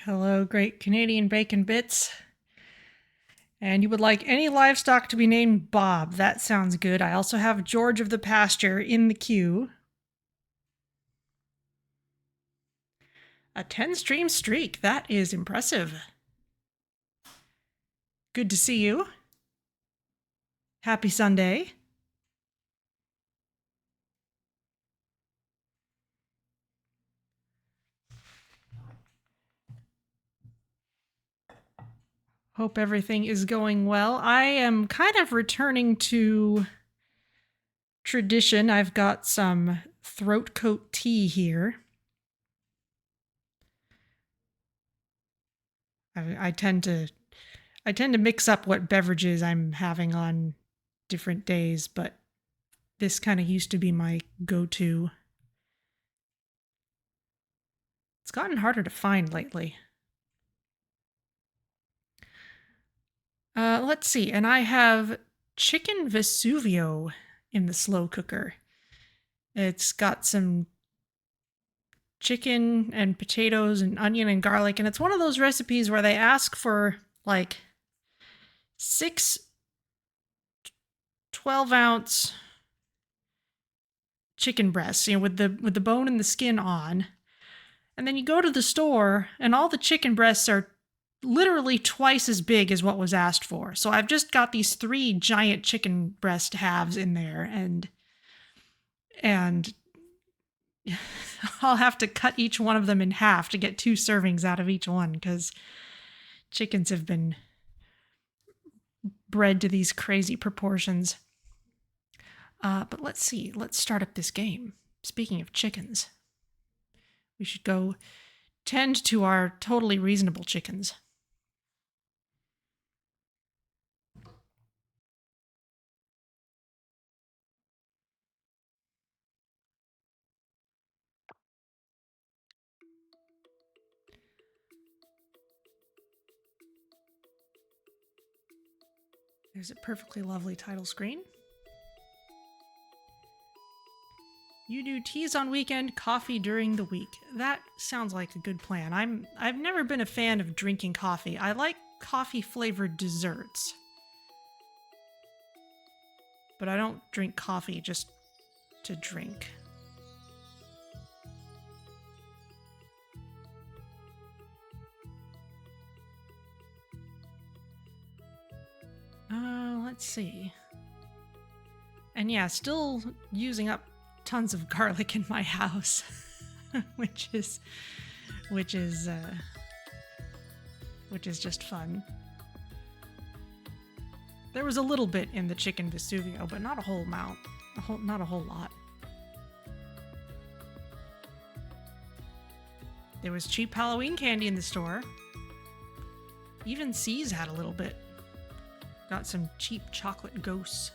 Hello, great Canadian bacon bits. And you would like any livestock to be named Bob. That sounds good. I also have George of the pasture in the queue. A 10-stream streak. That is impressive. Good to see you. Happy Sunday. Hope everything is going well. I am kind of returning to tradition. I've got some throat coat tea here. I tend to mix up what beverages I'm having on different days, but this kind of used to be my go-to. It's gotten harder to find lately. Let's see, and I have chicken Vesuvio in the slow cooker. It's got some chicken and potatoes and onion and garlic, and it's one of those recipes where they ask for like 6 12-ounce chicken breasts, with the bone and the skin on. And then you go to the store and all the chicken breasts are literally twice as big as what was asked for. So I've just got these 3 giant chicken breast halves in there, and I'll have to cut each one of them in half to get 2 servings out of each one, because chickens have been bred to these crazy proportions. But let's see. Let's start up this game. Speaking of chickens, we should go tend to our totally reasonable chickens. There's a perfectly lovely title screen. You do teas on weekend, coffee during the week. That sounds like a good plan. I've never been a fan of drinking coffee. I like coffee-flavored desserts. But I don't drink coffee just to drink. Let's see. And yeah, still using up tons of garlic in my house, which is just fun. There was a little bit in the chicken Vesuvio, but not a whole amount. Not a whole lot. There was cheap Halloween candy in the store. Even C's had a little bit. Got some cheap chocolate ghosts.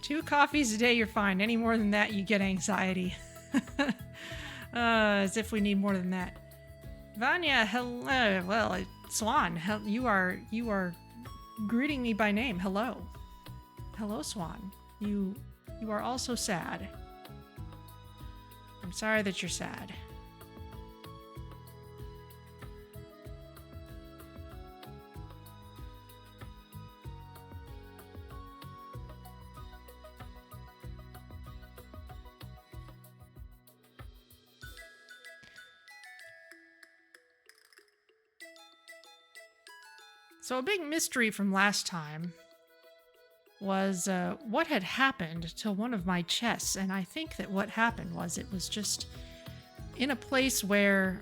Two coffees a day, you're fine. Any more than that, you get anxiety. As if we need more than that. Vanya, hello. Well, Swan, you are greeting me by name. Hello. Hello, Swan. You are also sad. I'm sorry that you're sad. So a big mystery from last time was what had happened to one of my chests, and I think that what happened was it was just in a place where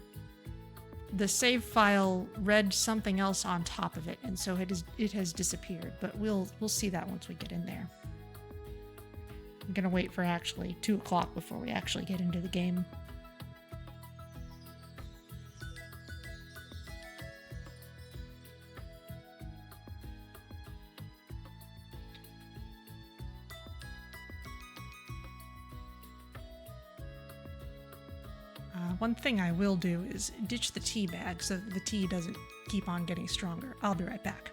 the save file read something else on top of it, and so it has disappeared. But we'll see that once we get in there. I'm gonna wait for actually 2 o'clock before we actually get into the game. One thing I will do is ditch the tea bag so that the tea doesn't keep on getting stronger. I'll be right back.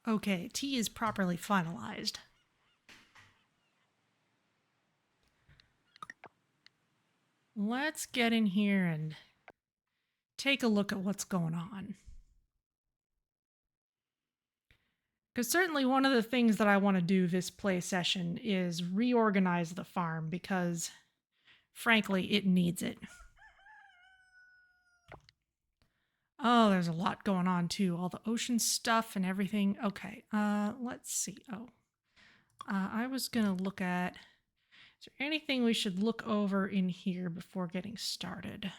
Okay, tea is properly finalized. Let's get in here and take a look at what's going on. Because certainly one of the things that I want to do this play session is reorganize the farm because, frankly, it needs it. Oh, there's a lot going on too. All the ocean stuff and everything. Okay, let's see. Oh, I was gonna look at, is there anything we should look over in here before getting started?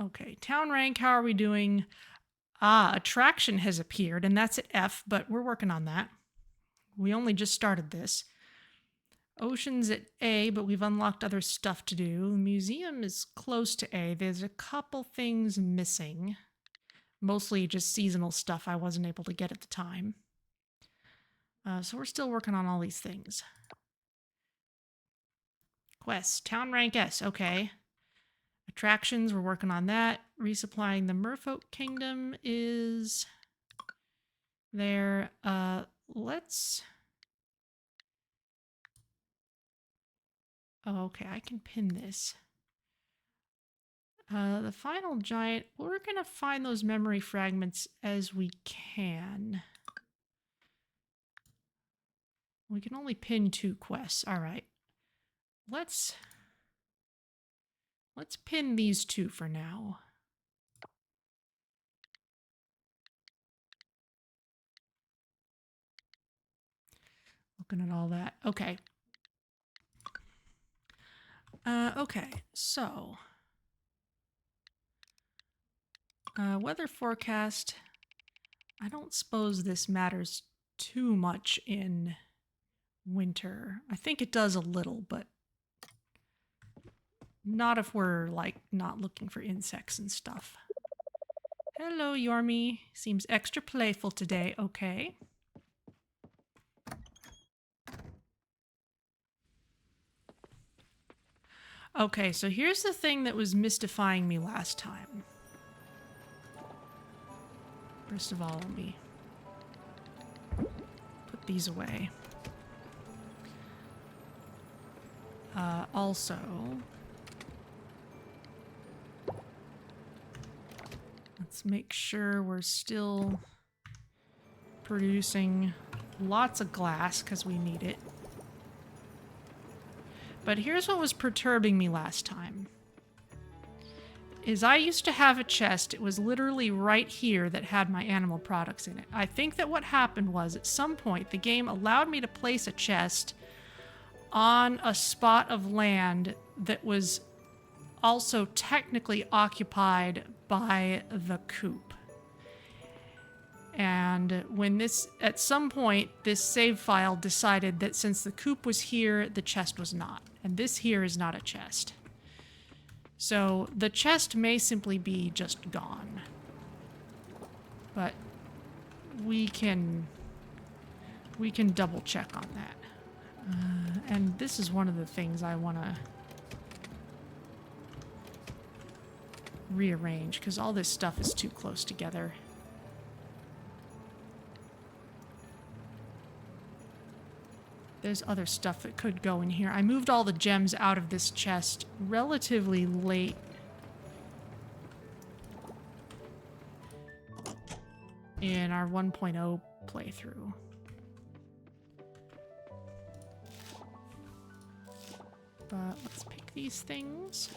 Okay, town rank, how are we doing? Attraction has appeared, and that's at F, but we're working on that. We only just started this. Ocean's at A, but we've unlocked other stuff to do. The museum is close to A. There's a couple things missing. Mostly just seasonal stuff I wasn't able to get at the time. So we're still working on all these things. Quests, town rank S, okay. Attractions, we're working on that. Resupplying the merfolk kingdom is there. Let's... Oh, okay, I can pin this. The final giant, we're going to find those memory fragments as we can. We can only pin 2 quests. All right. Let's pin these 2 for now. Looking at all that. Okay. Okay, so weather forecast. I don't suppose this matters too much in winter. I think it does a little, but not if we're like not looking for insects and stuff. Hello, Yormi. Seems extra playful today. Okay. Okay, so here's the thing that was mystifying me last time. First of all, let me put these away. Also, let's make sure we're still producing lots of glass because we need it. But here's what was perturbing me last time. Is I used to have a chest, it was literally right here that had my animal products in it. I think that what happened was at some point the game allowed me to place a chest on a spot of land that was also technically occupied by the coop. And when this, at some point, this save file decided that since the coop was here, the chest was not. And this here is not a chest. So the chest may simply be just gone. But we can double check on that. And this is one of the things I want to rearrange because all this stuff is too close together. There's other stuff that could go in here. I moved all the gems out of this chest relatively late. In our 1.0 playthrough. But let's pick these things.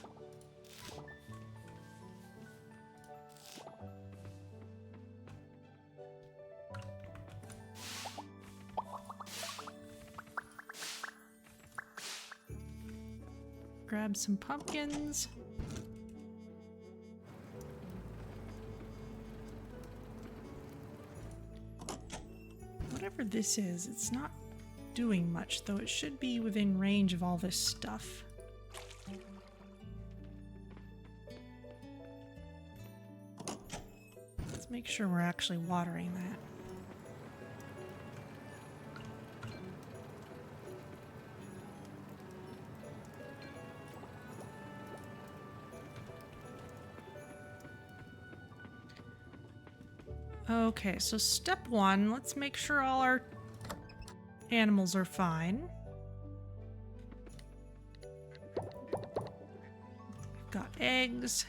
Grab some pumpkins. Whatever this is, it's not doing much, though it should be within range of all this stuff. Let's make sure we're actually watering that. Okay, so step one, let's make sure all our animals are fine. Got eggs.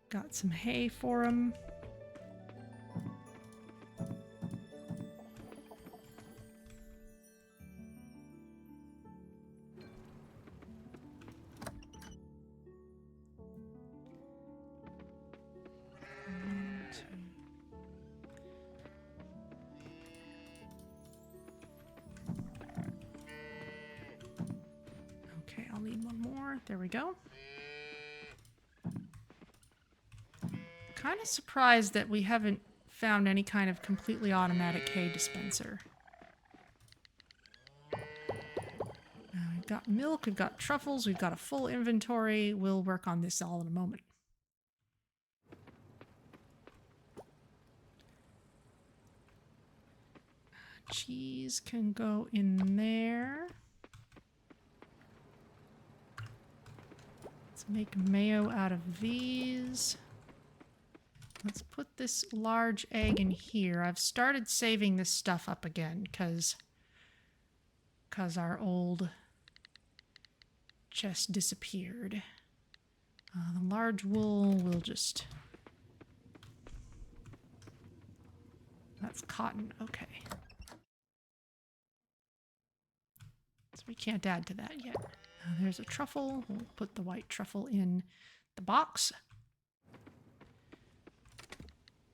Got some hay for them. Okay, I'll need one more. There we go. Kind of surprised that we haven't found any kind of completely automatic hay dispenser. We've got milk, we've got truffles, we've got a full inventory. We'll work on this all in a moment. Cheese can go in there. Let's make mayo out of these. Let's put this large egg in here. I've started saving this stuff up again because our old chest disappeared. The large wool will just... That's cotton. Okay. So we can't add to that yet. There's a truffle. We'll put the white truffle in the box.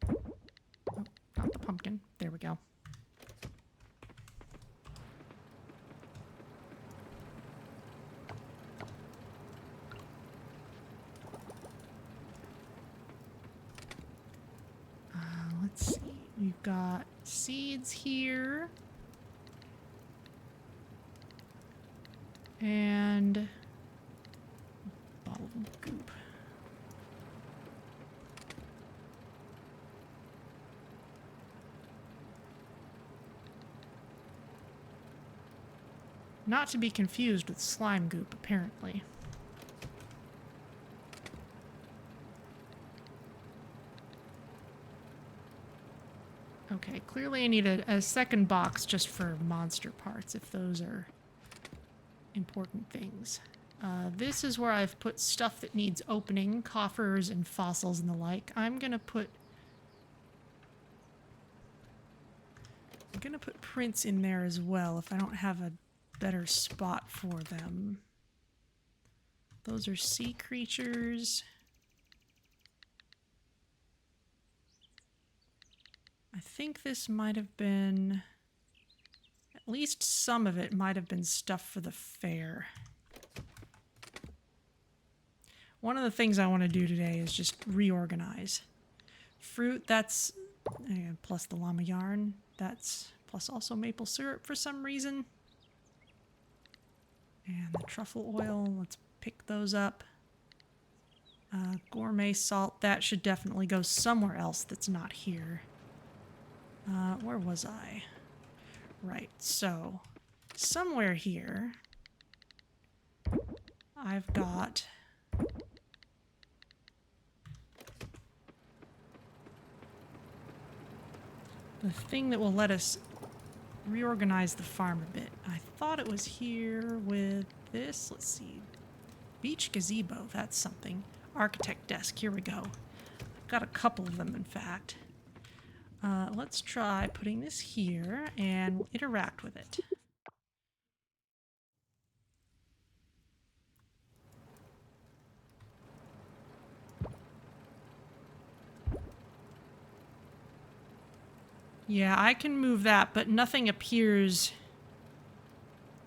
Oh, not the pumpkin. There we go. Let's see. We've got seeds here. And bottle of goop. Not to be confused with slime goop, apparently. Okay, clearly I need a second box just for monster parts, if those are important things. This is where I've put stuff that needs opening, coffers and fossils and the like. I'm gonna put prints in there as well if I don't have a better spot for them. Those are sea creatures. I think this might have been... At least some of it might have been stuff for the fair. One of the things I want to do today is just reorganize. Fruit, that's... plus the llama yarn. That's... plus also maple syrup for some reason. And the truffle oil, let's pick those up. Gourmet salt, that should definitely go somewhere else that's not here. Where was I? Right, so somewhere here I've got the thing that will let us reorganize the farm a bit. I thought it was here with this. Let's see. Beach gazebo, that's something. Architect desk, here we go. I've got a couple of them, in fact. Let's try putting this here and we'll interact with it. Yeah, I can move that, but nothing appears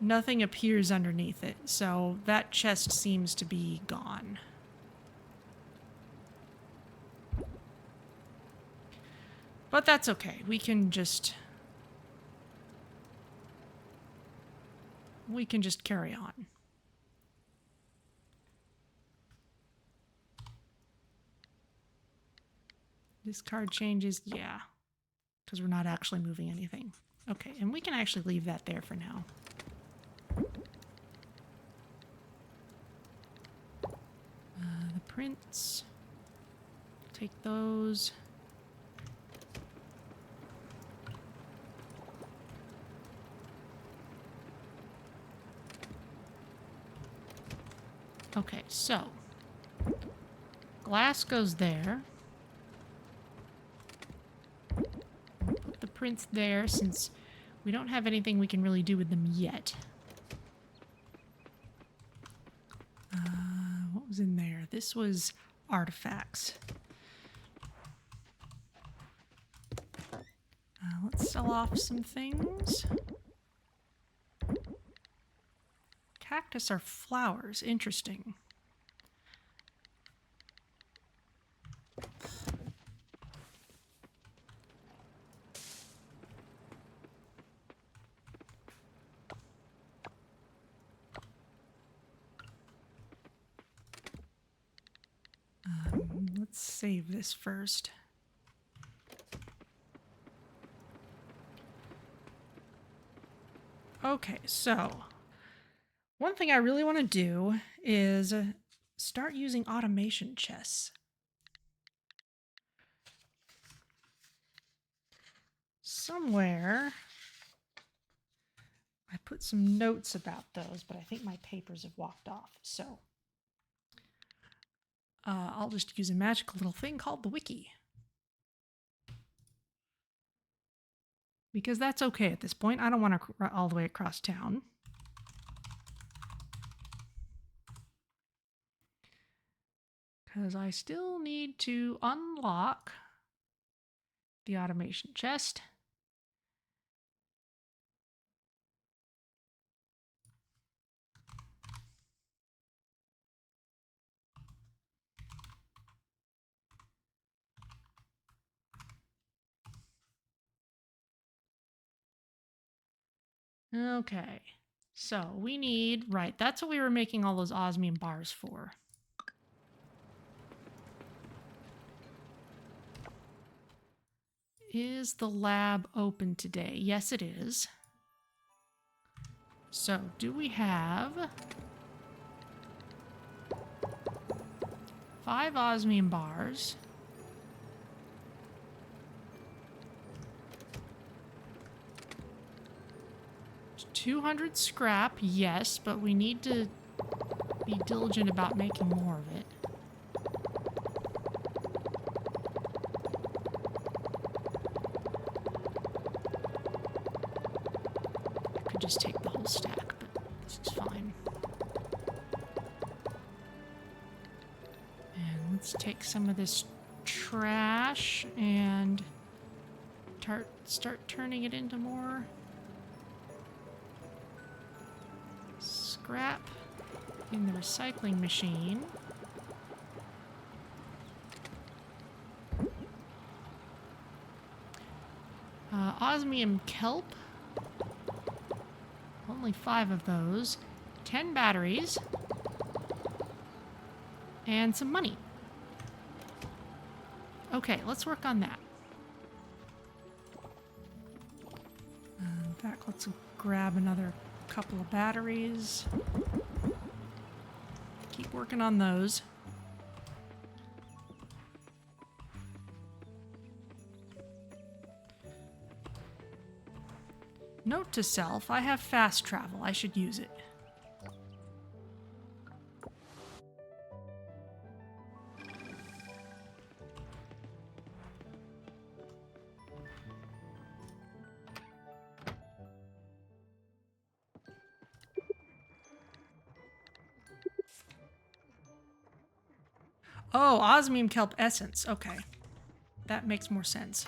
underneath it, so that chest seems to be gone. But that's okay. We can just carry on. This card changes, yeah. Because we're not actually moving anything. Okay, and we can actually leave that there for now. The prints. Take those. Okay, so glass goes there. Put the prints there since we don't have anything we can really do with them yet. What was in there? This was artifacts. Let's sell off some things. Cactus are flowers. Interesting. Let's save this first. Okay, so one thing I really want to do is start using automation chests. Somewhere I put some notes about those, but I think my papers have walked off. So I'll just use a magical little thing called the wiki. Because that's okay at this point. I don't want to run all the way across town. Because I still need to unlock the automation chest. Okay, so we need, right, that's what we were making all those osmium bars for. Is the lab open today? Yes, it is. So, do we have 5 osmium bars? 200 scrap, yes, but we need to be diligent about making more of it. I could just take the whole stack, but this is fine. And let's take some of this trash and start turning it into more scrap in the recycling machine. Osmium kelp. Only 5 of those. 10 batteries. And some money. Okay, let's work on that. In fact, let's grab another couple of batteries. Keep working on those. Note to self, I have fast travel. I should use it. Oh, osmium kelp essence. Okay. That makes more sense.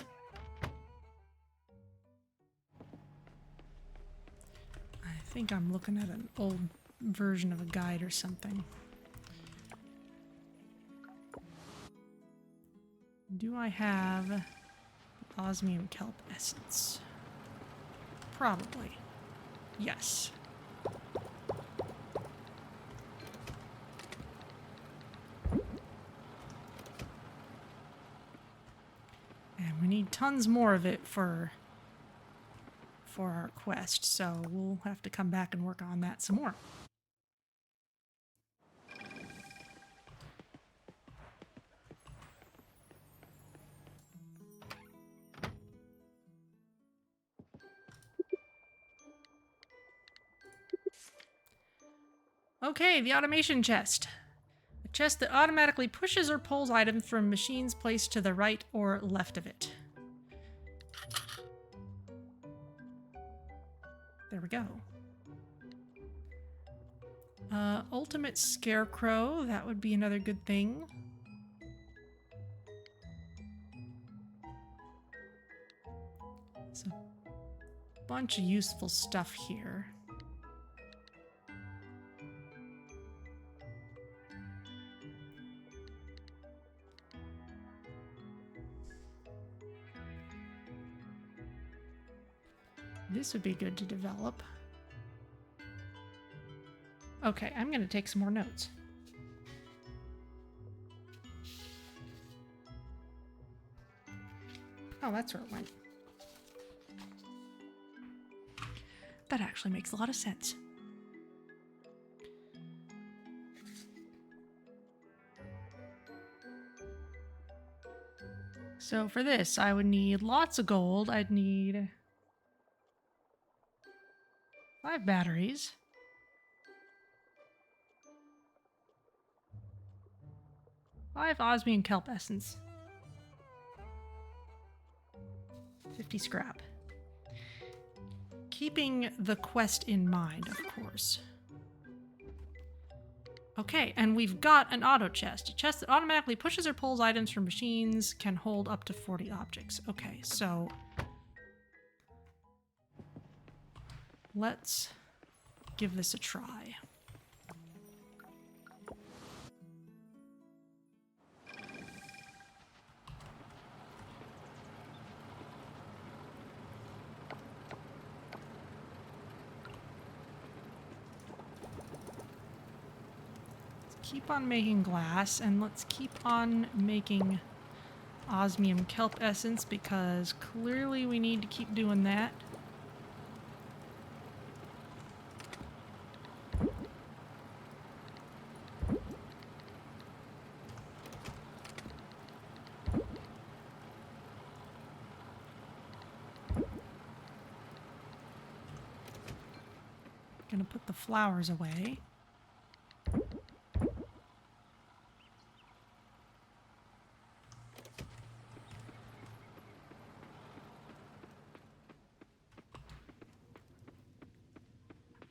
I think I'm looking at an old version of a guide or something. Do I have osmium kelp essence? Probably. Yes. And we need tons more of it for our quest, so we'll have to come back and work on that some more. Okay, the automation chest. A chest that automatically pushes or pulls items from machines placed to the right or left of it. There we go. Ultimate Scarecrow, that would be another good thing. So, a bunch of useful stuff here. This would be good to develop. Okay, I'm going to take some more notes. Oh, that's where it went. That actually makes a lot of sense. So for this, I would need lots of gold. I'd need 5 batteries. Five Osmium Kelp essence. 50 scrap. Keeping the quest in mind, of course. Okay, and we've got an auto chest. A chest that automatically pushes or pulls items from machines, can hold up to 40 objects. Okay, so let's give this a try. Keep on making glass, and let's keep on making osmium kelp essence, because clearly we need to keep doing that. Gonna put the flowers away.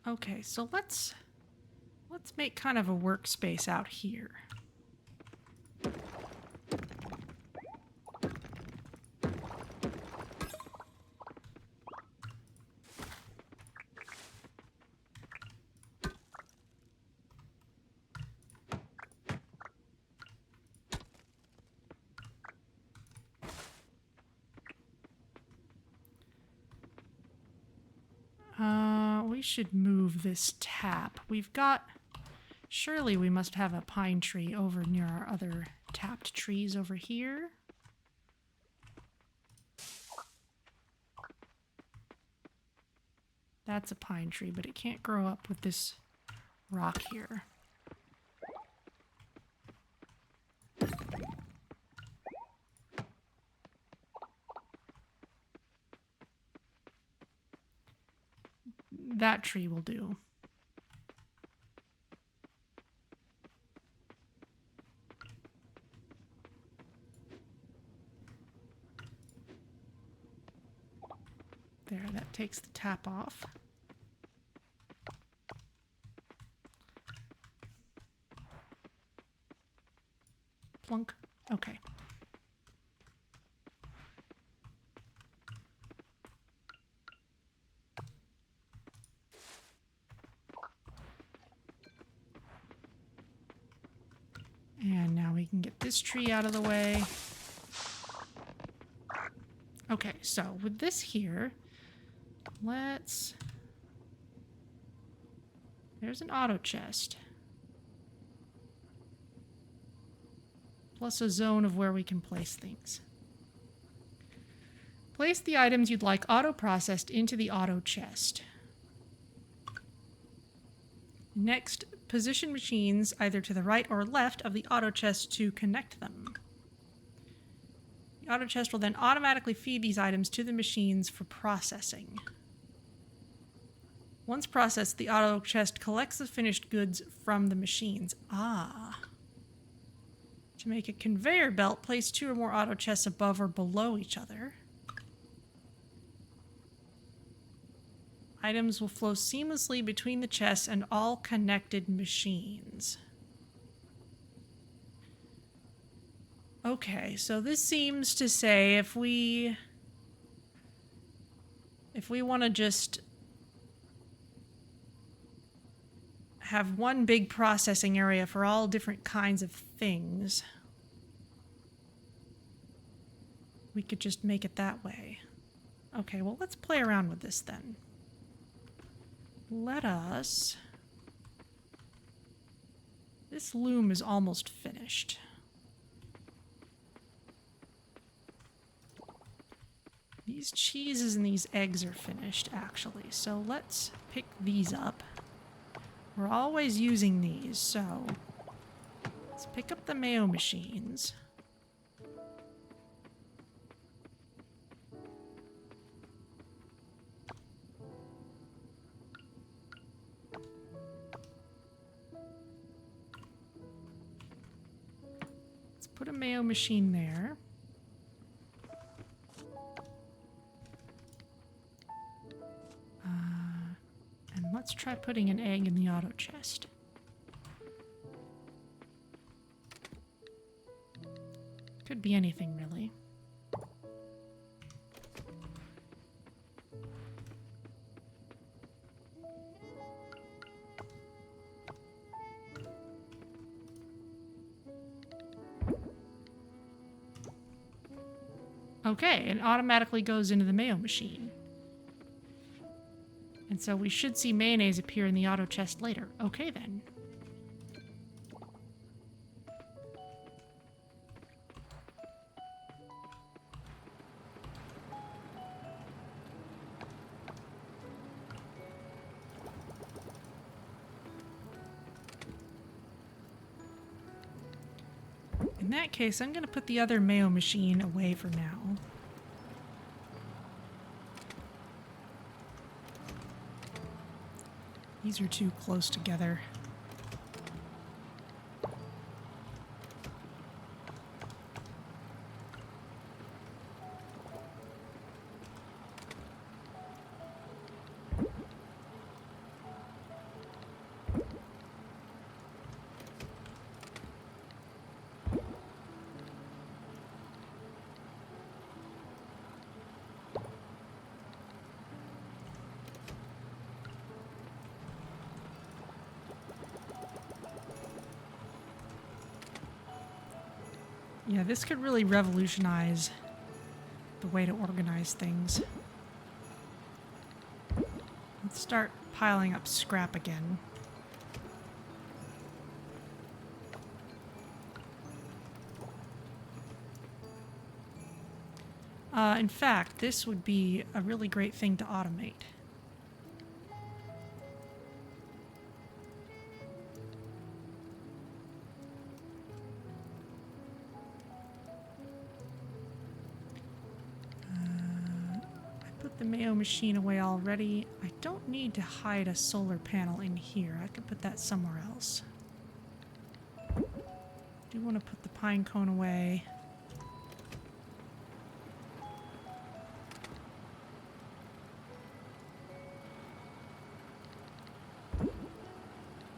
Okay, so let's make kind of a workspace out here. We should move this tap. We've got... Surely we must have a pine tree over near our other tapped trees over here. That's a pine tree, but it can't grow up with this rock here. That tree will do. There, that takes the tap off. Plunk. Okay. And now we can get this tree out of the way. Okay, so with this here, let's... There's an auto chest. Plus a zone of where we can place things. Place the items you'd like auto-processed into the auto chest. Next, position machines either to the right or left of the auto chest to connect them. The auto chest will then automatically feed these items to the machines for processing. Once processed, the auto chest collects the finished goods from the machines. Ah. To make a conveyor belt, place 2 or more auto chests above or below each other. Items will flow seamlessly between the chests and all connected machines. Okay, so this seems to say if we want to just have one big processing area for all different kinds of things, we could just make it that way. Okay, well, let's play around with this then. Let us... This loom is almost finished. These cheeses and these eggs are finished, actually. So let's pick these up. We're always using these, so let's pick up the mayo machines. Let's put a mayo machine there. And let's try putting an egg in the auto chest. Could be anything, really. Okay, it automatically goes into the mayo machine. And so we should see mayonnaise appear in the auto chest later. Okay, then. In that case, I'm going to put the other mayo machine away for now. These are too close together. Yeah, this could really revolutionize the way to organize things. Let's start piling up scrap again. In fact, this would be a really great thing to automate. The mayo machine away already. I don't need to hide a solar panel in here. I could put that somewhere else. Do want to put the pine cone away.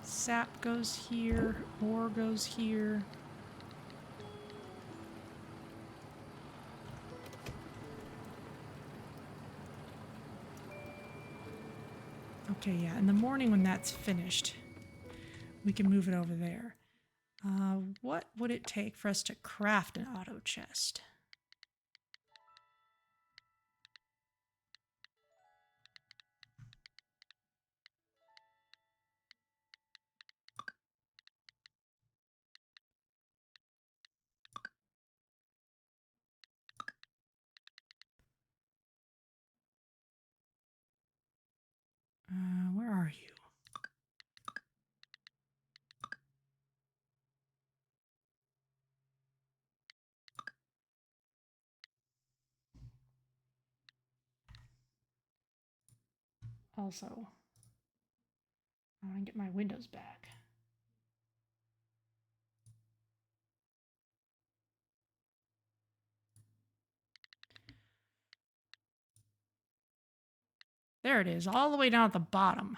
Sap goes here, ore goes here. Okay, yeah, in the morning when that's finished, we can move it over there. What would it take for us to craft an auto chest? Where are you? Also, get my windows back. There it is, all the way down at the bottom.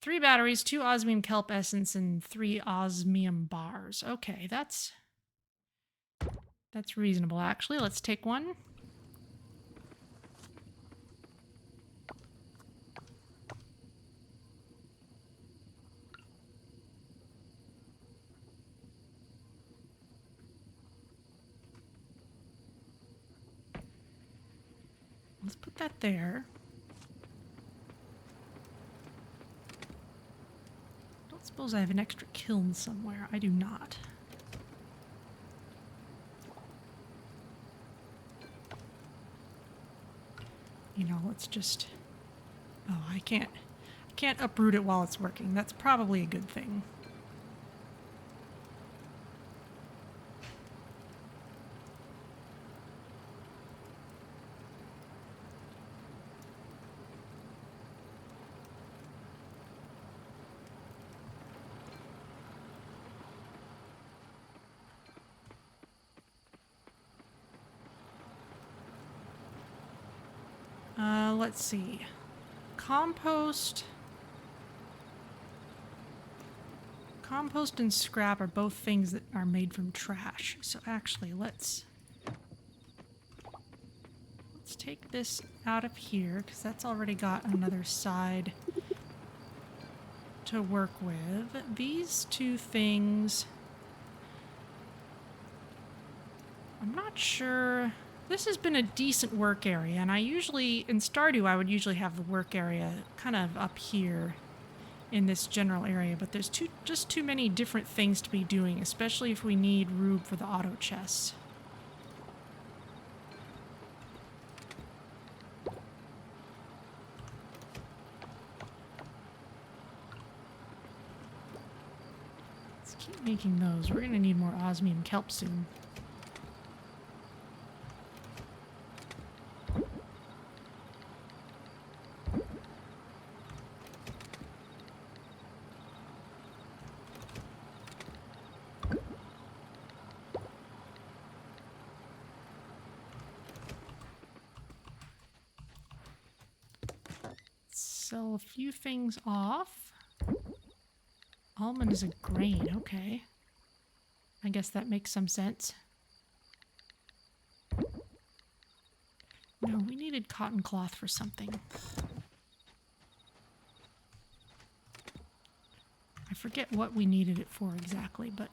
3 batteries, 2 osmium kelp essence, and 3 osmium bars. Okay, that's reasonable, actually. Let's take one. Let's put that there. Don't suppose I have an extra kiln somewhere. I do not. You know, let's just... Oh, I can't uproot it while it's working. That's probably a good thing. Let's see. Compost and scrap are both things that are made from trash. So actually, let's take this out of here, because that's already got another side to work with. These two things... I'm not sure... This has been a decent work area, and I usually, in Stardew, I would usually have the work area kind of up here in this general area, but there's just too many different things to be doing, especially if we need room for the auto chests. Let's keep making those. We're gonna need more osmium kelp soon. Sell a few things off. Almond is a grain, okay. I guess that makes some sense. No, we needed cotton cloth for something. I forget what we needed it for exactly, but...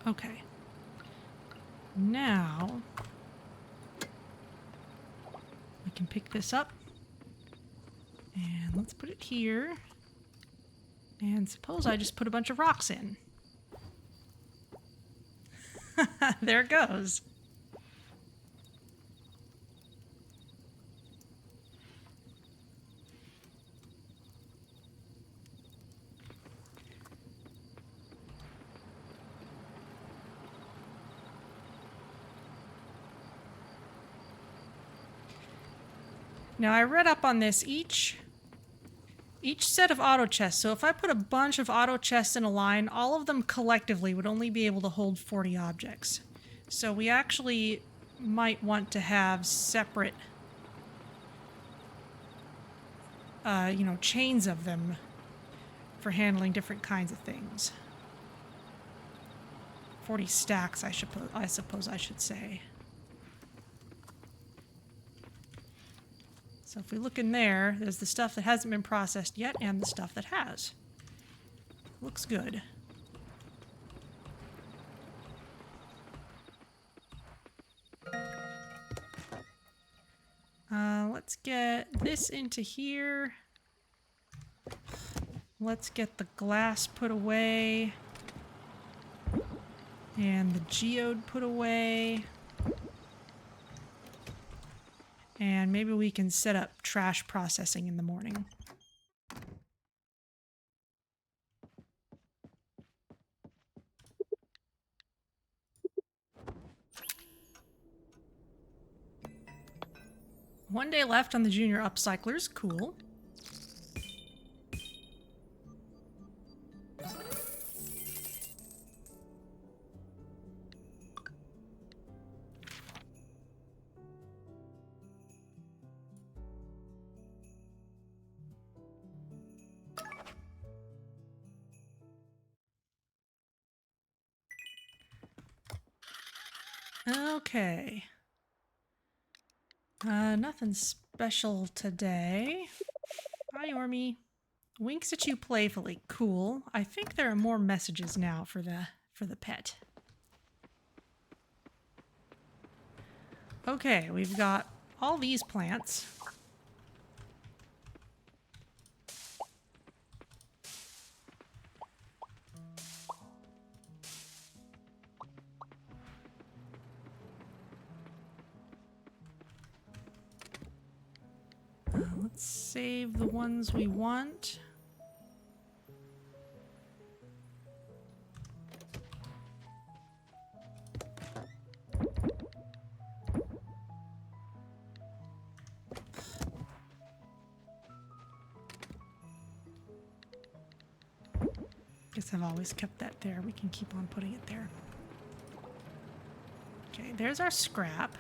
Okay. Now... we can pick this up. And let's put it here. And suppose I just put a bunch of rocks in. There it goes. Now I read up on this. Each set of auto chests, so if I put a bunch of auto chests in a line, all of them collectively would only be able to hold 40 objects. So we actually might want to have separate, you know, chains of them for handling different kinds of things. 40 stacks, I suppose I should say. So if we look in there, there's the stuff that hasn't been processed yet and the stuff that has. Looks good. Let's get this into here. Let's get the glass put away. And the geode put away. And maybe we can set up trash processing in the morning. 1 day left on the junior upcyclers. Cool. Okay. Nothing special today. Hi, Ormy. Winks at you playfully. Cool. I think there are more messages now for the pet. Okay, we've got all these plants. Let's save the ones we want. Guess I've always kept that there. We can keep on putting it there. Okay, there's our scrap.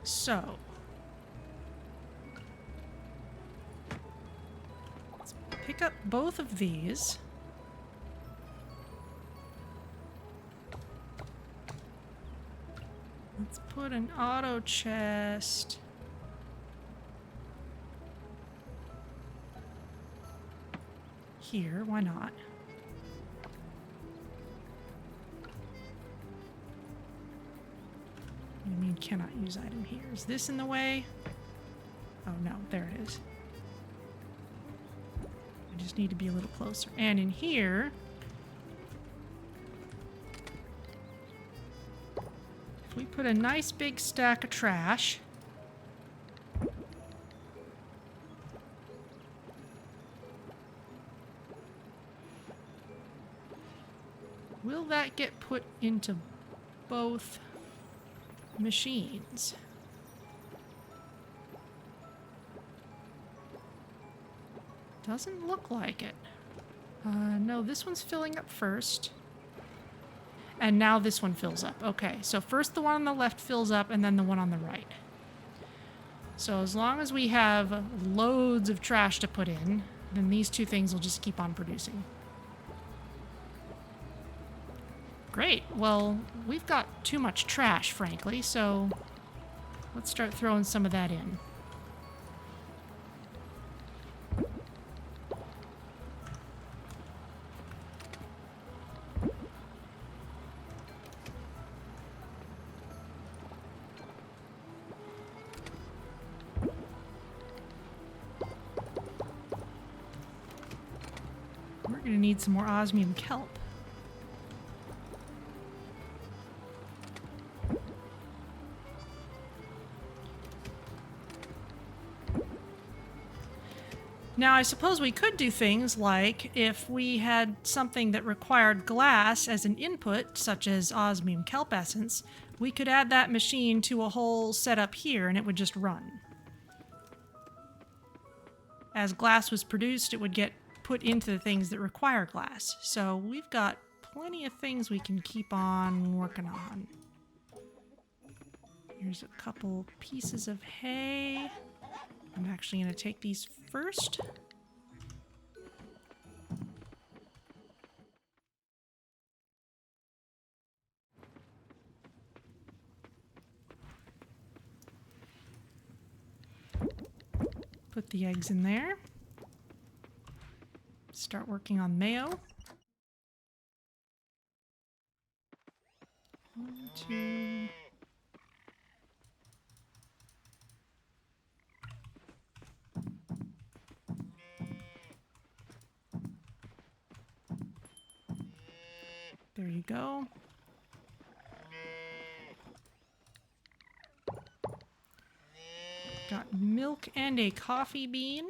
So, let's pick up both of these. Let's put an auto chest here. Why not? What do you mean cannot use item here? Is this in the way? Oh no, there it is. I just need to be a little closer. And in here, if we put a nice big stack of trash, will that get put into both machines? Doesn't look like it. No, this one's filling up first. And now this one fills up. Okay, so first the one on the left fills up and then the one on the right. So as long as we have loads of trash to put in, then these two things will just keep on producing. Great. Well, we've got too much trash, frankly, so let's start throwing some of that in. We're going to need some more osmium kelp. Now, I suppose we could do things like if we had something that required glass as an input, such as osmium kelp essence, we could add that machine to a whole setup here and it would just run. As glass was produced, it would get put into the things that require glass. So we've got plenty of things we can keep on working on. Here's a couple pieces of hay. I'm actually going to take these first. Put the eggs in there. Start working on mayo. 1, 2... There you go. Got milk and a coffee bean.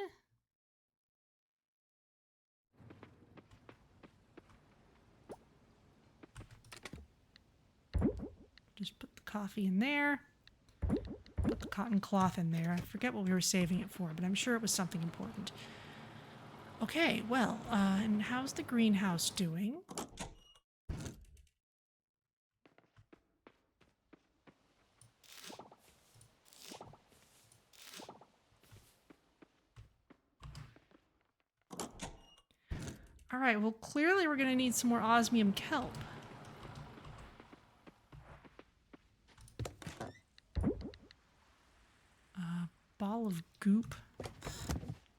Just put the coffee in there. Put the cotton cloth in there. I forget what we were saving it for, but I'm sure it was something important. Okay, well, and how's the greenhouse doing? All right, well, clearly we're going to need some more osmium kelp. Ball of goop.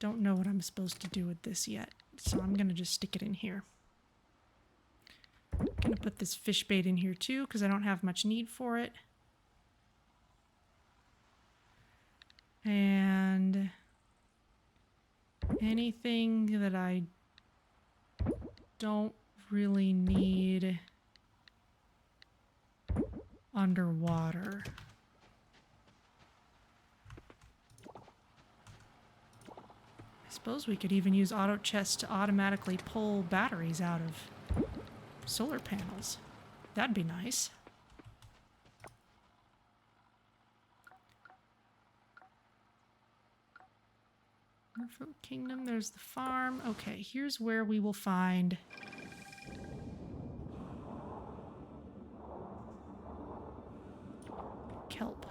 Don't know what I'm supposed to do with this yet, so I'm going to just stick it in here. I'm going to put this fish bait in here too, because I don't have much need for it. And anything that I don't really need underwater. I suppose we could even use auto chests to automatically pull batteries out of solar panels. That'd be nice. Merfolk Kingdom, there's the farm. Okay, here's where we will find kelp.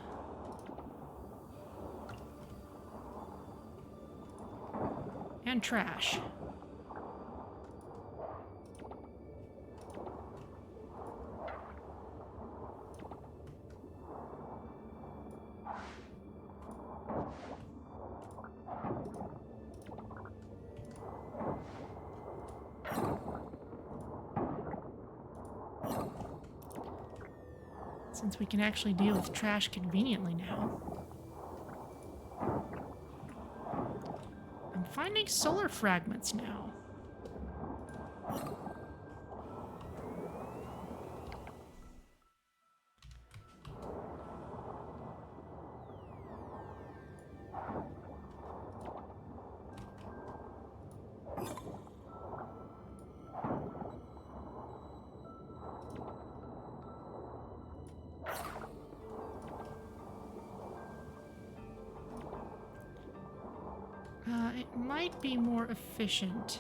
And trash. Since we can actually deal with trash conveniently now. I'm finding solar fragments now. It might be more efficient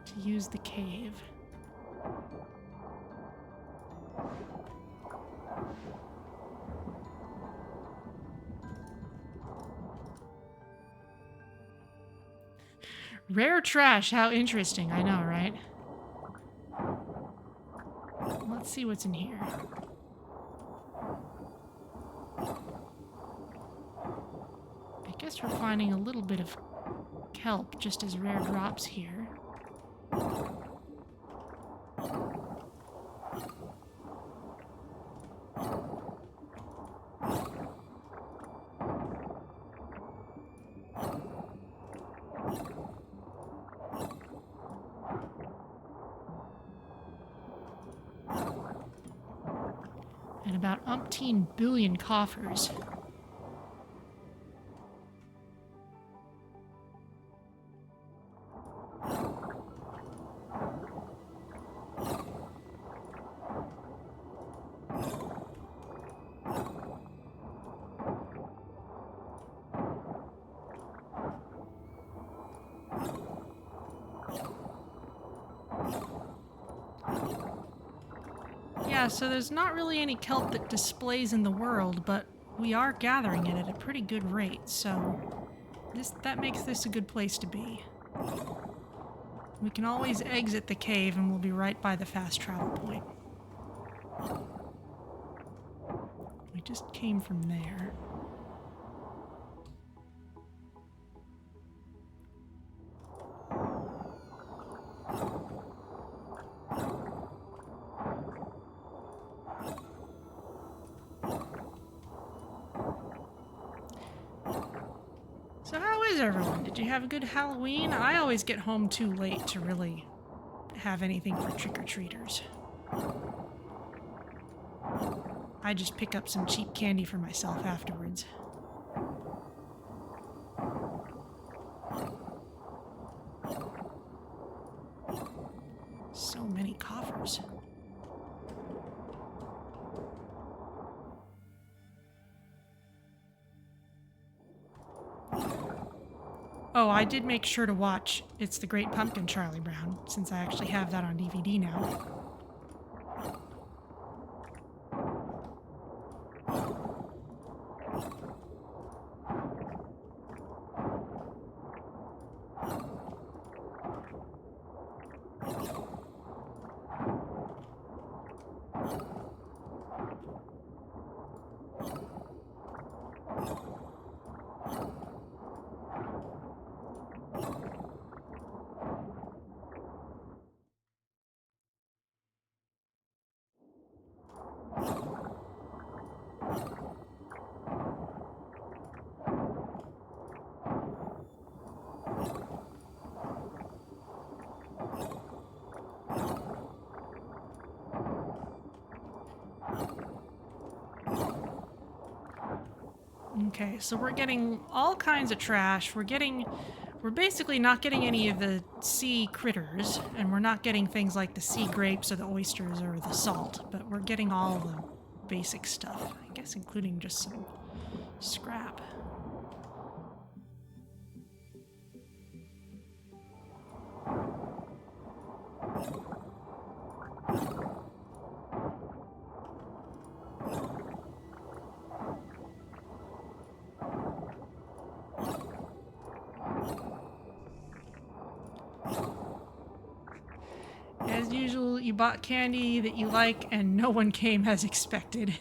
to use the cave. Rare trash, how interesting. I know, right? Let's see what's in here. I guess we're finding a little bit of kelp just as rare drops here. And about umpteen billion coffers. Yeah, so there's not really any kelp that displays in the world, but we are gathering it at a pretty good rate, so that makes this a good place to be. We can always exit the cave and we'll be right by the fast travel point. We just came from there. So how is everyone? Did you have a good Halloween? I always get home too late to really have anything for trick-or-treaters. I just pick up some cheap candy for myself afterwards. Oh, I did make sure to watch It's the Great Pumpkin, Charlie Brown, since I actually have that on DVD now. Okay, so we're getting all kinds of trash. We're basically not getting any of the sea critters, and we're not getting things like the sea grapes or the oysters or the salt, but we're getting all the basic stuff, I guess, including just some scrap. As usual, you bought candy that you like and no one came as expected.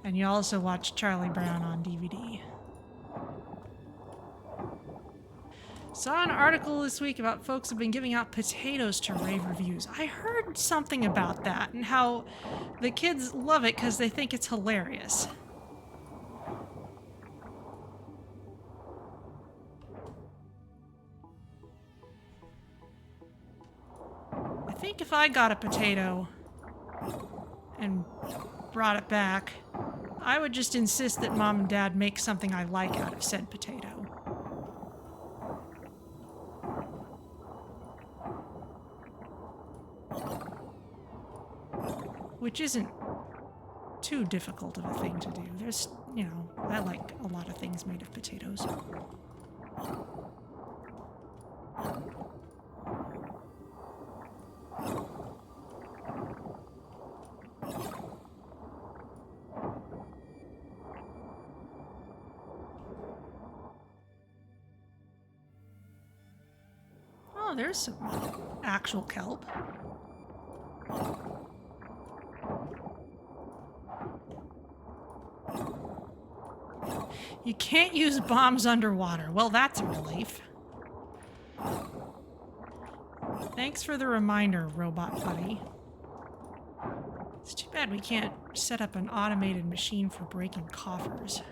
And you also watched Charlie Brown on DVD. Saw an article this week about folks have been giving out potatoes to rave reviews. I heard something about that and how the kids love it because they think it's hilarious. I think if I got a potato and brought it back, I would just insist that Mom and Dad make something I like out of said potato. Which isn't too difficult of a thing to do. There's, you know, I like a lot of things made of potatoes. Oh, there's some actual kelp. You can't use bombs underwater. Well, that's a relief. Thanks for the reminder, Robot Buddy. It's too bad we can't set up an automated machine for breaking coffers.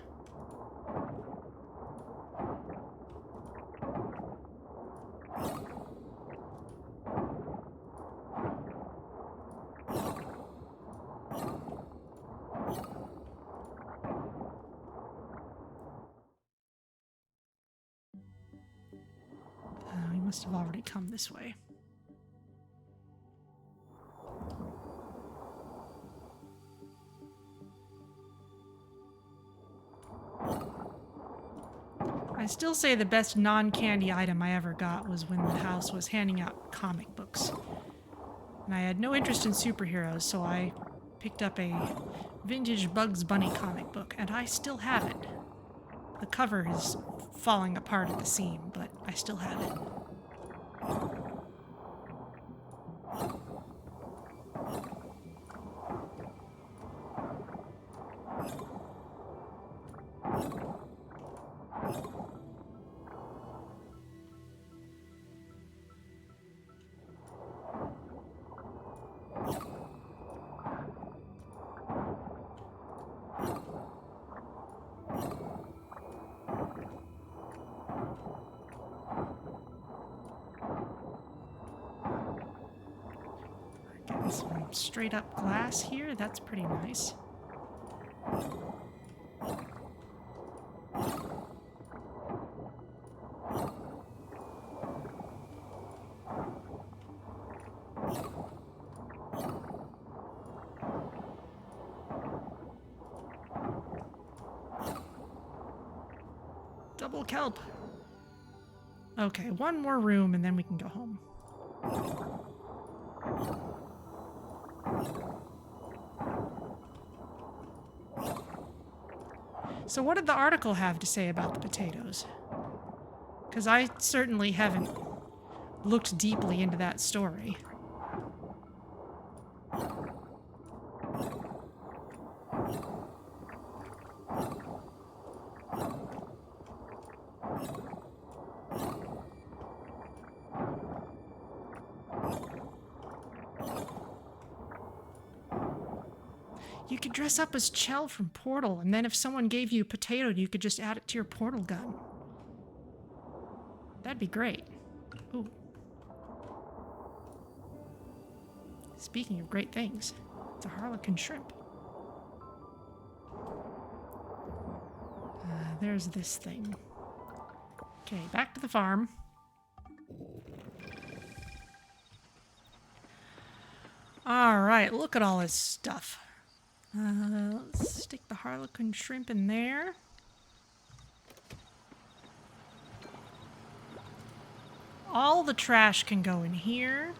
We must have already come this way. I still say the best non-candy item I ever got was when the house was handing out comic books. And I had no interest in superheroes, so I picked up a vintage Bugs Bunny comic book, and I still have it. The cover is falling apart at the seam, but I still have it. Getting some straight up glass here. That's pretty nice. Double kelp. Okay, one more room and then we can go home. So what did the article have to say about the potatoes? Because I certainly haven't looked deeply into that story. You could dress up as Chell from Portal, and then if someone gave you a potato, you could just add it to your portal gun. That'd be great. Ooh. Speaking of great things, it's a harlequin shrimp. There's this thing. Okay, back to the farm. Alright, look at all this stuff. Let's stick the harlequin shrimp in there. All the trash can go in here.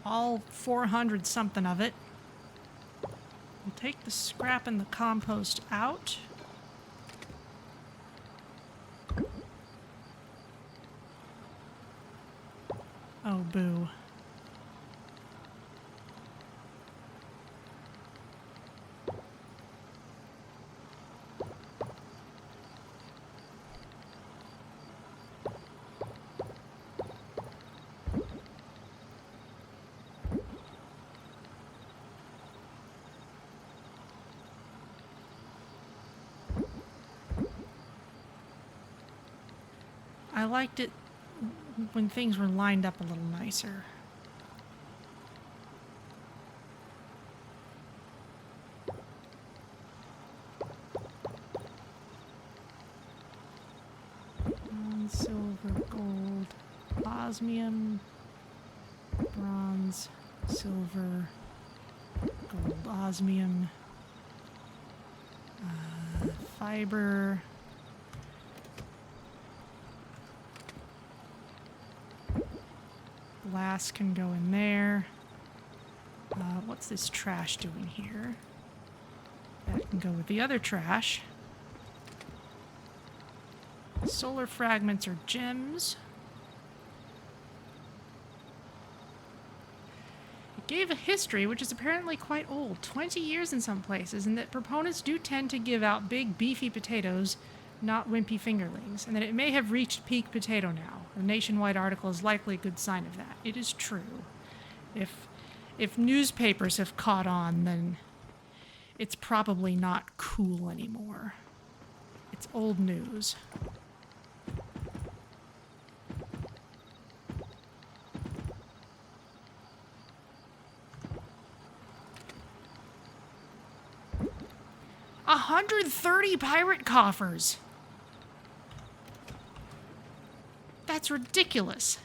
All 400 something of it. We'll take the scrap and the compost out. Oh, boo. I liked it when things were lined up a little nicer. Bronze, silver, gold, osmium, bronze, silver, gold, osmium, fiber. Glass can go in there. What's this trash doing here? That can go with the other trash. Solar fragments are gems. It gave a history which is apparently quite old, 20 years in some places, and that proponents do tend to give out big, beefy potatoes, not wimpy fingerlings, and that it may have reached peak potato now. A nationwide article is likely a good sign of that. It is true. If newspapers have caught on, then it's probably not cool anymore. It's old news. $130 pirate coffers! That's ridiculous.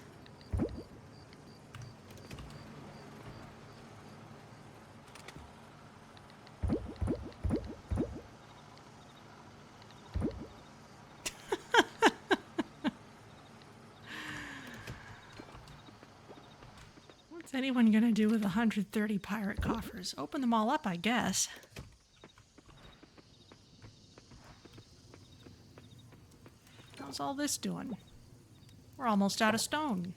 What's anyone gonna do with 130 pirate coffers? Open them all up, I guess. How's all this doing? We're almost out of stone.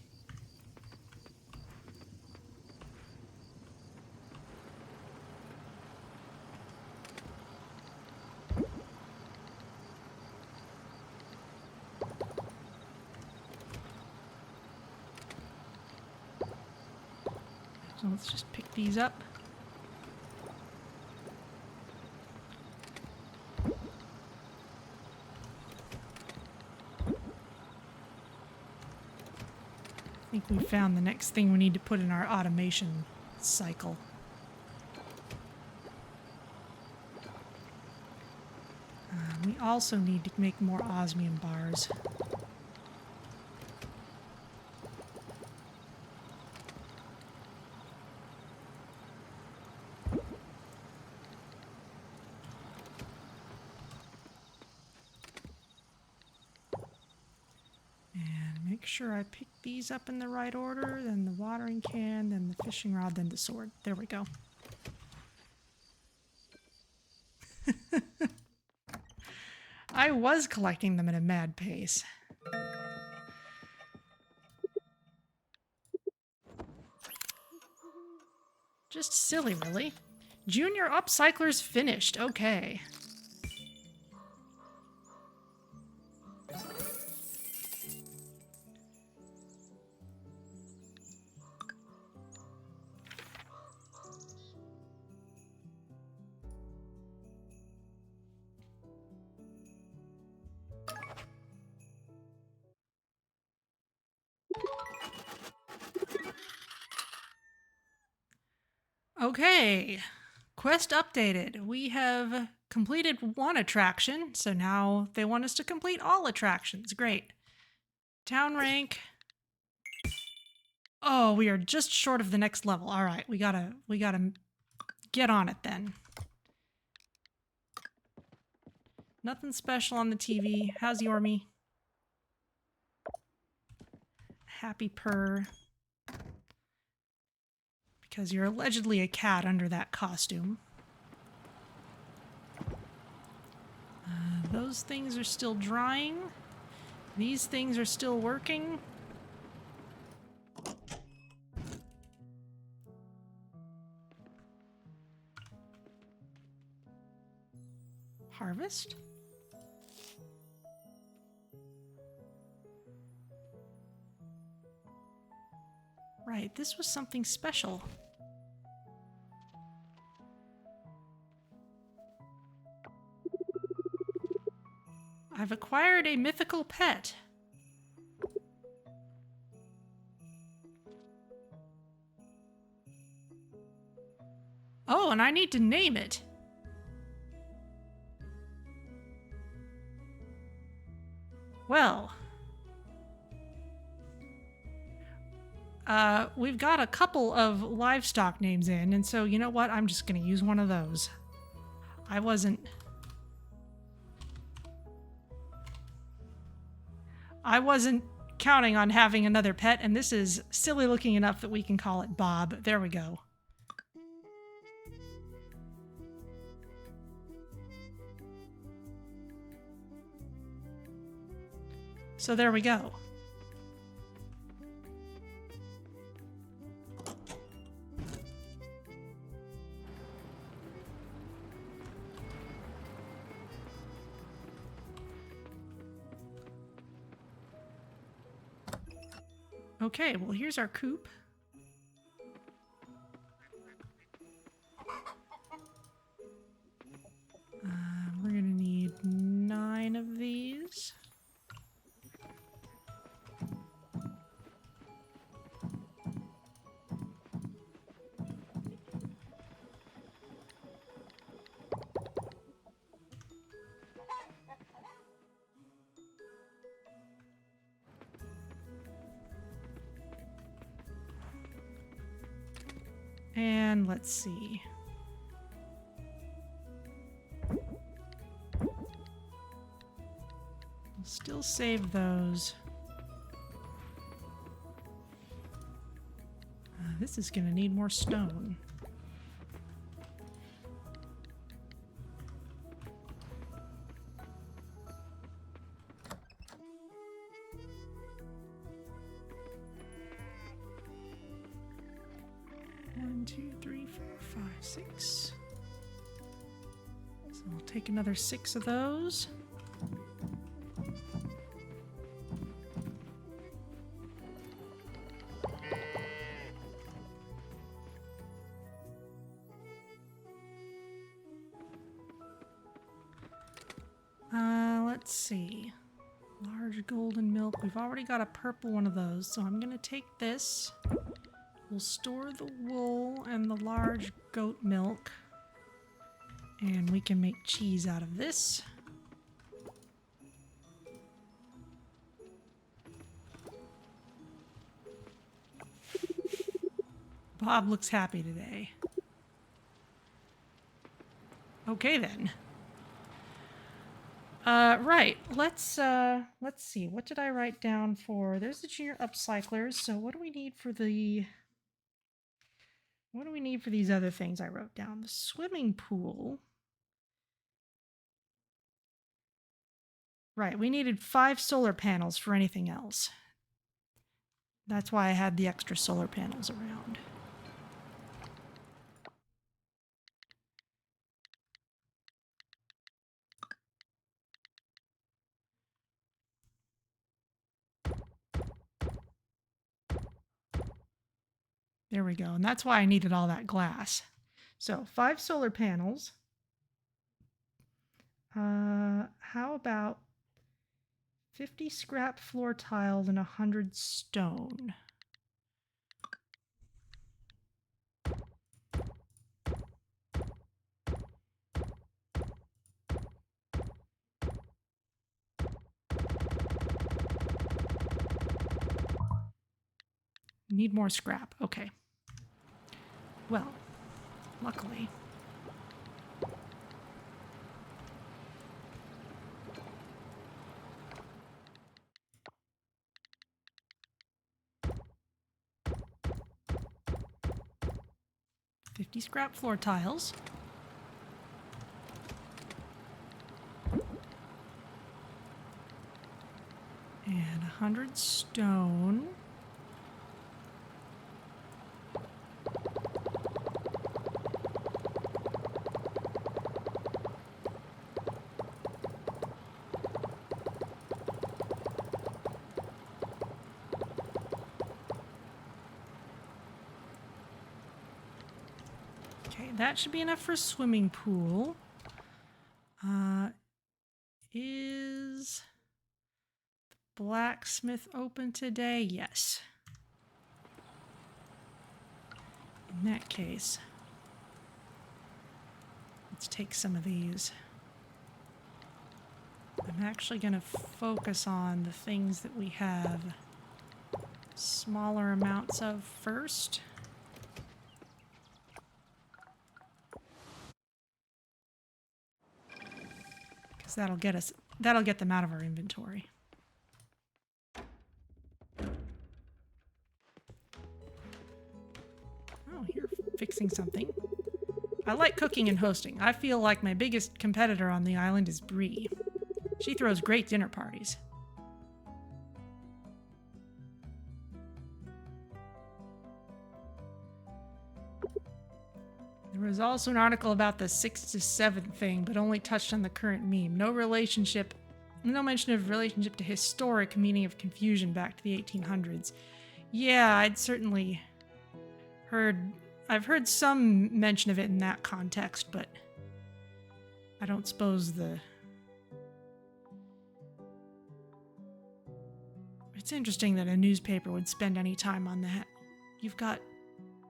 So let's just pick these up. I think we found the next thing we need to put in our automation cycle. We also need to make more osmium bars. And Make sure I pick these up in the right order, then the watering can, then the fishing rod, then the sword. There we go. I was collecting them at a mad pace. Just silly, really. Junior upcyclers finished. Okay. Okay, quest updated. We have completed one attraction, so now they want us to complete all attractions. Great. Town rank. Oh, we are just short of the next level. All right, we gotta get on it then. Nothing special on the TV. How's Yormi? Happy purr. Because you're allegedly a cat under that costume. Those things are still drying. These things are still working. Harvest? Right, this was something special. I've acquired a mythical pet. Oh, and I need to name it. Well, we've got a couple of livestock names in, and so you know what? I'm just gonna use one of those. I wasn't counting on having another pet, and this is silly looking enough that we can call it Bob. There we go. So there we go. Okay, well here's our coop. We're gonna need 9 of these. And let's see. We'll still save those. This is gonna need more stone. So we'll take another 6 of those. Let's see. Large golden milk. We've already got a purple one of those, so I'm gonna take this. We'll store the wool and the large goat milk. And we can make cheese out of this. Bob looks happy today. Okay then. Right. Let's see. What did I write down for? There's the junior upcyclers. So what do we need for what do we need for these other things I wrote down? The swimming pool. Right, we needed 5 solar panels for anything else. That's why I had the extra solar panels around. There we go. And that's why I needed all that glass. So 5 solar panels. How about 50 scrap floor tiles and 100 stone? Need more scrap. Okay. Well, luckily. $50 scrap floor tiles. And 100 stone. Okay, that should be enough for a swimming pool. Is the blacksmith open today? Yes. In that case, let's take some of these. I'm actually going to focus on the things that we have smaller amounts of first. Because that'll get them out of our inventory. Oh, you're fixing something. I like cooking and hosting. I feel like my biggest competitor on the island is Bree. She throws great dinner parties. There was also an article about the 6 to 7 thing, but only touched on the current meme. No mention of relationship to historic meaning of confusion back to the 1800s. Yeah, I've heard some mention of it in that context, but I don't suppose It's interesting that a newspaper would spend any time on that. You've got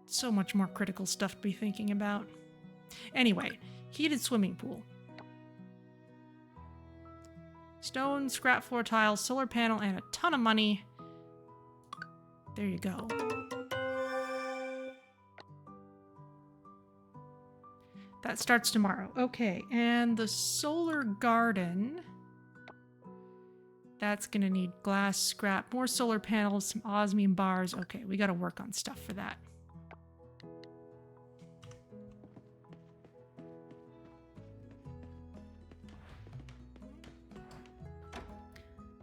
so much more critical stuff to be thinking about. Anyway, heated swimming pool. Stone, scrap floor tiles, solar panel, and a ton of money. There you go. That starts tomorrow. Okay, and the solar garden. That's gonna need glass, scrap, more solar panels, some osmium bars. Okay, we gotta work on stuff for that.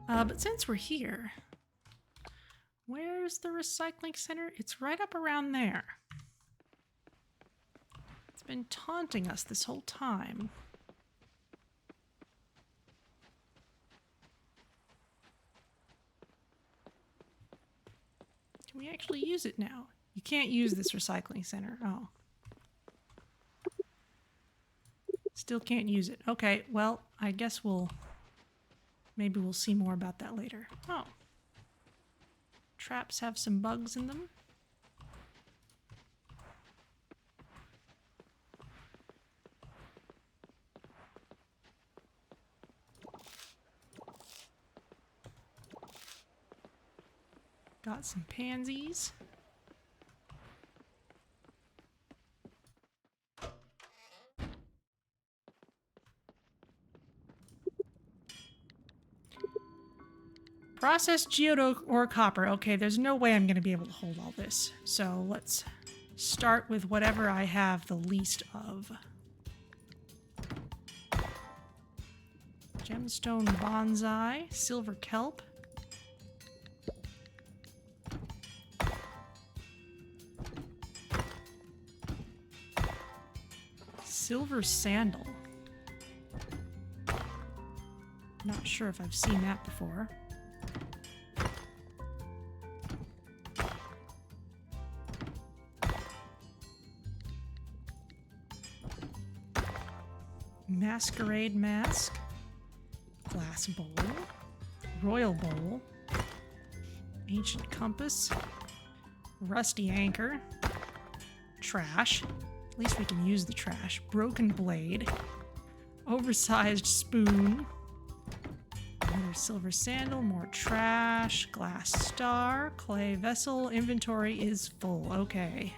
But since we're here, where's the recycling center? It's right up around there. It's been taunting us this whole time. Can we actually use it now? You can't use this recycling center. Oh. Still can't use it. Okay, well, I guess maybe we'll see more about that later. Oh. Traps have some bugs in them. Got some pansies. Processed geode or copper. Okay, there's no way I'm going to be able to hold all this. So let's start with whatever I have the least of. Gemstone bonsai, silver kelp. Silver sandal. Not sure if I've seen that before. Masquerade mask. Glass bowl. Royal bowl. Ancient compass. Rusty anchor. Trash. At least we can use the trash. Broken blade. Oversized spoon. Another silver sandal. More trash. Glass star. Clay vessel. Inventory is full. Okay.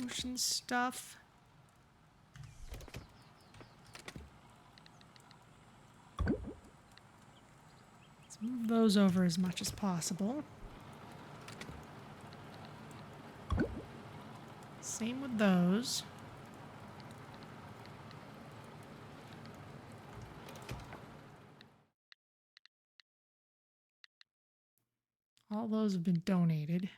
Ocean stuff. Let's move those over as much as possible. Same with those. All those have been donated.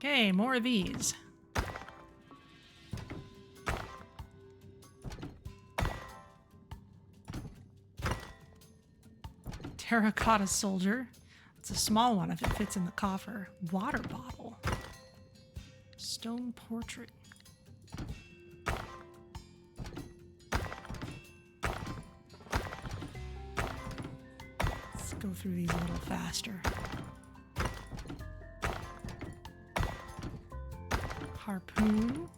Okay, more of these. Terracotta soldier. It's a small one if it fits in the coffer. Water bottle. Stone portrait. Let's go through these a little faster. Harpoon.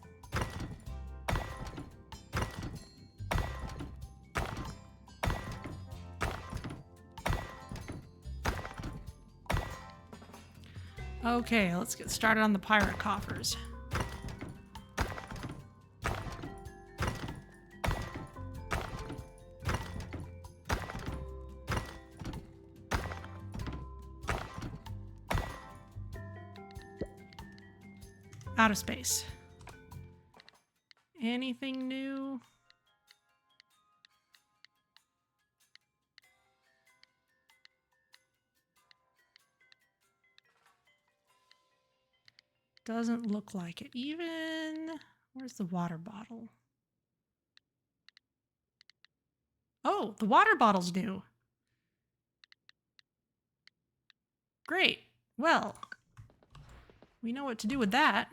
Okay, let's get started on the pirate coffers. Out of space. Anything new? Doesn't look like it. Even... Where's the water bottle? Oh, the water bottle's new. Great. Well, we know what to do with that.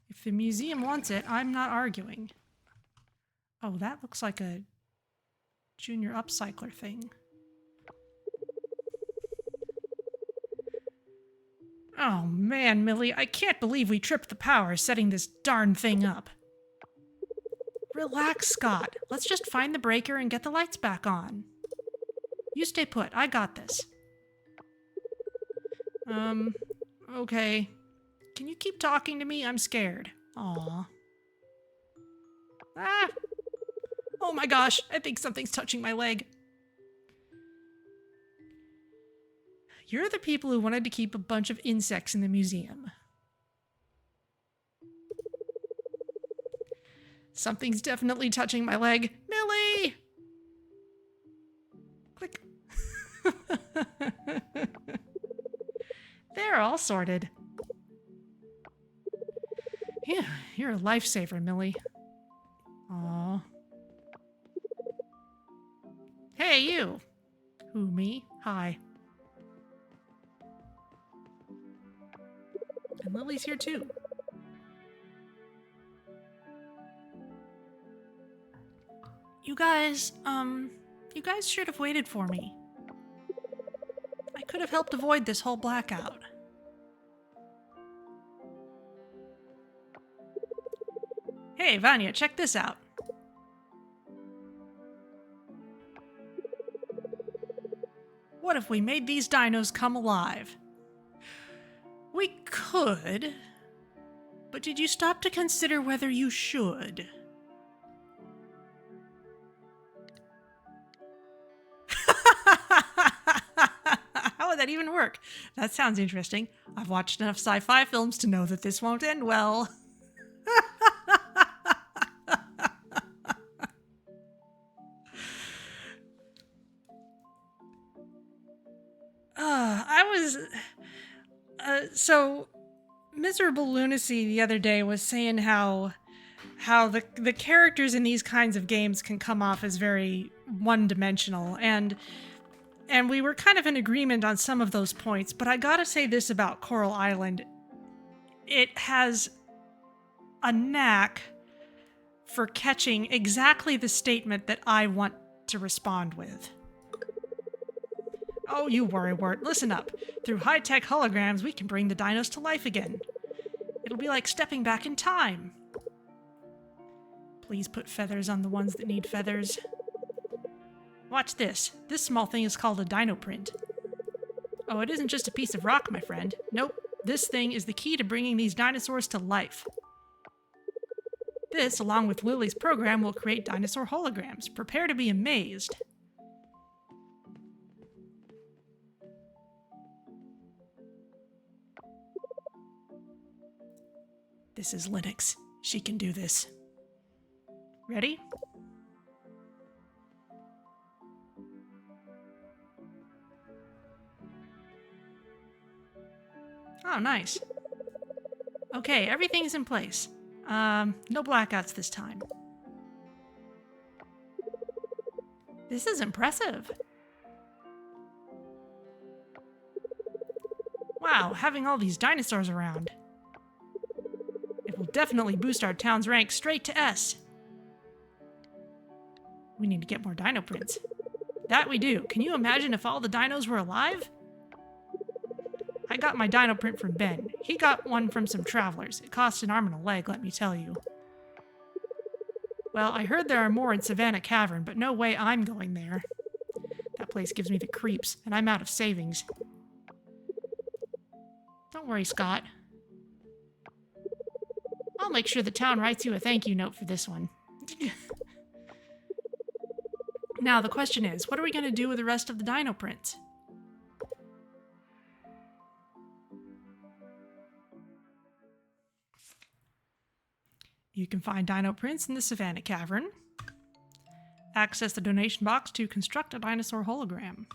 If the museum wants it, I'm not arguing. Oh, that looks like a junior upcycler thing. Oh man, Millie, I can't believe we tripped the power setting this darn thing up. Relax, Scott. Let's just find the breaker and get the lights back on. You stay put. I got this. Okay. Can you keep talking to me? I'm scared. Aw. Ah! Oh my gosh, I think something's touching my leg. You're the people who wanted to keep a bunch of insects in the museum. Something's definitely touching my leg. Millie! Click. They're all sorted. Yeah, you're a lifesaver, Millie. Aw. Hey, you! Who, me? Hi. And Lily's here too. You guys should have waited for me. I could have helped avoid this whole blackout. Hey, Vanya, check this out. What if we made these dinos come alive? We could, but did you stop to consider whether you should? How would that even work? That sounds interesting. I've watched enough sci-fi films to know that this won't end well. So Miserable Lunacy the other day was saying how the characters in these kinds of games can come off as very one-dimensional, and we were kind of in agreement on some of those points, but I gotta say this about Coral Island. It has a knack for catching exactly the statement that I want to respond with. Oh, you worrywart, listen up. Through high-tech holograms, we can bring the dinos to life again. It'll be like stepping back in time. Please put feathers on the ones that need feathers. Watch this. This small thing is called a dino print. Oh, it isn't just a piece of rock, my friend. Nope. This thing is the key to bringing these dinosaurs to life. This, along with Lily's program, will create dinosaur holograms. Prepare to be amazed. This is Linux. She can do this. Ready? Oh, nice. Okay, everything's in place. No blackouts this time. This is impressive. Wow, having all these dinosaurs around. It will definitely boost our town's rank straight to S. We need to get more dino prints. That we do. Can you imagine if all the dinos were alive? I got my dino print from Ben. He got one from some travelers. It cost an arm and a leg, let me tell you. Well, I heard there are more in Savannah Cavern, but no way I'm going there. That place gives me the creeps, and I'm out of savings. Don't worry, Scott. I'll make sure the town writes you a thank you note for this one. Now, the question is, what are we going to do with the rest of the dino prints? You can find dino prints in the Savannah Cavern. Access the donation box to construct a dinosaur hologram.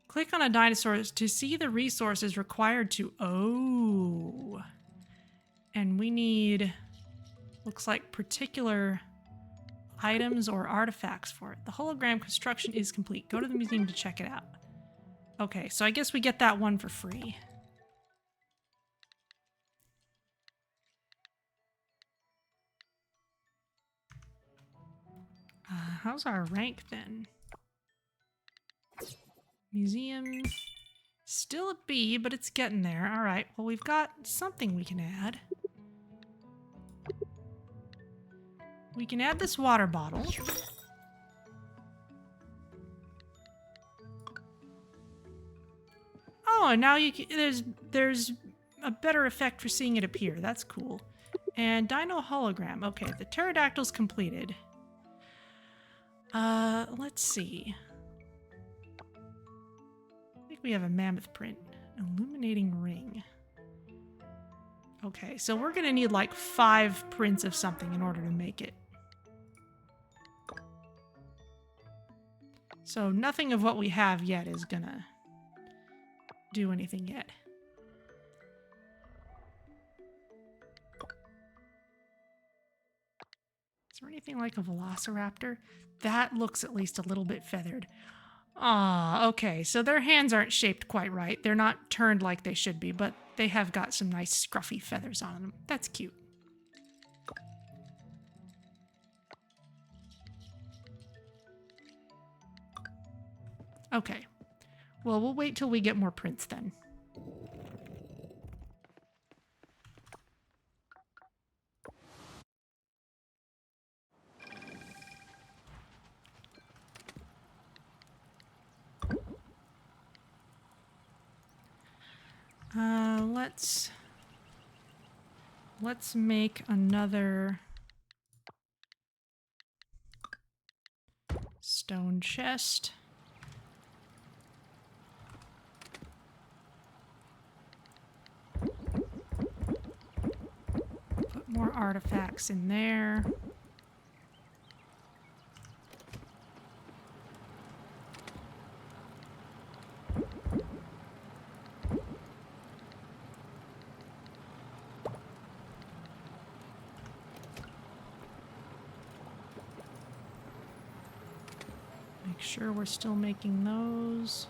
Click on a dinosaur to see the resources required to... Oh. And we need... Looks like particular items or artifacts for it. The hologram construction is complete. Go to the museum to check it out. Okay, so I guess we get that one for free. How's our rank then? Museum, still a B, but it's getting there. All right, well, we've got something we can add. we can add this water bottle. Oh, and now you can, there's a better effect for seeing it appear. That's cool. And Dino Hologram. Okay, the pterodactyl's completed. Let's see. I think we have a mammoth print. Illuminating ring. Okay, so we're gonna need like 5 prints of something in order to make it. So nothing of what we have yet is gonna do anything yet. Is there anything like a velociraptor? That looks at least a little bit feathered. Ah, okay, so their hands aren't shaped quite right. They're not turned like they should be, but they have got some nice scruffy feathers on them. That's cute. Okay. Well, we'll wait till we get more prints then. Let's make another stone chest. Put more artifacts in there. Make sure we're still making those.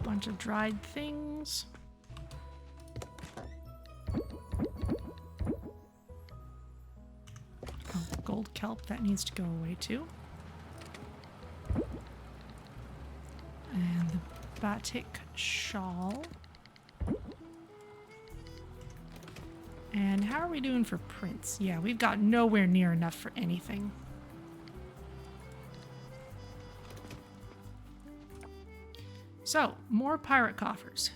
Bunch of dried things. Oh, gold kelp, that needs to go away too. And the batik shawl. And how are we doing for prints? Yeah, we've got nowhere near enough for anything. So, more pirate coffers.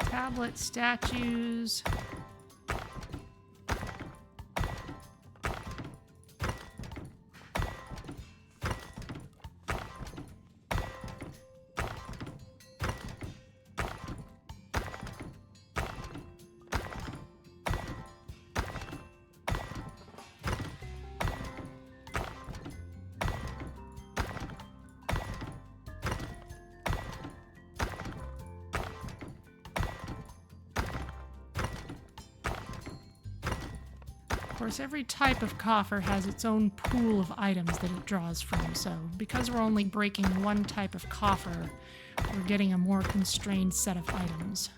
Tablet statues. Of course, every type of coffer has its own pool of items that it draws from, so because we're only breaking one type of coffer, we're getting a more constrained set of items.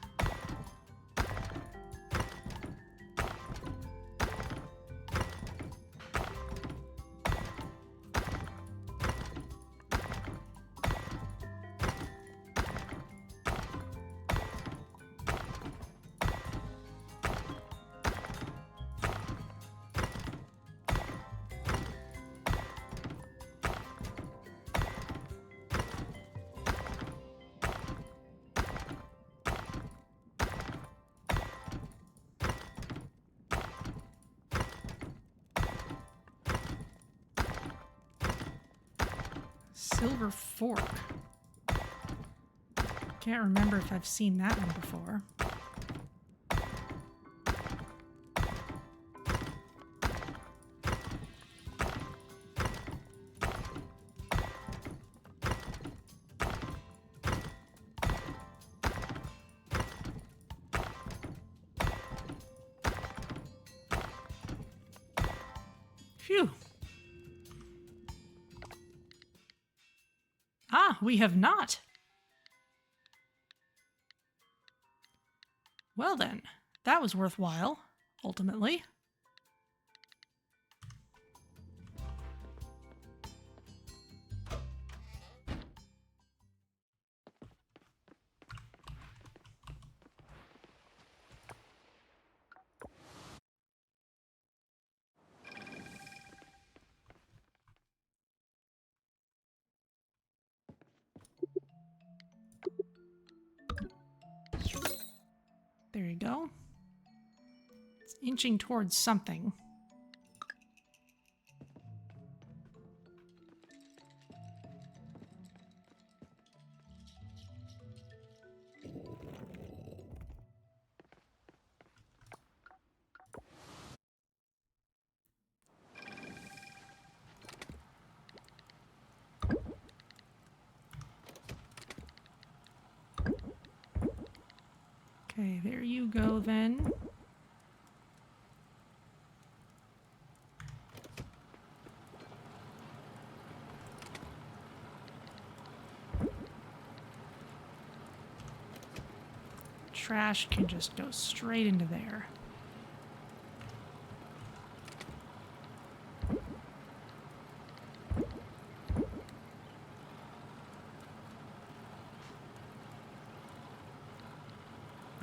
Silver fork. Can't remember if I've seen that one before. Phew. Ah, we have not. Well then, that was worthwhile, ultimately. There you go. It's inching towards something. Okay, there you go then. Trash can just go straight into there.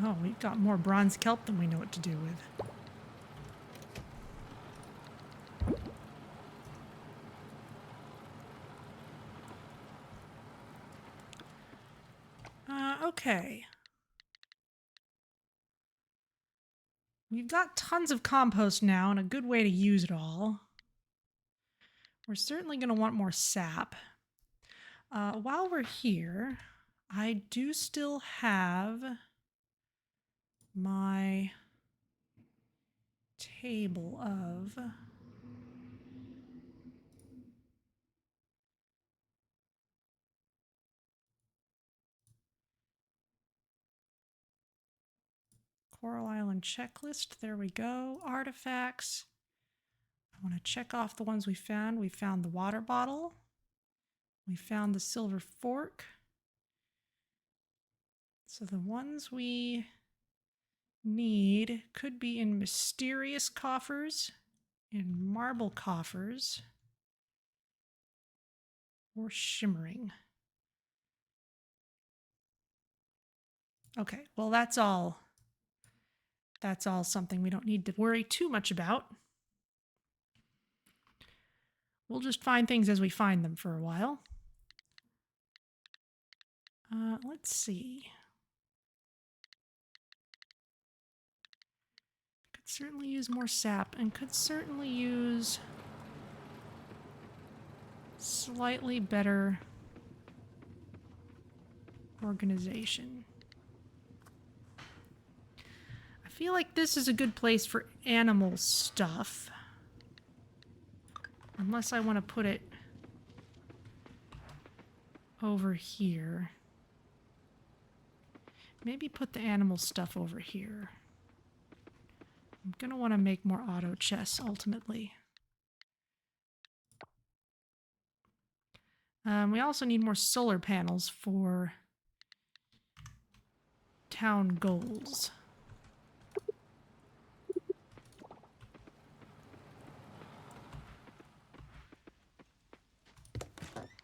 Oh, we've got more bronze kelp than we know what to do with. Okay. We've got tons of compost now and a good way to use it all. We're certainly going to want more sap. While we're here, I do still have my table of Coral Island checklist. There we go. Artifacts. I want to check off the ones we found. We found the water bottle. We found the silver fork. So the ones we need could be in mysterious coffers, in marble coffers, or shimmering. Okay, well that's all something we don't need to worry too much about. We'll just find things as we find them for a while. Let's see. Could certainly use more sap and could certainly use slightly better organization. I feel like this is a good place for animal stuff. Unless I want to put it over here. Maybe put the animal stuff over here. I'm going to want to make more auto chests ultimately. We also need more solar panels for town goals.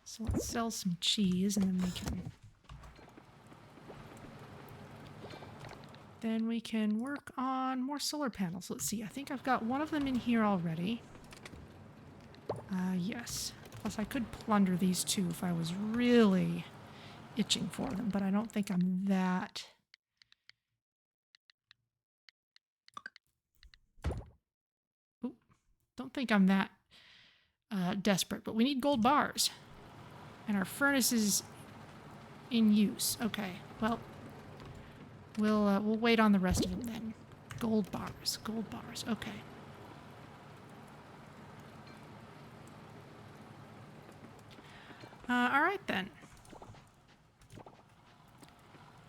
So let's sell some cheese and then we can work on more solar panels. Let's see, I think I've got one of them in here already. Yes. Plus I could plunder these two if I was really itching for them, but I don't think I'm that... Oop, don't think I'm that desperate, but we need gold bars. And our furnace is in use. Okay, well, we'll wait on the rest of them then. Gold bars, gold bars. Okay. All right then.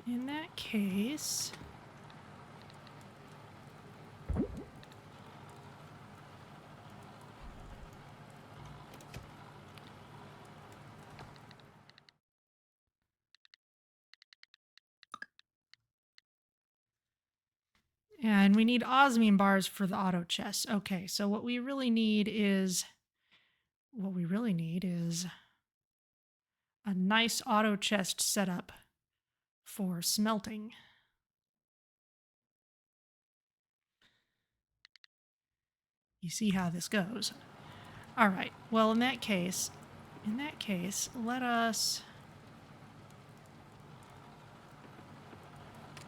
In that case, and we need osmium bars for the auto chest. Okay, so what we really need is a nice auto chest setup for smelting. You see how this goes. All right. Well, in that case, let us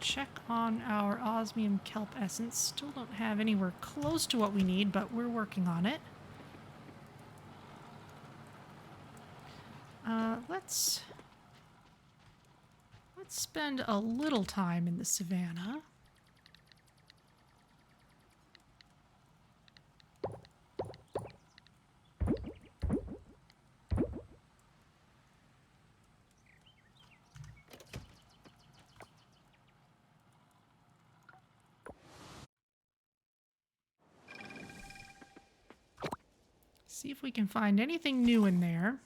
check on our osmium kelp essence. Still don't have anywhere close to what we need, but we're working on it. Let's spend a little time in the savannah. See if we can find anything new in there.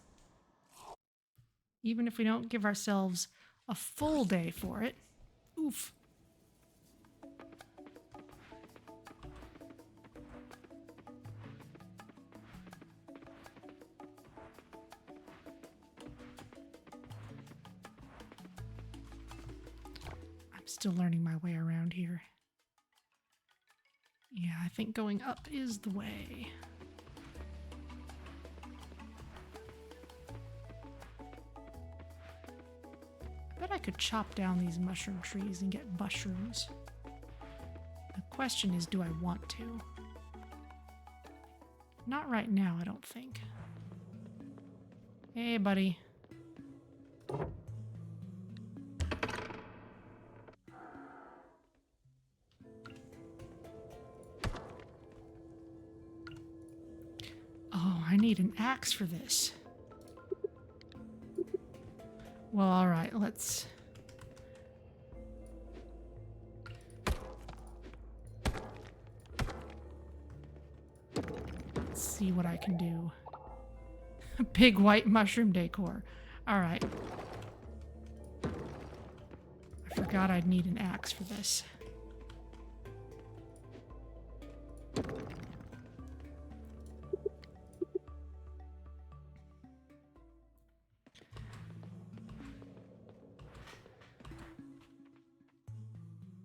Even if we don't give ourselves a full day for it. Oof. I'm still learning my way around here. Yeah, I think going up is the way. I bet I could chop down these mushroom trees and get mushrooms. The question is, do I want to? Not right now, I don't think. Hey, buddy. Oh, I need an axe for this. Well, all right, let's see what I can do. Big white mushroom decor. All right. I forgot I'd need an axe for this.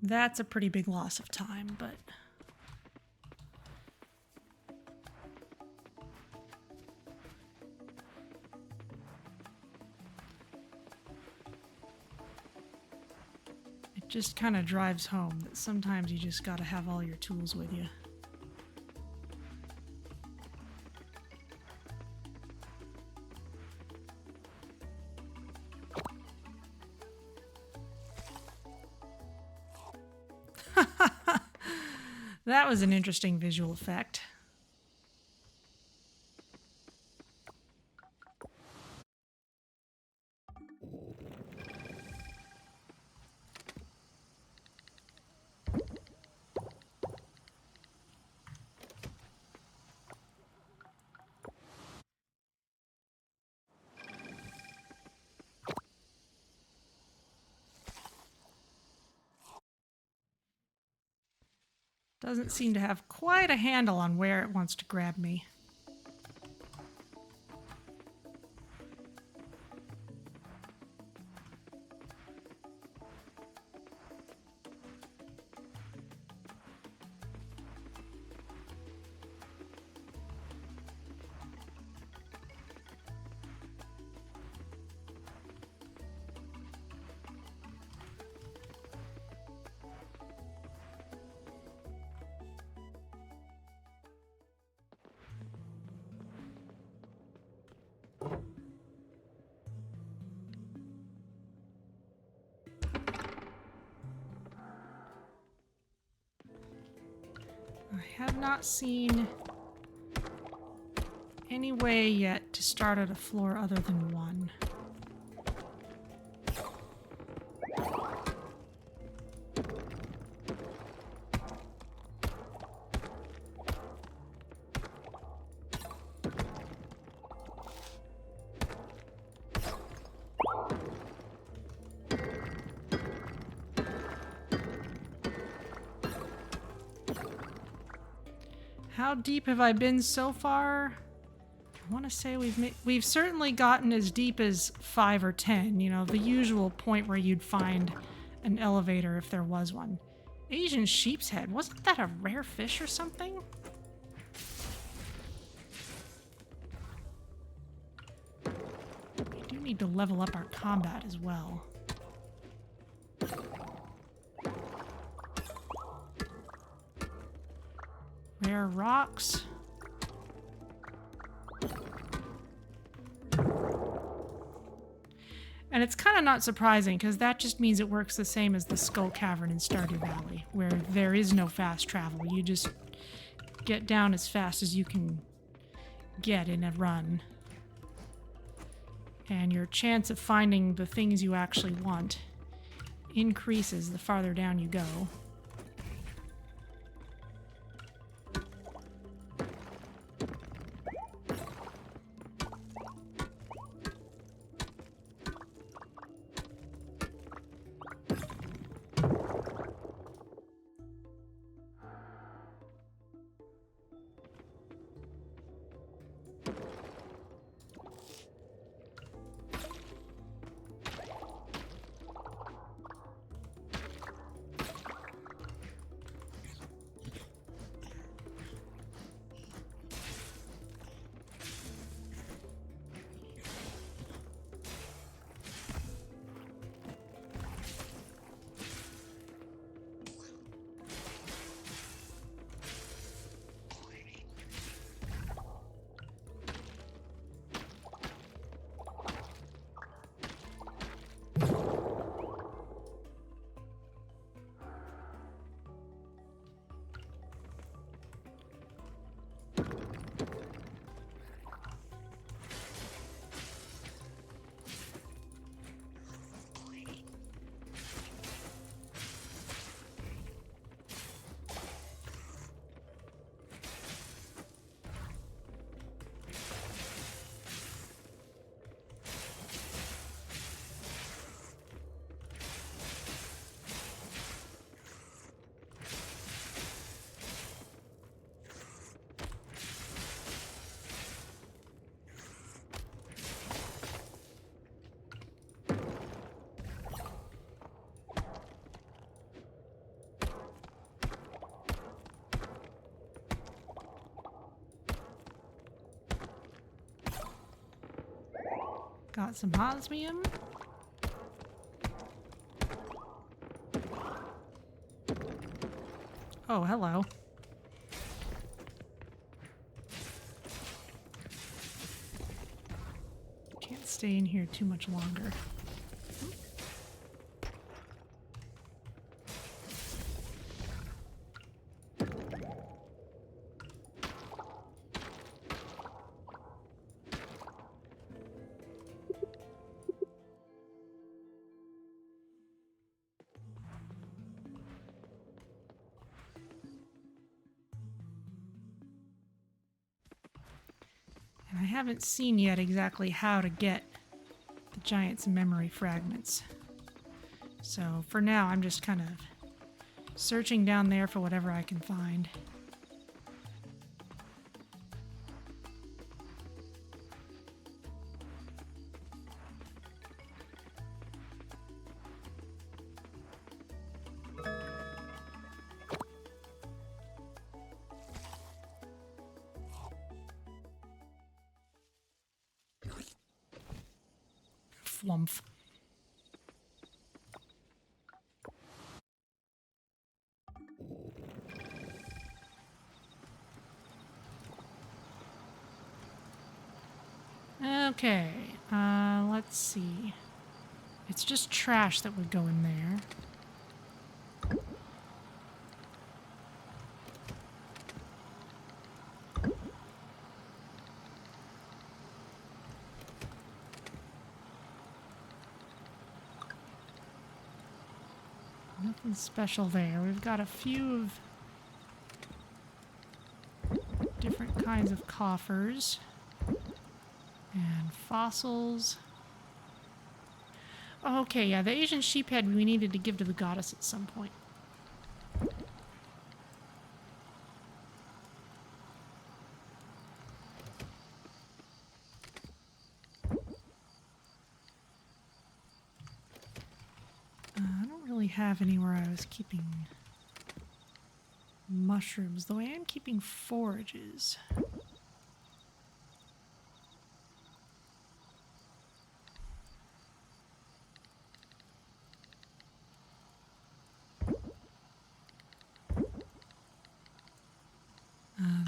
That's a pretty big loss of time, but... it just kind of drives home that sometimes you just gotta have all your tools with you. That was an interesting visual effect. Doesn't seem to have quite a handle on where it wants to grab me. I have not seen any way yet to start at a floor other than one. How deep have I been so far? I want to say we've certainly gotten as deep as 5 or 10, you know, the usual point where you'd find an elevator if there was one. Asian sheep's head, wasn't that a rare fish or something? We do need to level up our combat as well. Rare rocks. And it's kind of not surprising, because that just means it works the same as the Skull Cavern in Stardew Valley, where there is no fast travel. You just get down as fast as you can get in a run. And your chance of finding the things you actually want increases the farther down you go. Got some osmium. Oh, hello. Can't stay in here too much longer. I haven't seen yet exactly how to get the giant's memory fragments. So for now, I'm just kind of searching down there for whatever I can find. Flumph. Okay, let's see. It's just trash that would go in there. Nothing special there. We've got a few of different kinds of coffers. And fossils. Oh, okay, yeah, the Asian sheephead we needed to give to the goddess at some point. I don't really have anywhere I was keeping mushrooms, though I am keeping forages.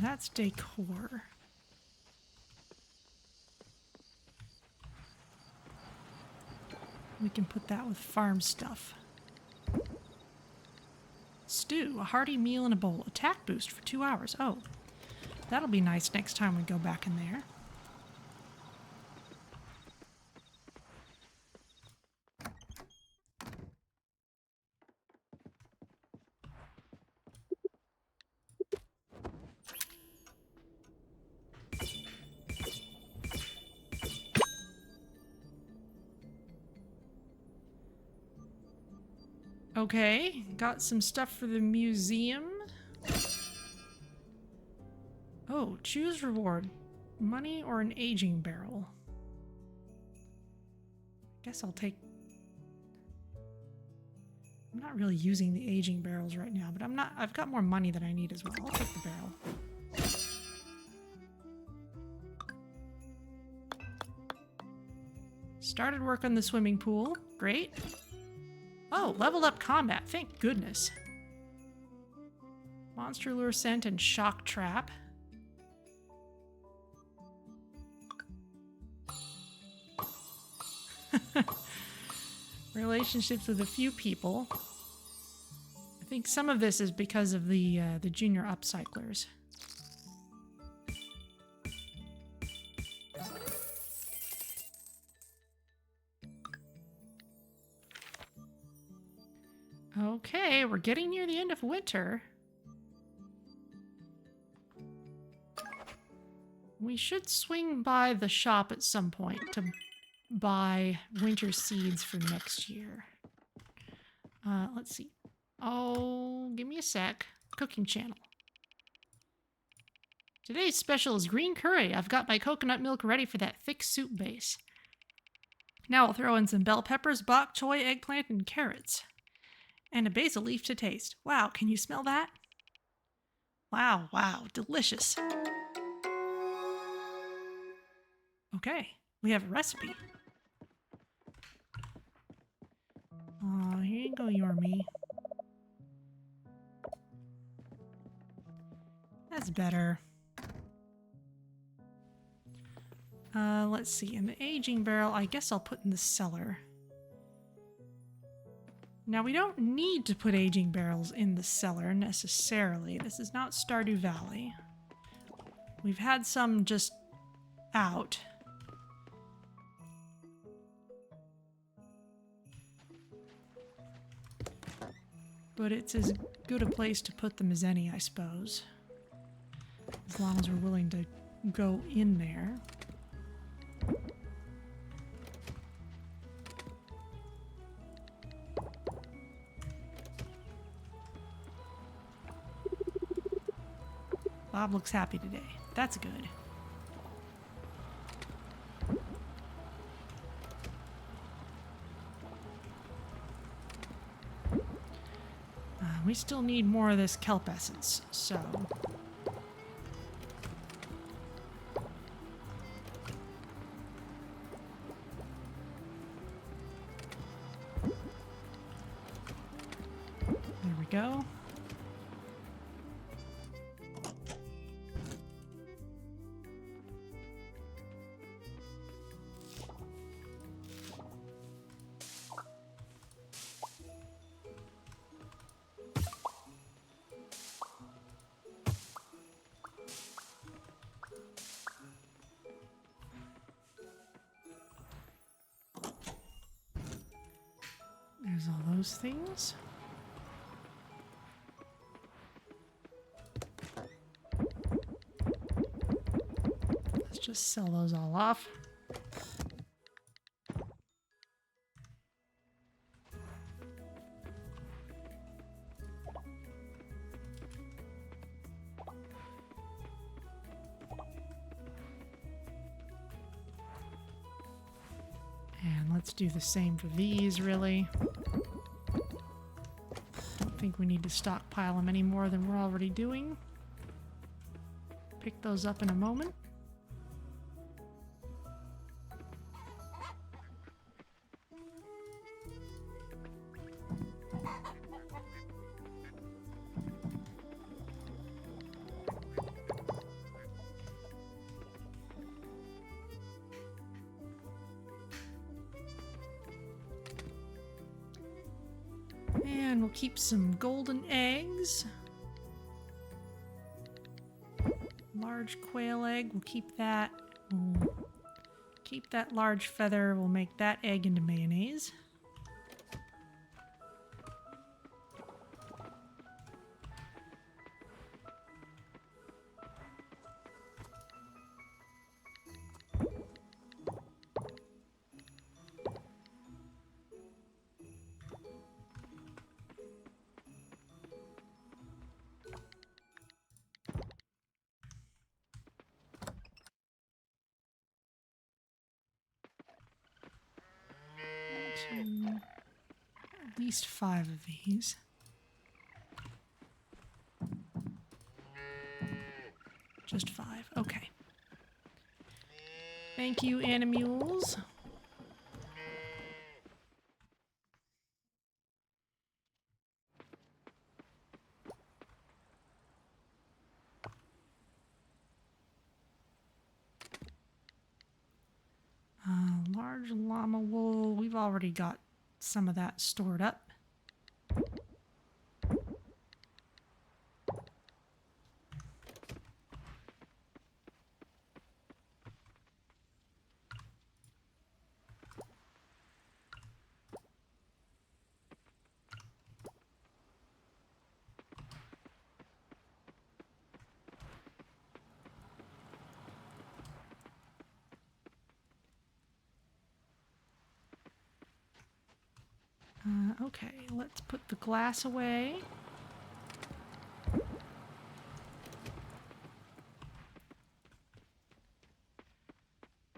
That's decor. We can put that with farm stuff. Stew, a hearty meal in a bowl. Attack boost for 2 hours. Oh, that'll be nice next time we go back in there. Okay, got some stuff for the museum. Oh, choose reward. Money or an aging barrel? Guess I'll take... I'm not really using the aging barrels right now, but I've got more money than I need as well. I'll take the barrel. Started work on the swimming pool. Great. Oh, leveled up combat. Thank goodness. Monster lure scent and shock trap. Relationships with a few people. I think some of this is because of the junior upcyclers. Okay, we're getting near the end of winter. We should swing by the shop at some point to buy winter seeds for next year. Let's see. Oh, give me a sec. Cooking channel. Today's special is green curry. I've got my coconut milk ready for that thick soup base. Now I'll throw in some bell peppers, bok choy, eggplant, and carrots. And a basil leaf to taste. Wow, can you smell that? Wow, wow, delicious. Okay, we have a recipe. Oh, here you go, Yormi. That's better. Let's see. In the aging barrel, I guess I'll put in the cellar. Now, we don't need to put aging barrels in the cellar necessarily. This is not Stardew Valley. We've had some just out. But it's as good a place to put them as any, I suppose. As long as we're willing to go in there. Bob looks happy today. That's good. We still need more of this kelp essence, so... There we go. There's all those things. just sell those all off. And let's do the same for these, really. Don't think we need to stockpile them any more than we're already doing. Pick those up in a moment. And we'll keep some golden eggs. Large quail egg, we'll keep that. We'll keep that large feather, we'll make that egg into mayonnaise. At least 5 of these. Just 5. Okay. Thank you, animules. Large llama wool. We've already got some of that stored up. Okay, let's put the glass away.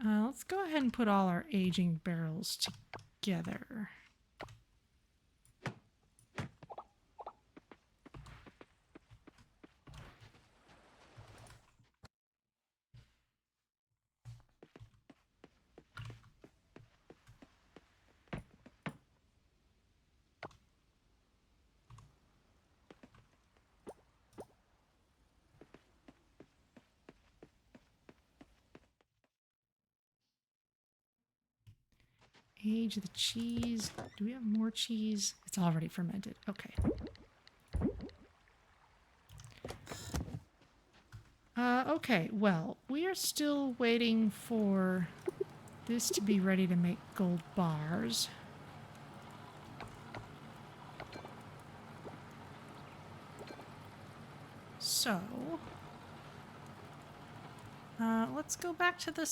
Let's go ahead and put all our aging barrels together. Age the cheese. Do we have more cheese? It's already fermented. Okay. Okay, well, we are still waiting for this to be ready to make gold bars. So, let's go back to the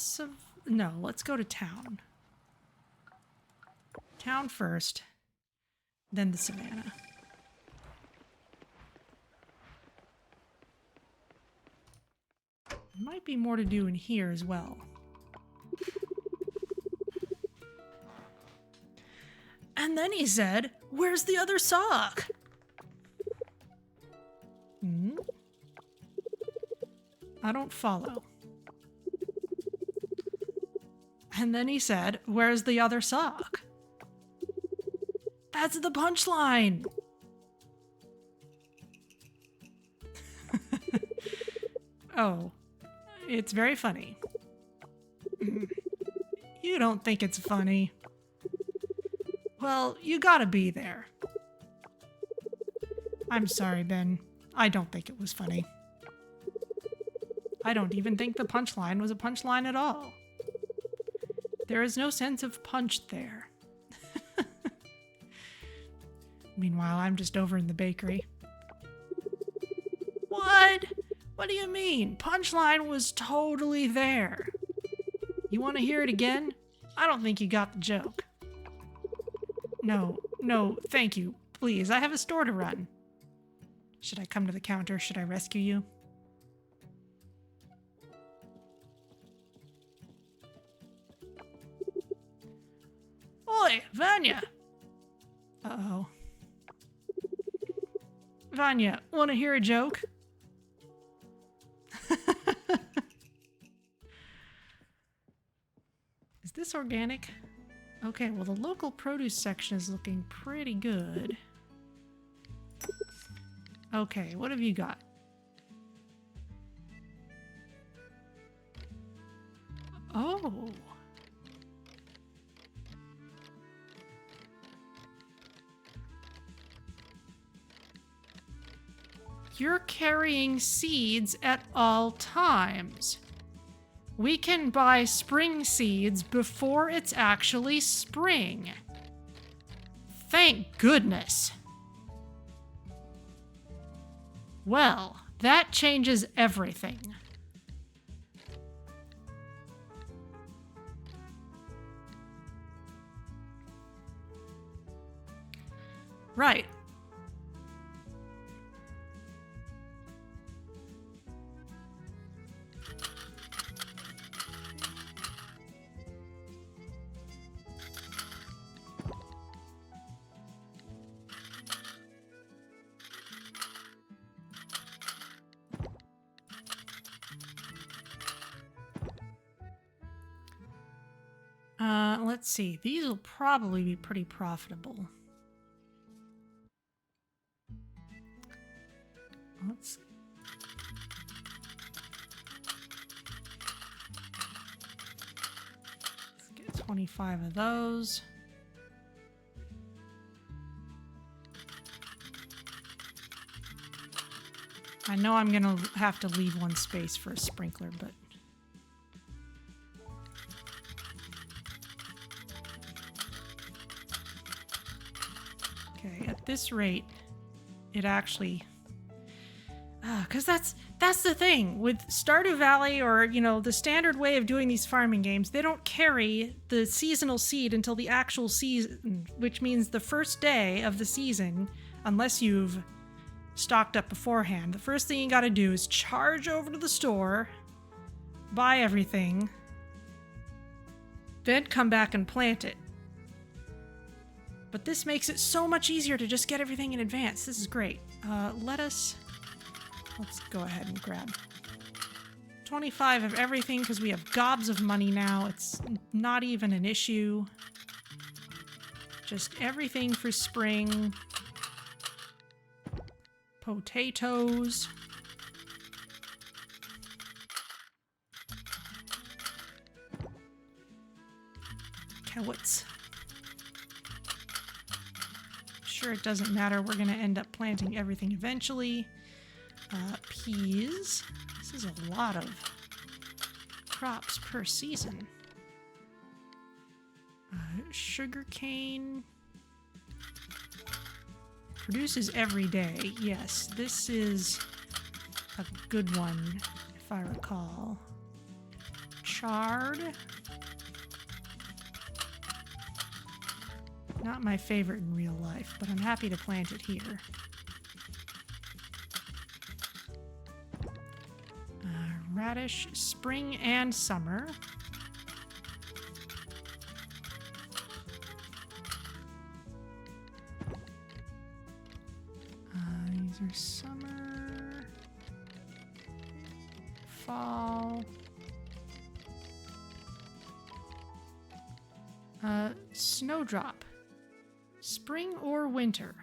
no, let's go to town. Town first, then the savannah. Might be more to do in here as well. And then he said, "Where's the other sock?" Hmm? I don't follow. And then he said, "Where's the other sock?" That's the punchline! Oh, it's very funny. You don't think it's funny? Well, you gotta be there. I'm sorry, Ben. I don't think it was funny. I don't even think the punchline was a punchline at all. There is no sense of punch there. Meanwhile, I'm just over in the bakery. What? What do you mean? Punchline was totally there. You want to hear it again? I don't think you got the joke. No, thank you. Please, I have a store to run. Should I come to the counter? Should I rescue you? Oi, Vanya! Uh-oh. Vanya, want to hear a joke? Is this organic? Okay, well the local produce section is looking pretty good. Okay, what have you got? Oh. You're carrying seeds at all times. We can buy spring seeds before it's actually spring. Thank goodness. Well, that changes everything. Right. Let's see. These will probably be pretty profitable. Let's get 25 of those. I know I'm gonna have to leave one space for a sprinkler, but okay, at this rate, it actually, because that's the thing with Stardew Valley, or you know, the standard way of doing these farming games. They don't carry the seasonal seed until the actual season, which means the first day of the season, unless you've stocked up beforehand. The first thing you got to do is charge over to the store, buy everything, then come back and plant it. But this makes it so much easier to just get everything in advance. This is great. Let's go ahead and grab 25 of everything because we have gobs of money now. It's not even an issue. Just everything for spring. Potatoes. Carrots. Sure, it doesn't matter. We're going to end up planting everything eventually. Peas. This is a lot of crops per season. Sugarcane. Produces every day. Yes, this is a good one, if I recall. Chard. Not my favorite in real life, but I'm happy to plant it here. Radish, spring and summer. These are summer, fall. Snowdrop. Spring or winter?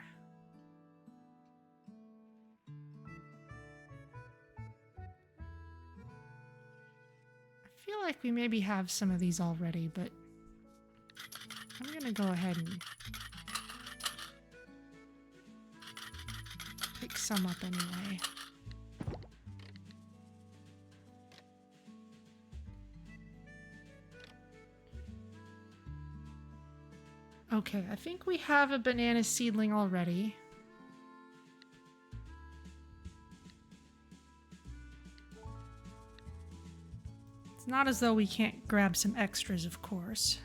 I feel like we maybe have some of these already, but I'm gonna go ahead and pick some up anyway. Okay, I think we have a banana seedling already. It's not as though we can't grab some extras, of course.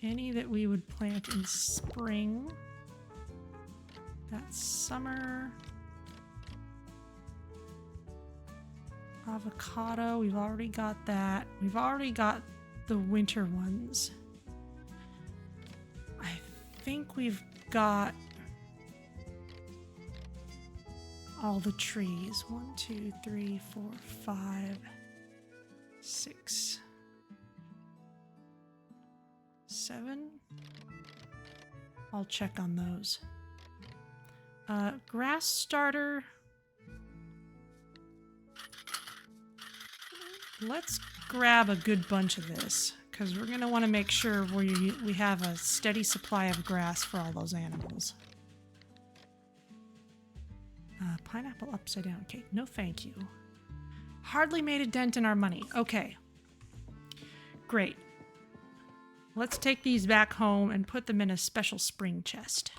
Any that we would plant in spring. That's summer. Avocado, we've already got that. We've already got the winter ones. I think we've got all the trees. 1, 2, 3, 4, 5, 6, 7. I'll check on those. Grass starter. Let's grab a good bunch of this, because we're going to want to make sure we have a steady supply of grass for all those animals. Pineapple upside down cake. No thank you. Hardly made a dent in our money. Okay. Great. Let's take these back home and put them in a special spring chest.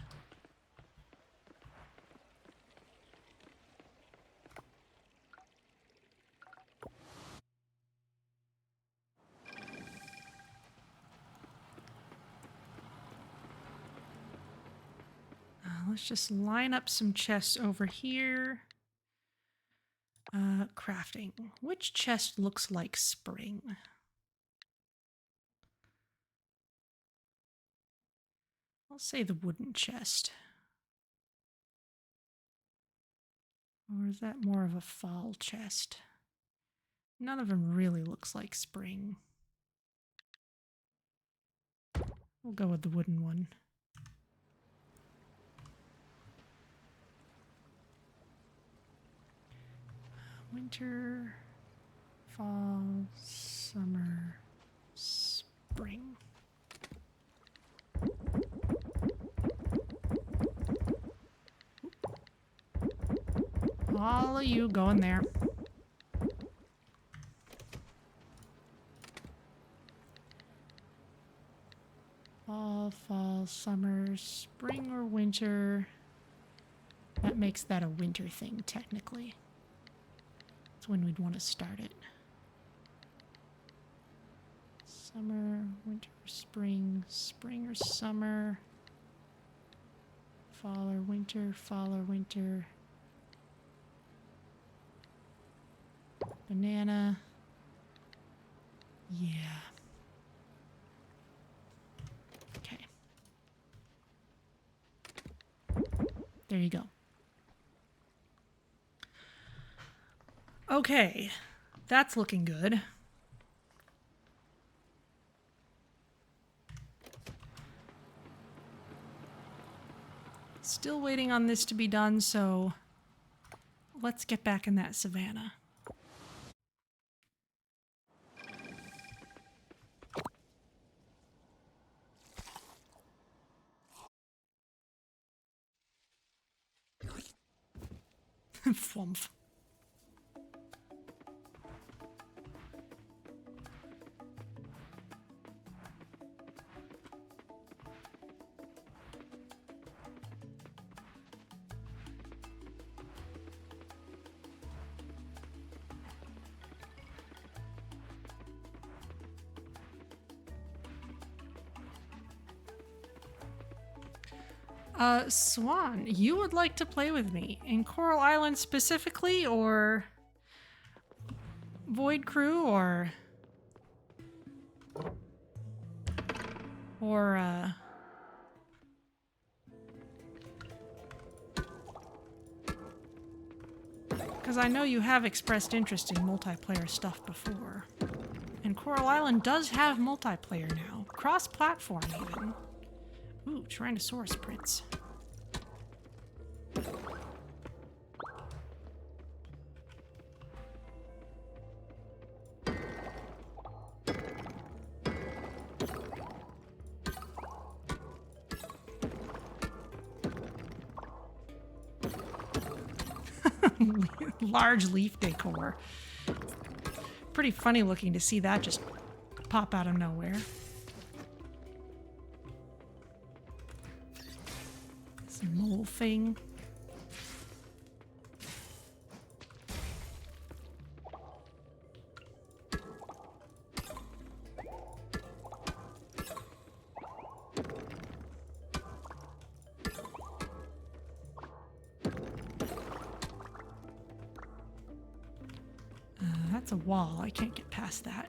Let's just line up some chests over here. Crafting. Which chest looks like spring? I'll say the wooden chest. Or is that more of a fall chest? None of them really looks like spring. We'll go with the wooden one. Winter, fall, summer, spring. All of you going there. Fall, summer, spring, or winter. That makes that a winter thing, technically. That's when we'd want to start it. Summer, winter, spring, spring or summer. Fall or winter, fall or winter. Banana. Yeah. Okay. There you go. Okay. That's looking good. Still waiting on this to be done, so let's get back in that savannah. Fwumph. Swan, you would like to play with me in Coral Island specifically, or Void Crew, or because I know you have expressed interest in multiplayer stuff before. And Coral Island does have multiplayer now. Cross-platform even. Ooh, Tyrannosaurus prints. Large leaf decor. Pretty funny looking to see that just pop out of nowhere. mole thing. That's a wall. I can't get past that.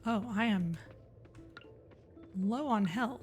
Oh, I am low on health.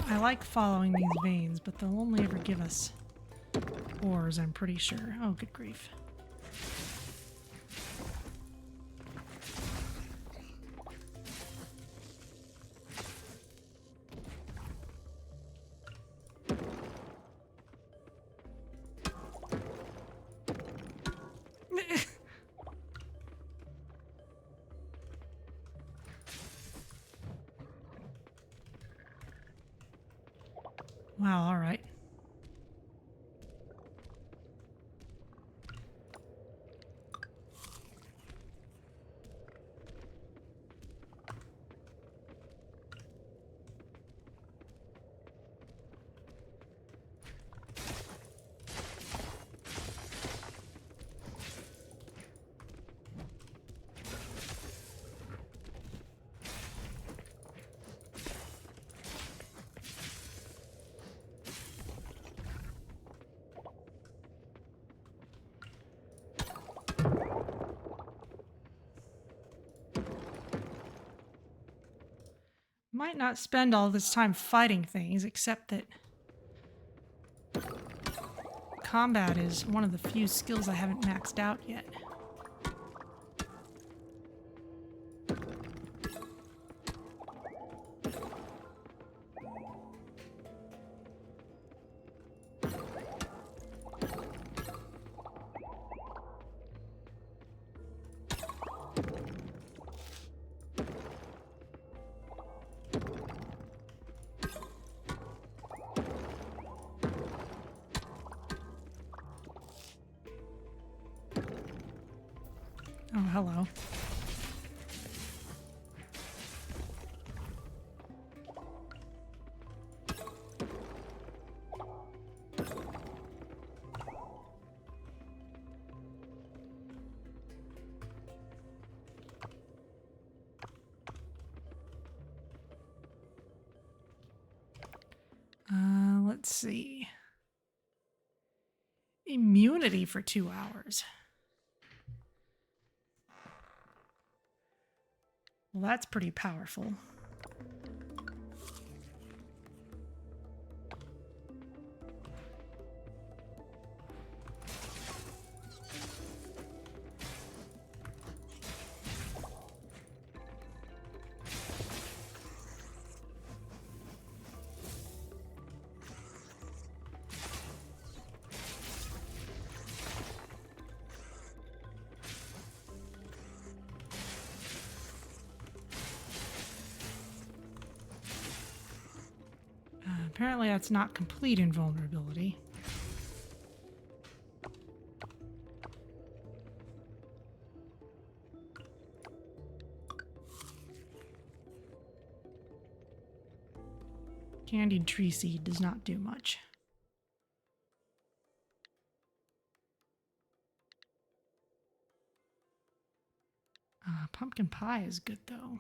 I like following these veins, but they'll only ever give us ores, I'm pretty sure. Oh, good grief. Wow, all right. Might not spend all this time fighting things, except that combat is one of the few skills I haven't maxed out yet. Oh, hello. Let's see. Immunity for 2 hours. Well, that's pretty powerful. Apparently that's not complete invulnerability. Candied tree seed does not do much. Pumpkin pie is good, though.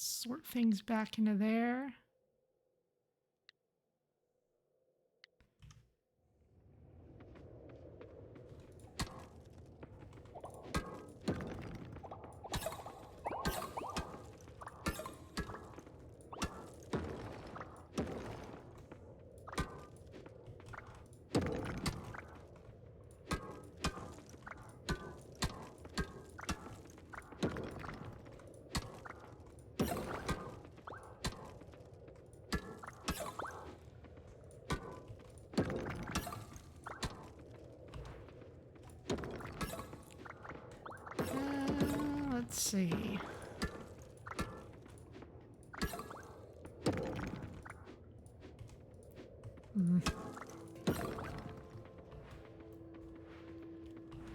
Sort things back into there. Let's see.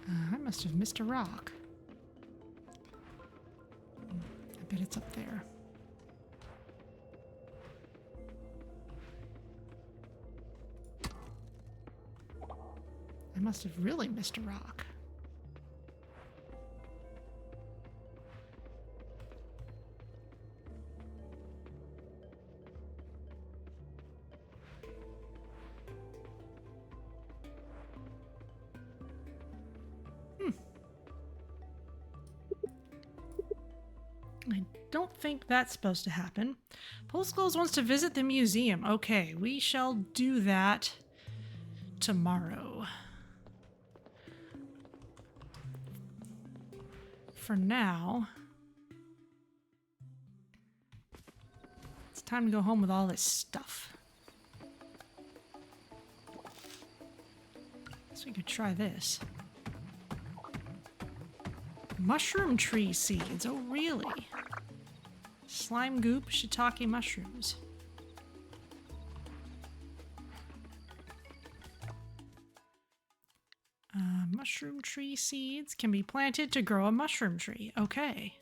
I must have missed a rock. I bet it's up there. I must have really missed a rock. I don't think that's supposed to happen. Polskulls wants to visit the museum. Okay, we shall do that tomorrow. For now, it's time to go home with all this stuff. So we could try this. Mushroom tree seeds. Oh, really? Slime goop, shiitake mushrooms. Mushroom tree seeds can be planted to grow a mushroom tree. Okay.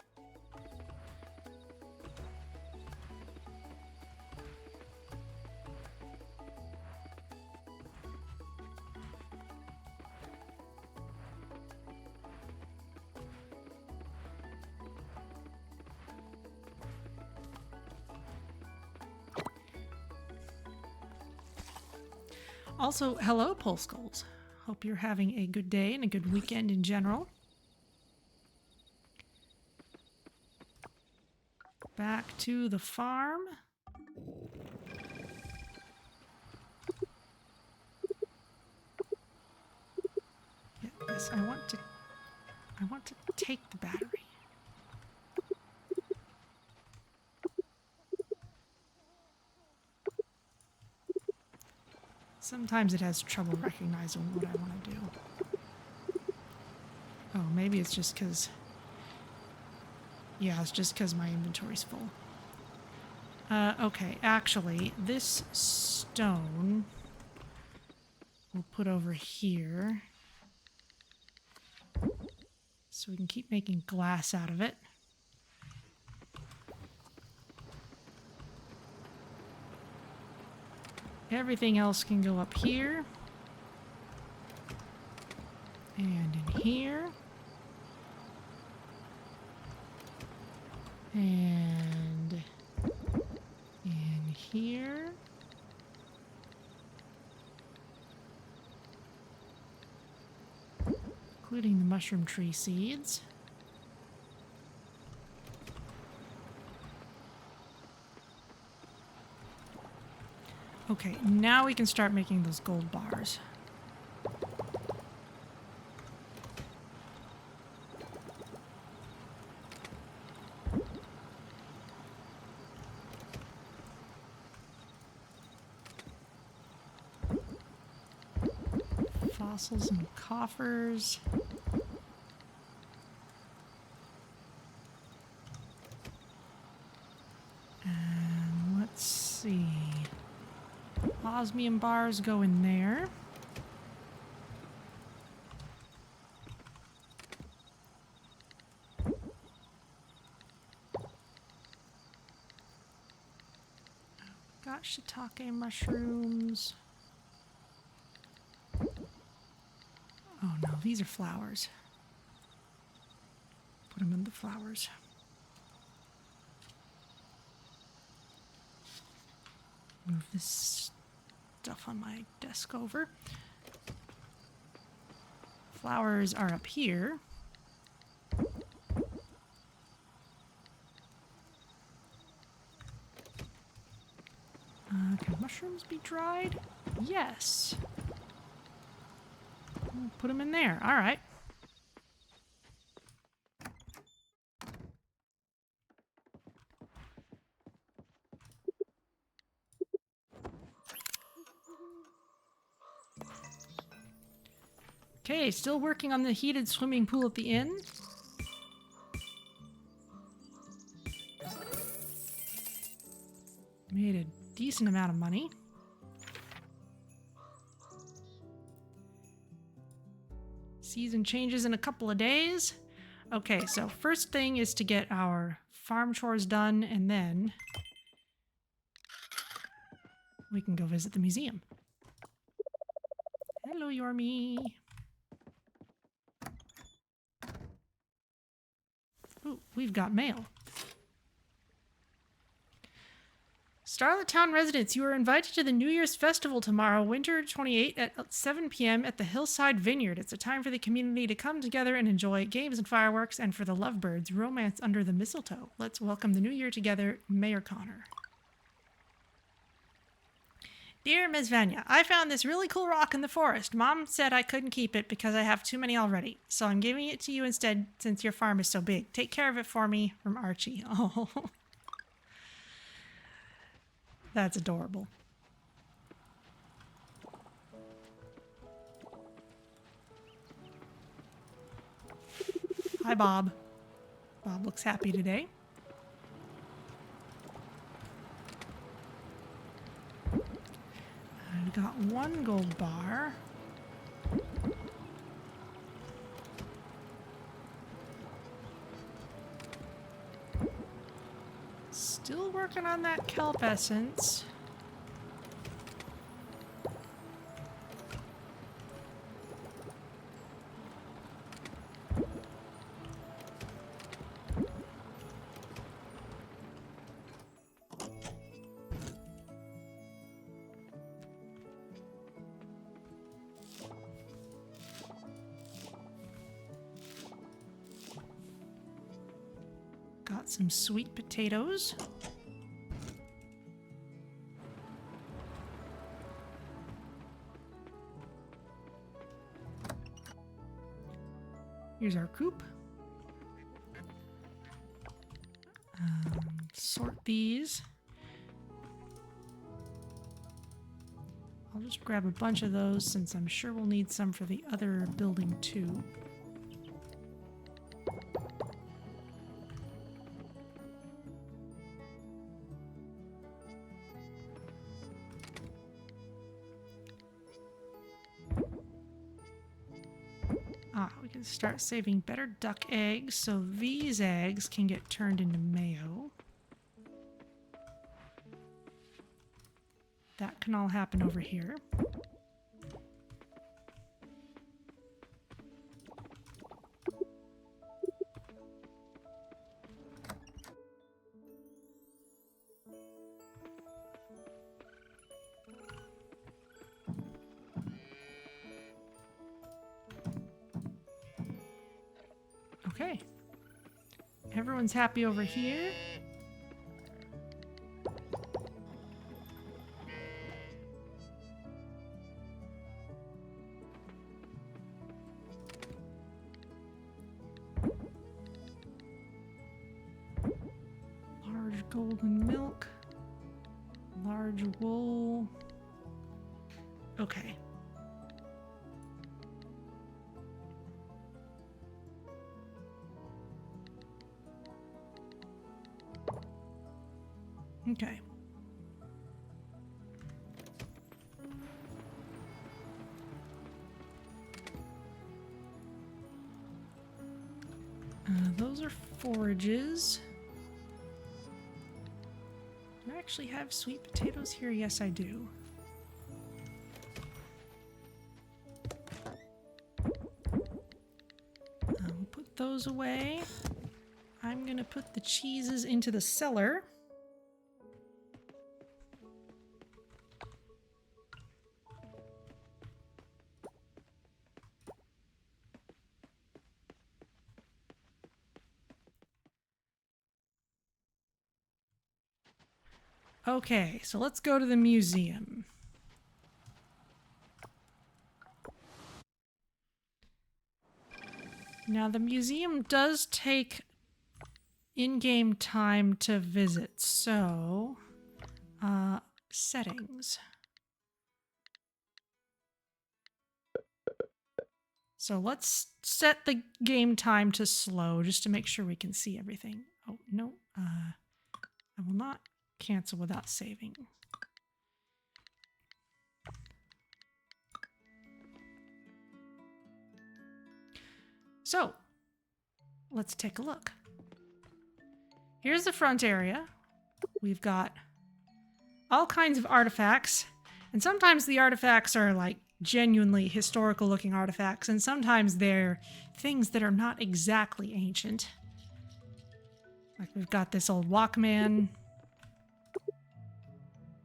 Also, hello, Polskulls. Hope you're having a good day and a good weekend in general. Back to the farm. Yes, I want to take the battery. Sometimes it has trouble recognizing what I want to do. Oh, maybe it's just because... Yeah, it's just because my inventory's full. Okay, actually, this stone we'll put over here. So we can keep making glass out of it. Everything else can go up here. And in here. And in here. mushroom tree seeds. Okay, now we can start making those gold bars. Fossils and coffers. And let's see. Osmium bars go in there. Got shiitake mushrooms. Oh no, these are flowers. Put them in the flowers. Move this stuff on my desk over. Flowers are up here. Can mushrooms be dried? Yes. We'll put them in there. All right. Okay, still working on the heated swimming pool at the inn. Made a decent amount of money. Season changes in a couple of days. Okay, so first thing is to get our farm chores done, and then we can go visit the museum. Hello, Yormi. Ooh, we've got mail. Starlet Town residents, you are invited to the New Year's Festival tomorrow, Winter 28 at 7 p.m. at the Hillside Vineyard. It's a time for the community to come together and enjoy games and fireworks, and for the lovebirds, romance under the mistletoe. Let's welcome the new year together, Mayor Connor. Dear Ms. Vanya, I found this really cool rock in the forest. Mom said I couldn't keep it because I have too many already, so I'm giving it to you instead since your farm is so big. Take care of it for me, from Archie. Oh, that's adorable. Hi, Bob. Bob looks happy today. I've got one gold bar. Still working on that kelp essence. Got some sweet potatoes. Here's our coop. Sort these. I'll just grab a bunch of those since I'm sure we'll need some for the other building too. We can start saving better duck eggs so these eggs can get turned into mayo. That can all happen over here. Okay. Everyone's happy over here. Large golden milk. Large wool. Okay. Okay. Those are forages. Do I actually have sweet potatoes here? Yes, I do. We'll put those away. I'm gonna put the cheeses into the cellar. Okay, so let's go to the museum. Now, the museum does take in-game time to visit, so... settings. So let's set the game time to slow, just to make sure we can see everything. Oh, no. I will not cancel without saving. So, let's take a look. Here's the front area. We've got all kinds of artifacts, and sometimes the artifacts are like genuinely historical looking artifacts, and sometimes they're things that are not exactly ancient. Like we've got this old Walkman.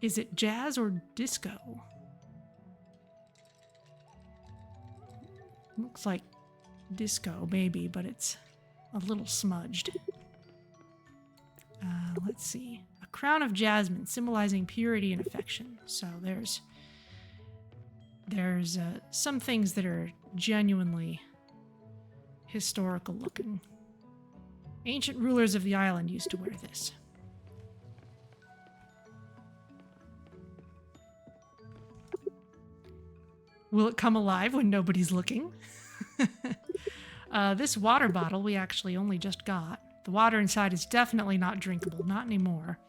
Is it jazz or disco? Looks like disco, maybe, but it's a little smudged. Let's see. A crown of jasmine symbolizing purity and affection. So there's some things that are genuinely historical looking. Ancient rulers of the island used to wear this. Will it come alive when nobody's looking? This water bottle we actually only just got. The water inside is definitely not drinkable, not anymore.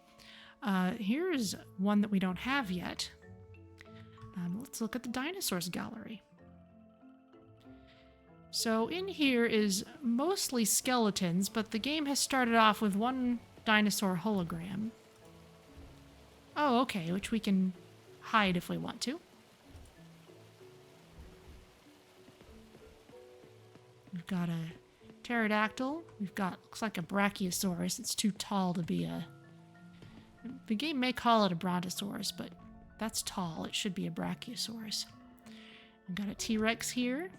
Here's one that we don't have yet. Let's look at the dinosaurs gallery. So in here is mostly skeletons, but the game has started off with one dinosaur hologram. Oh, okay, which we can hide if we want to. We've got a pterodactyl. We've got, looks like a brachiosaurus. It's too tall to be a... The game may call it a brontosaurus, but that's tall. It should be a brachiosaurus. We've got a T-Rex here.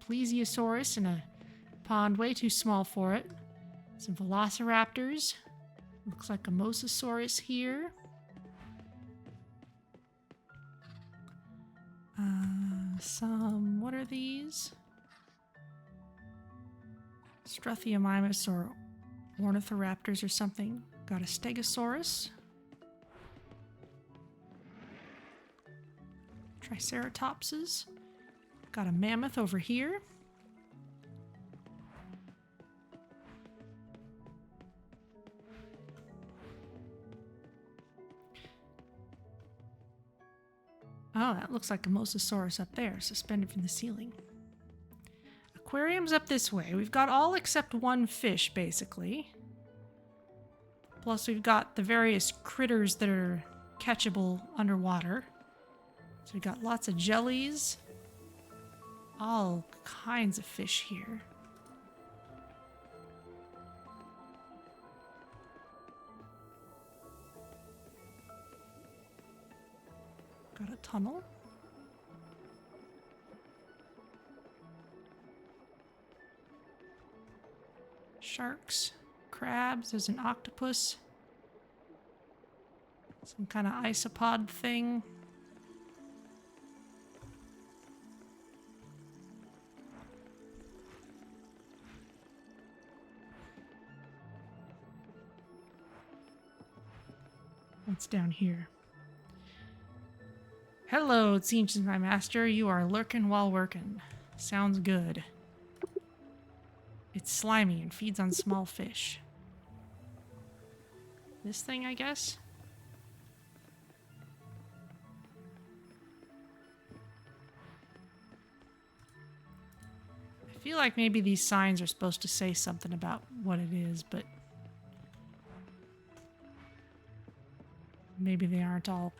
Plesiosaurus in a pond way too small for it. Some velociraptors. Looks like a mosasaurus here. What are these? Struthiomimus or ornithoraptors or something. Got a stegosaurus. Triceratopses. Got a mammoth over here. Oh, that looks like a mosasaurus up there, suspended from the ceiling. Aquarium's up this way. We've got all except one fish, basically. Plus we've got the various critters that are catchable underwater. So we've got lots of jellies. All kinds of fish here. Got a tunnel. sharks, crabs, there's an octopus. Some kind of isopod thing. What's down here? Hello, it seems my master. You are lurking while working. Sounds good. It's slimy and feeds on small fish. This thing, I guess? I feel like maybe these signs are supposed to say something about what it is, but maybe they aren't all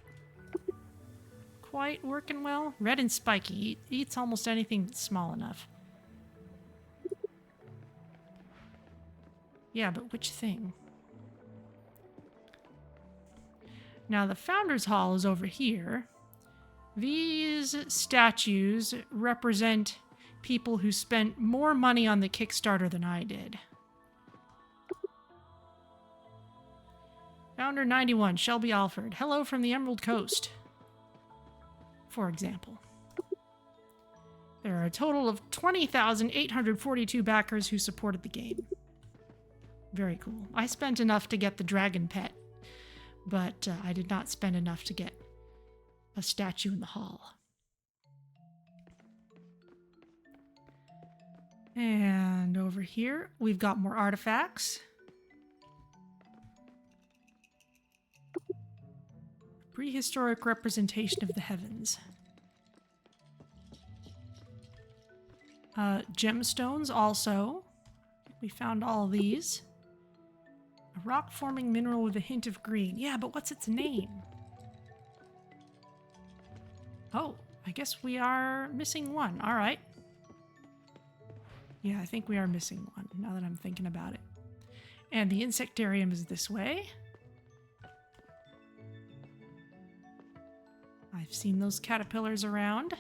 quite working well. Red and spiky. Eats almost anything that's small enough. Yeah, but which thing? Now, the Founders Hall is over here. These statues represent people who spent more money on the Kickstarter than I did. Founder 91, Shelby Alford. Hello from the Emerald Coast. For example. There are a total of 20,842 backers who supported the game. Very cool. I spent enough to get the dragon pet, but I did not spend enough to get a statue in the hall. And over here, we've got more artifacts. Prehistoric representation of the heavens. Gemstones also. We found all of these. A rock-forming mineral with a hint of green. Yeah, but what's its name? Oh, I guess we are missing one. All right. Yeah, I think we are missing one, now that I'm thinking about it. And the insectarium is this way. I've seen those caterpillars around.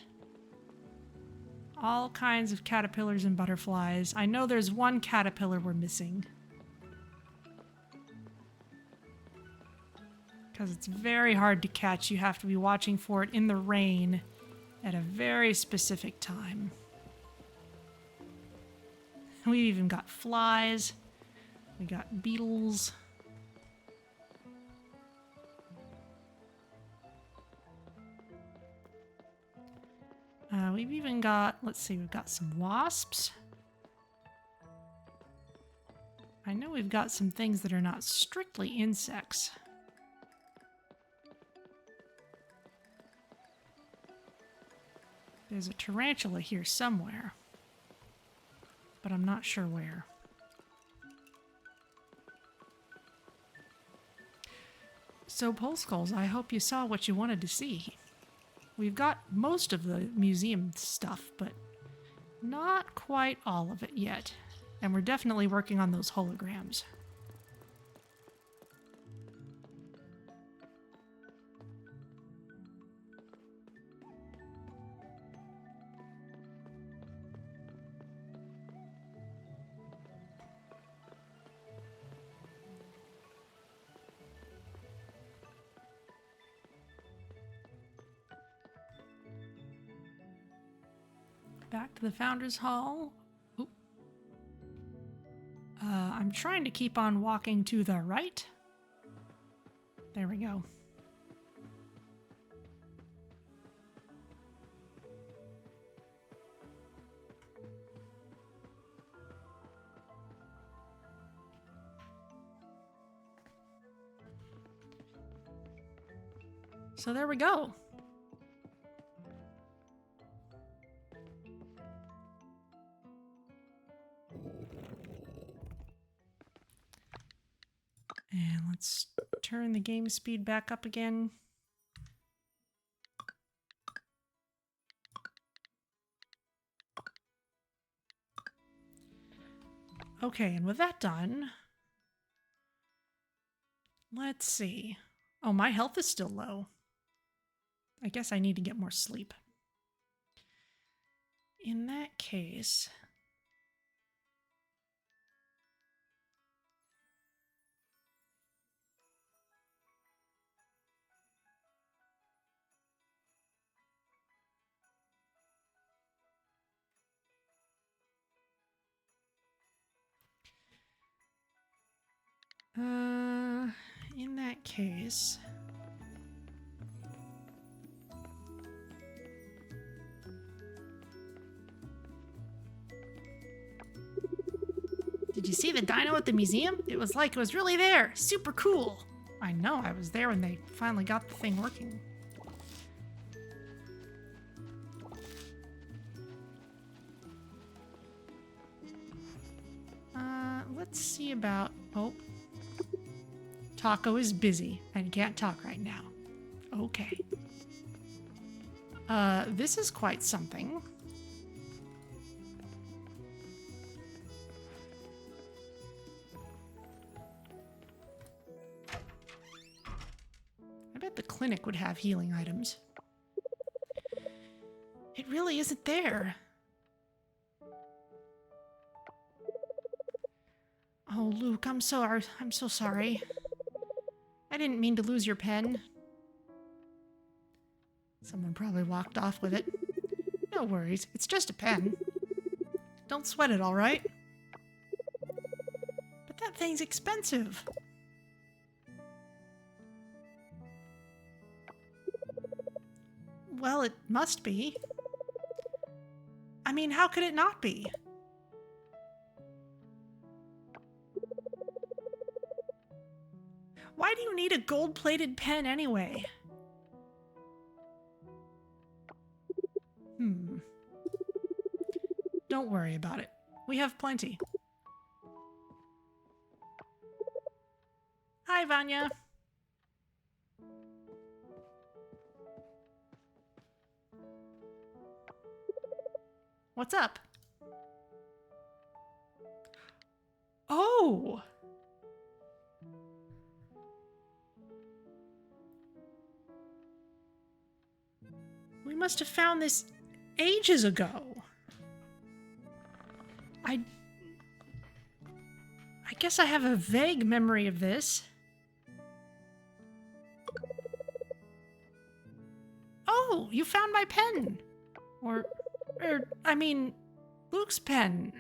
All kinds of caterpillars and butterflies. I know there's one caterpillar we're missing. Because it's very hard to catch. You have to be watching for it in the rain at a very specific time. We even got flies. We got beetles. We've even got, let's see, we've got some wasps. I know we've got some things that are not strictly insects. There's a tarantula here somewhere, but I'm not sure where. So, Polskulls, I hope you saw what you wanted to see. We've got most of the museum stuff, but not quite all of it yet. And we're definitely working on those holograms. Back to the Founders Hall. Oop. I'm trying to keep on walking to the right. There we go. So there we go. And let's turn the game speed back up again. Okay, and with that done, let's see. Oh, my health is still low. I guess I need to get more sleep. In that case, In that case... Did you see the dino at the museum? It was like it was really there. Super cool. I know, I was there when they finally got the thing working. Let's see about... Oh. Taco is busy and can't talk right now. Okay. This is quite something. I bet the clinic would have healing items. It really isn't there. Oh, Luke, I'm so sorry. I didn't mean to lose your pen. Someone probably walked off with it. No worries, it's just a pen. Don't sweat it, all right? But that thing's expensive. Well, it must be. I mean, how could it not be? Why do you need a gold-plated pen anyway? Don't worry about it. We have plenty. Hi, Vanya. What's up? Oh! We must have found this ages ago. I guess I have a vague memory of this. Oh, you found my pen. Or I mean, Luke's pen.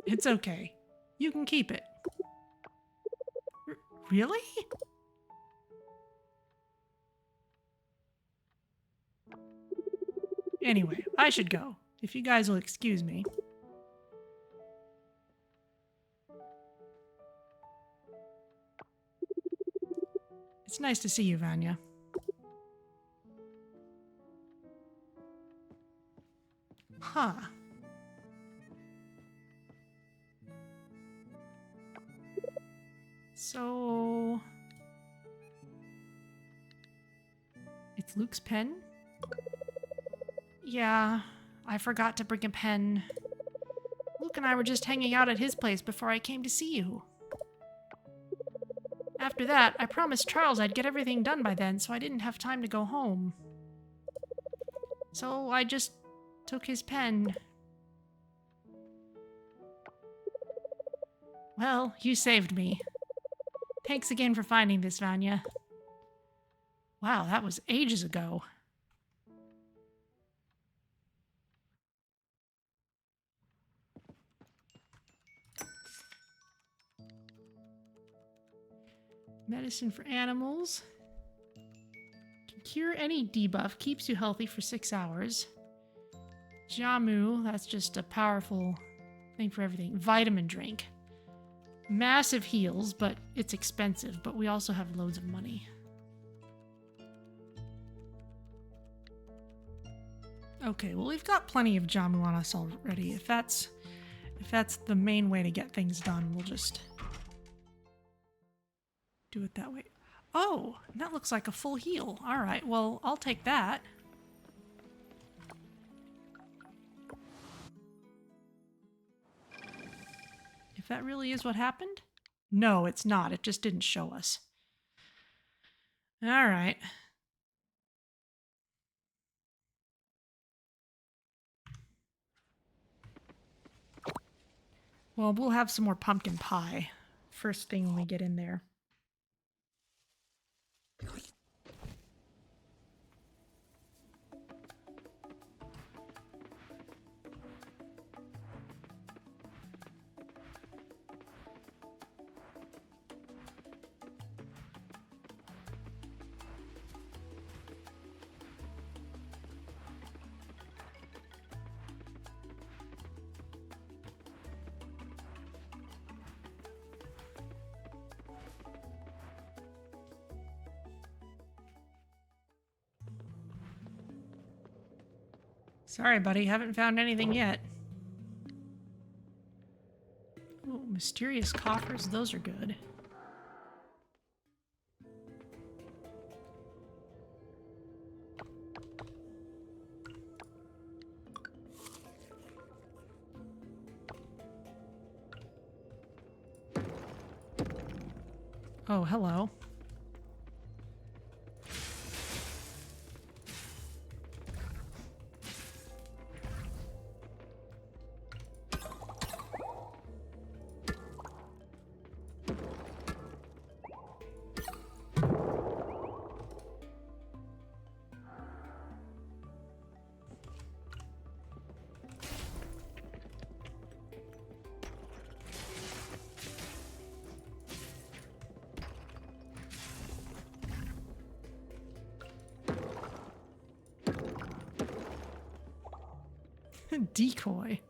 It's okay. You can keep it. Really? Anyway, I should go, if you guys will excuse me. It's nice to see you, Vanya. Huh. So... It's Luke's pen? Yeah, I forgot to bring a pen. Luke and I were just hanging out at his place before I came to see you. After that, I promised Charles I'd get everything done by then, so I didn't have time to go home. So I just took his pen. Well, you saved me. Thanks again for finding this, Vanya. Wow, that was ages ago. Medicine for animals. Can cure any debuff. Keeps you healthy for 6 hours. Jamu, that's just a powerful thing for everything. Vitamin drink. Massive heals, but it's expensive. But we also have loads of money. Okay, well we've got plenty of Jamu on us already. If that's the main way to get things done, we'll just do it that way. Oh, that looks like a full heal. All right, well, I'll take that. If that really is what happened? No, it's not. It just didn't show us. All right. Well, we'll have some more pumpkin pie first thing when we get in there. Sorry, buddy. Haven't found anything yet. Oh, mysterious coffers. Those are good. Oh, hello. Decoy.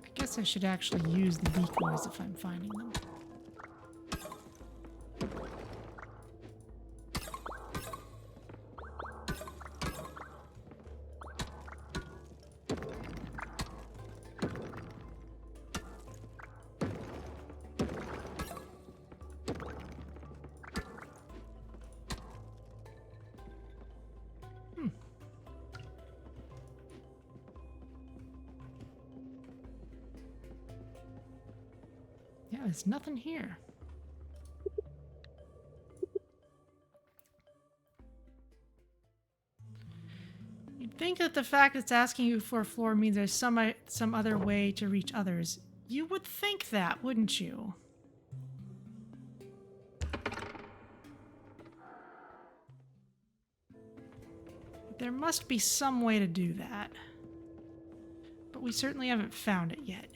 I guess I should actually use the decoys if I'm finding them. Yeah, there's nothing here. You'd think that the fact it's asking you for a floor means there's some other way to reach others. You would think that, wouldn't you? There must be some way to do that. But we certainly haven't found it yet.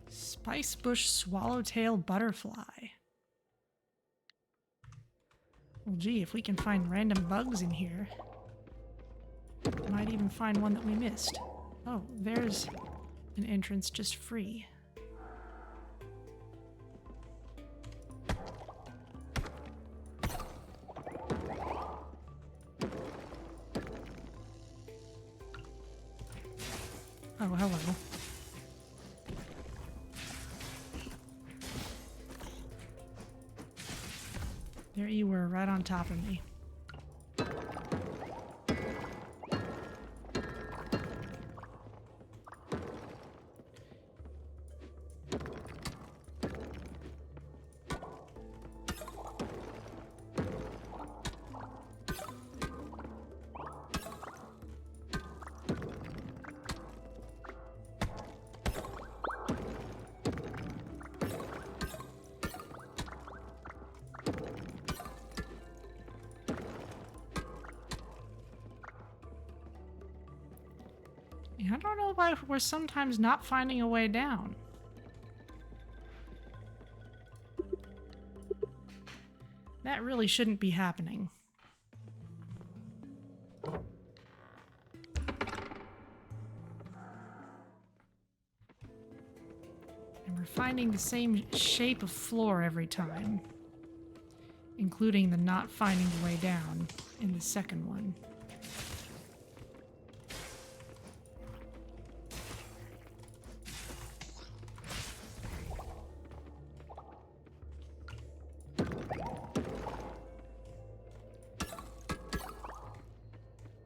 Spicebush swallowtail butterfly. Well, gee, if we can find random bugs in here, we might even find one that we missed. Oh, there's an entrance just free. Oh, hello. There you were, right on top of me. I don't know why we're sometimes not finding a way down. That really shouldn't be happening. I We're finding the same shape of floor every time, including the not finding the way down in the second one.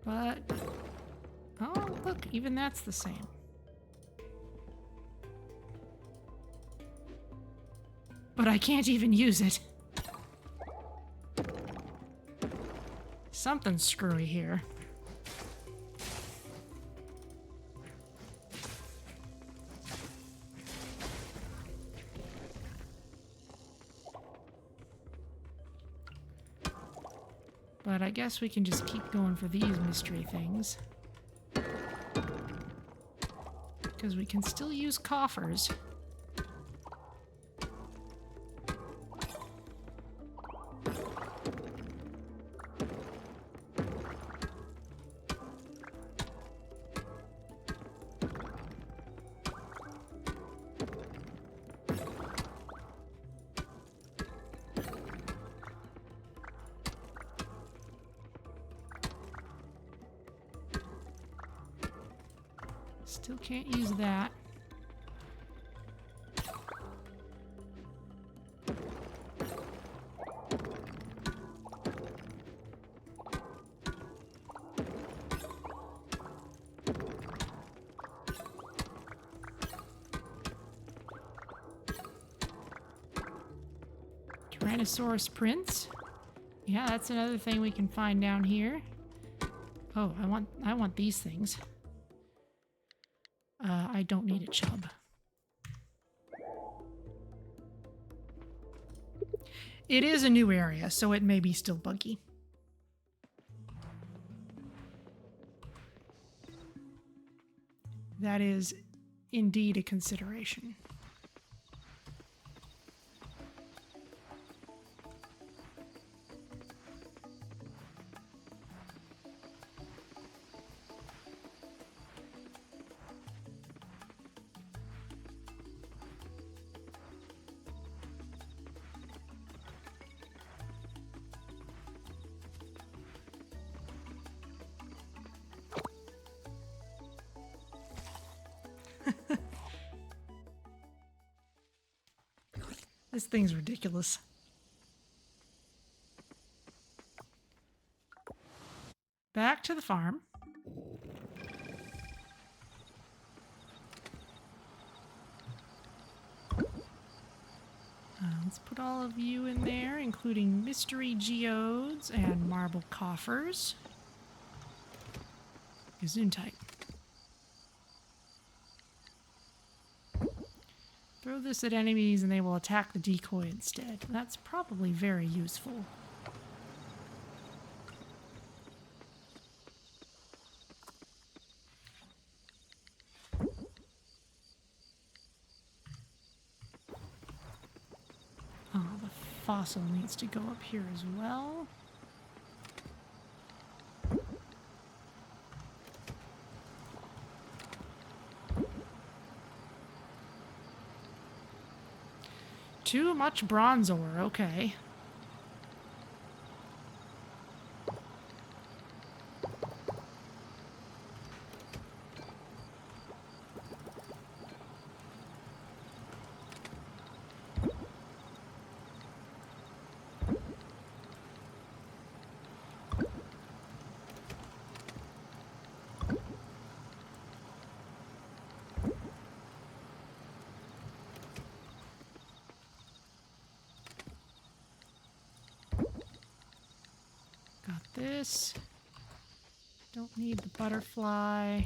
But, oh, look, even that's the same. But I can't even use it. Something's screwy here. But I guess we can just keep going for these mystery things. Because we can still use coffers. Still can't use that. Tyrannosaurus prints. Yeah, that's another thing we can find down here. Oh, I want these things. I don't need a chub. It is a new area, so it may be still buggy. That is indeed a consideration. This thing's ridiculous. Back to the farm. Let's put all of you in there, including mystery geodes and marble coffers. Gesundheit. Throw this at enemies and they will attack the decoy instead. That's probably very useful. Oh, the fossil needs to go up here as well. Too much bronze ore, okay. This. Don't need the butterfly.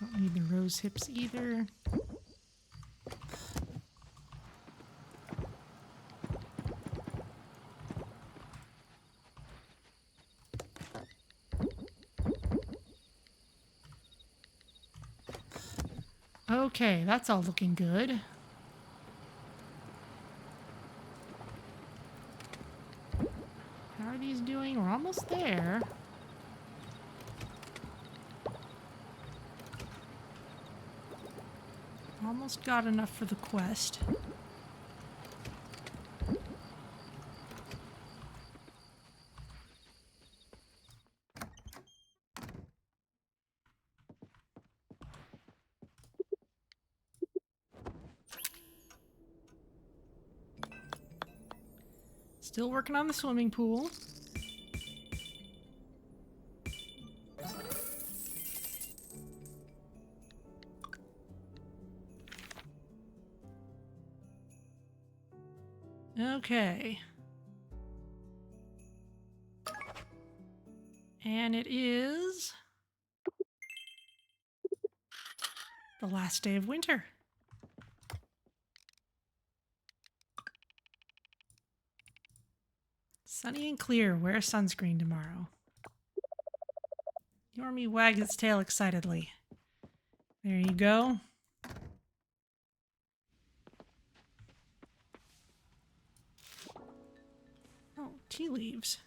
Don't need the rose hips either. Okay, that's all looking good. are these doing? We're almost there. Almost got enough for the quest. Still working on the swimming pool. Okay. And it is the last day of winter. Sunny and clear. Wear sunscreen tomorrow. Yormi wags its tail excitedly. There you go. Oh, tea leaves.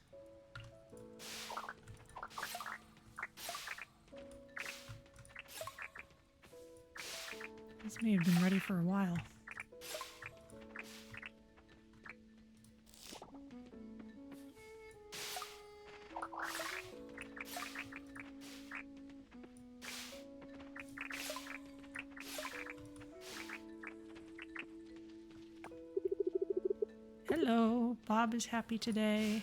This may have been ready for a while. Hello, Bob is happy today.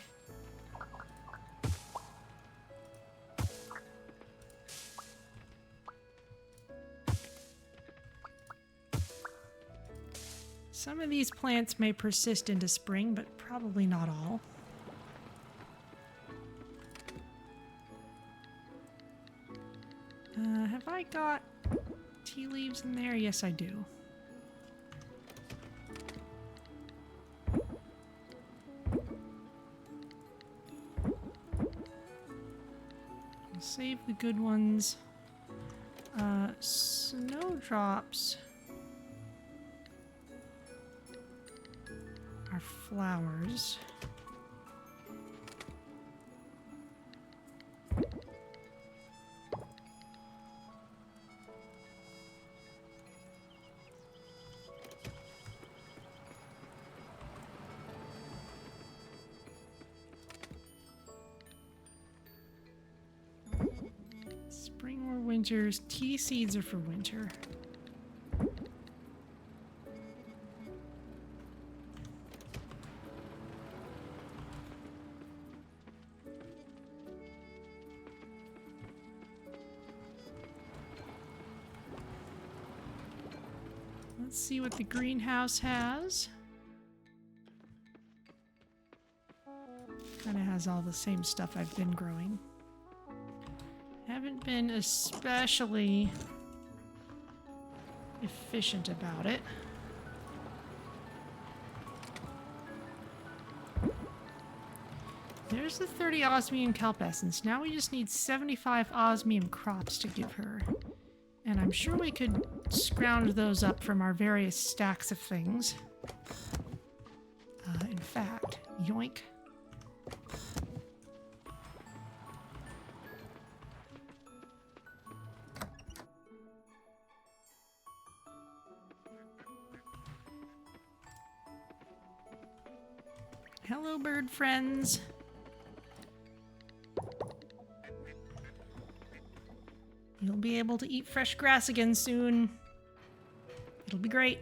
Some of these plants may persist into spring, but probably not all. Have I got tea leaves in there? Yes, I do. I'll save the good ones. Snowdrops are flowers. Spring or winters. Tea seeds are for winter. Let's see what the greenhouse has. Kind of has all the same stuff I've been growing. Haven't been especially efficient about it. There's the 30 Osmium Kelp Essence. Now we just need 75 Osmium crops to give her. And I'm sure we could scrounge those up from our various stacks of things. In fact, yoink. Hello, bird friends. You'll be able to eat fresh grass again soon. It'll be great.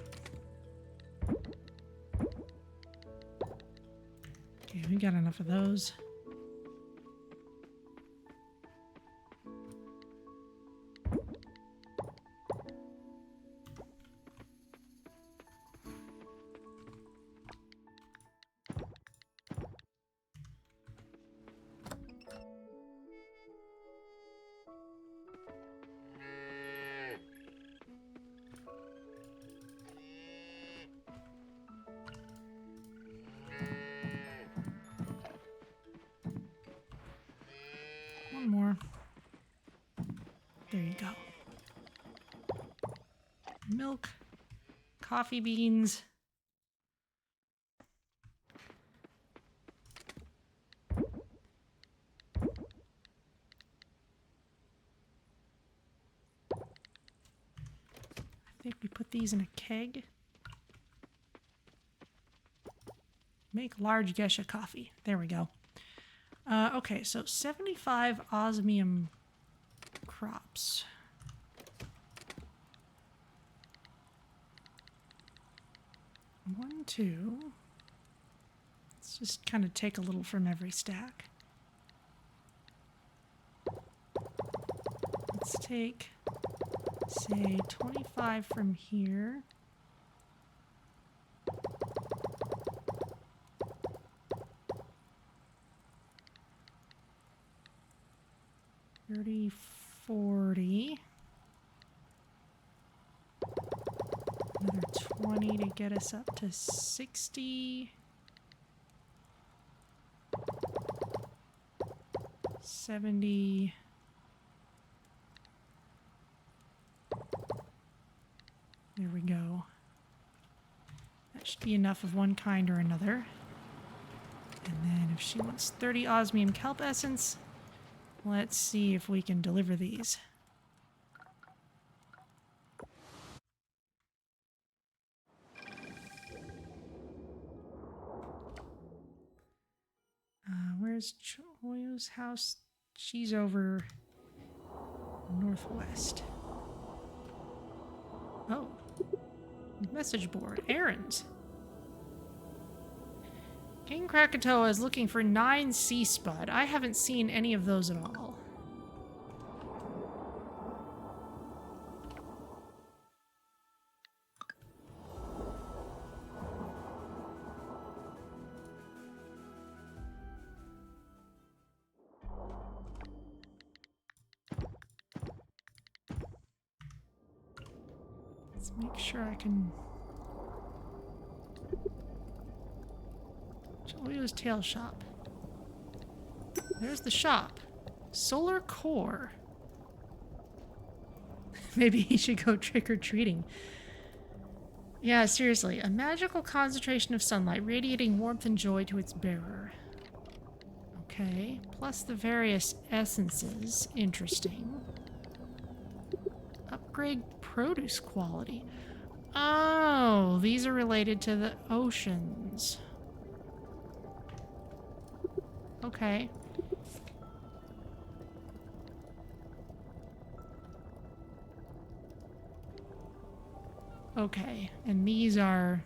Okay, we got enough of those. One more. There you go. Milk, coffee beans. put these in a keg. Make large geisha coffee. There we go. Okay, so 75 osmium crops. One, two. Let's just kind of take a little from every stack. Let's take, say, 25 from here. $30, $40. Another 20 to get us up to 60. 70. There we go. That should be enough of one kind or another. And then if she wants 30 osmium kelp essence, let's see if we can deliver these. Where's Choyo's house? She's over northwest. Oh. Message board. Errands. King Krakatoa is looking for 9 sea spud. I haven't seen any of those at all. Let's make sure I can... Choyo's tail shop. There's the shop. Solar core. Maybe he should go trick-or-treating. Yeah, seriously. A magical concentration of sunlight radiating warmth and joy to its bearer. Okay. Plus the various essences. Interesting. Upgrade produce quality. Oh, these are related to the oceans. Okay. Okay, and these are...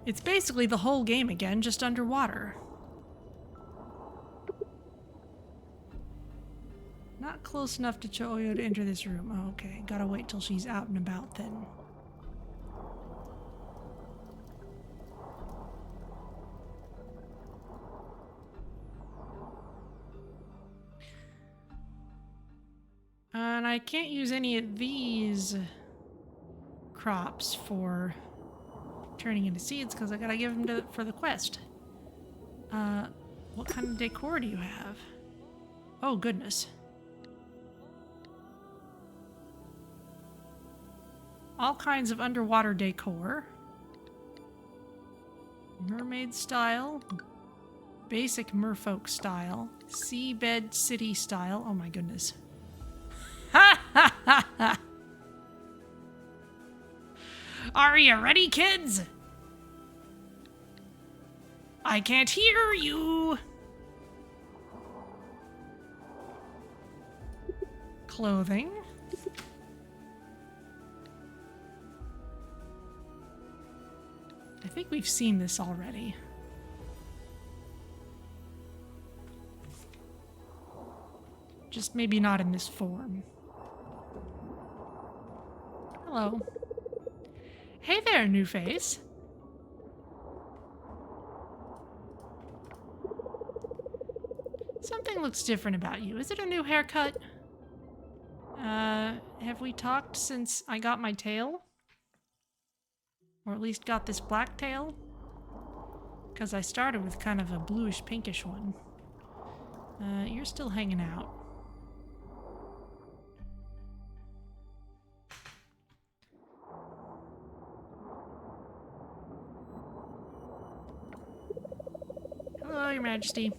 It's basically the whole game again, just underwater. Not close enough to Choyo to enter this room. Oh, okay, gotta wait till she's out and about then. And I can't use any of these crops for turning into seeds because I gotta give them for the quest. What kind of decor do you have? Oh, goodness. All kinds of underwater decor. Mermaid style. Basic merfolk style. Seabed city style. Oh my goodness. Ha ha ha ha! Are you ready, kids? I can't hear you! Clothing. I think we've seen this already. Just maybe not in this form. Hello. Hey there, new face. Something looks different about you. Is it a new haircut? Have we talked since I got my tail? Or at least got this black tail? Because I started with kind of a bluish pinkish one. You're still hanging out. Hello, Your Majesty.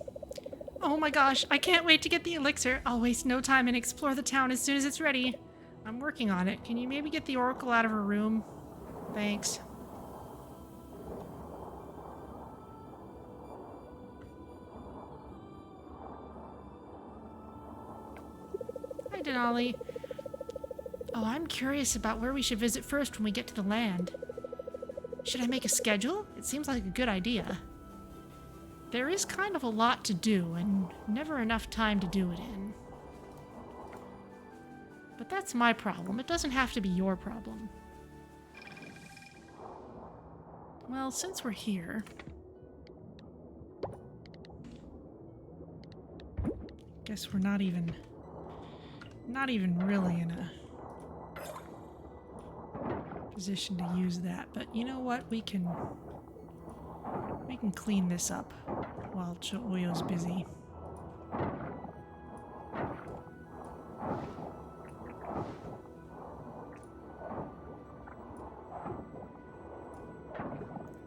Oh my gosh, I can't wait to get the elixir. I'll waste no time and explore the town as soon as it's ready. I'm working on it. Can you maybe get the Oracle out of her room? Thanks. Hi, Denali. Oh, I'm curious about where we should visit first when we get to the land. Should I make a schedule? It seems like a good idea. There is kind of a lot to do, and never enough time to do it in. But that's my problem. It doesn't have to be your problem. Well, since we're here... guess we're not even really in a position to use that. But you know what? We can clean this up while Cho'oyo's busy.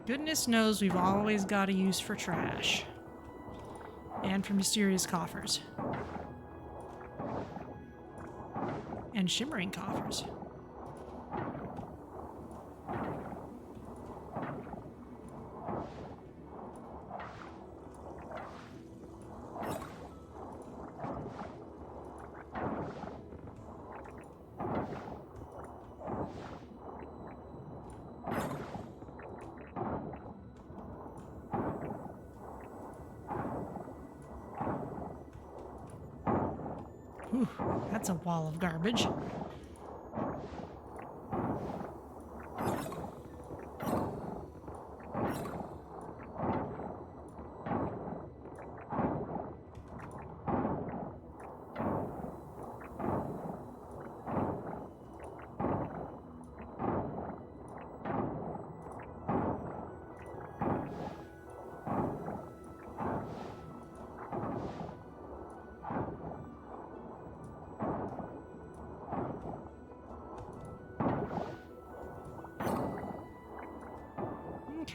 Goodness knows we've always got a use for trash. And for mysterious coffers. And shimmering coffers. Whew, that's a wall of garbage.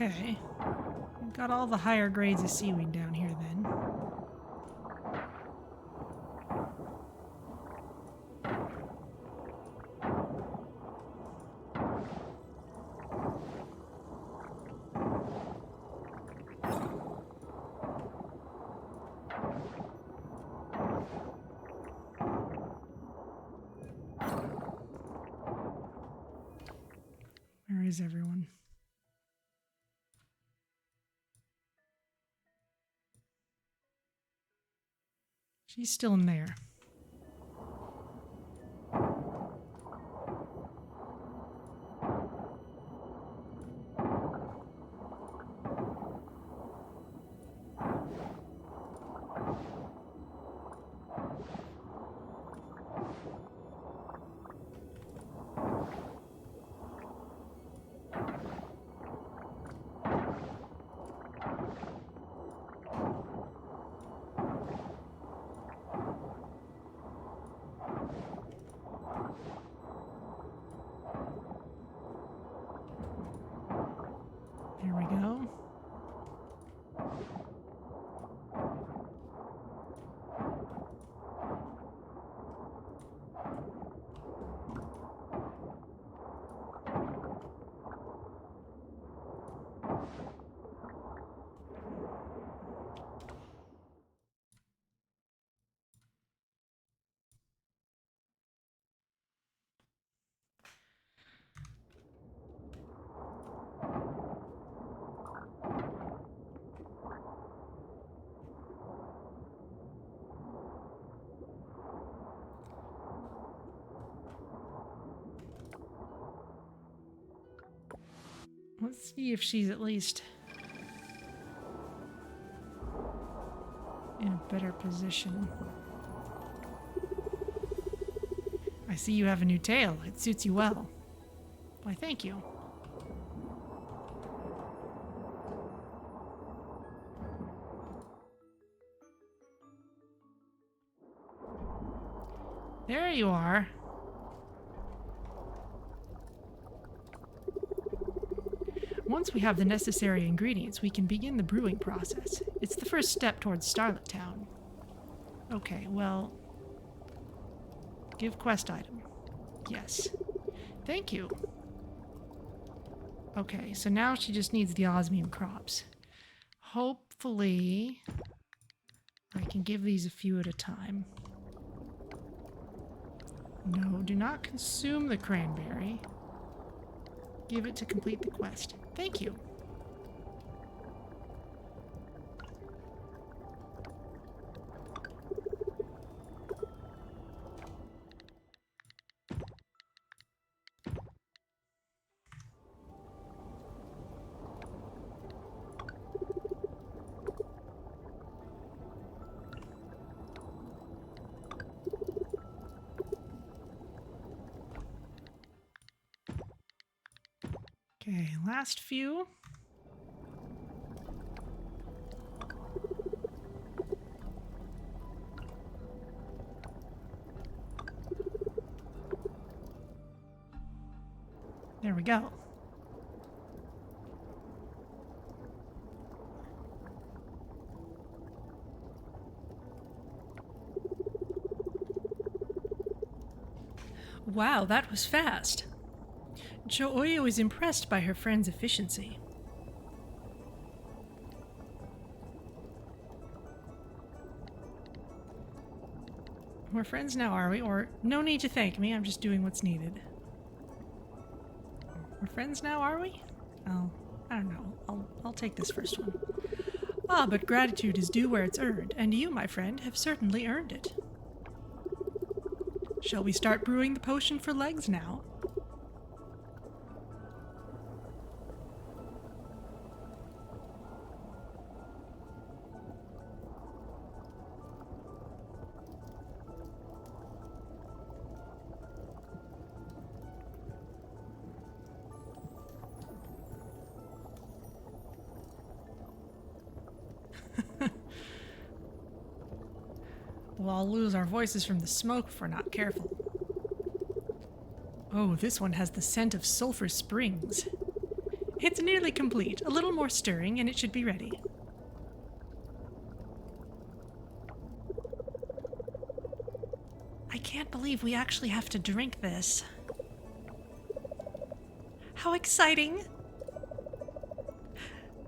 Okay. We've got all the higher grades of seaweed down here then. Where is everyone? She's still in there. There we go. Let's see if she's at least in a better position. I see you have a new tail. It suits you well. Why, thank you. There you are. Once we have the necessary ingredients, we can begin the brewing process. It's the first step towards Starlet Town. Okay, well... give quest item. yes. Thank you. Okay, so now she just needs the osmium crops. Hopefully, I can give these a few at a time. No, do not consume the cranberry. Give it to complete the quest. Thank you. Okay, last few. There we go. Wow, that was fast. Jo'oyo is impressed by her friend's efficiency. We're friends now, are we? Or, no need to thank me, I'm just doing what's needed. We're friends now, are we? Oh, I don't know. I'll take this first one. Ah, but gratitude is due where it's earned, and you, my friend, have certainly earned it. Shall we start brewing the potion for legs now? We'll all lose our voices from the smoke if we're not careful. Oh, this one has the scent of sulfur springs. It's nearly complete. A little more stirring and it should be ready. I can't believe we actually have to drink this. How exciting!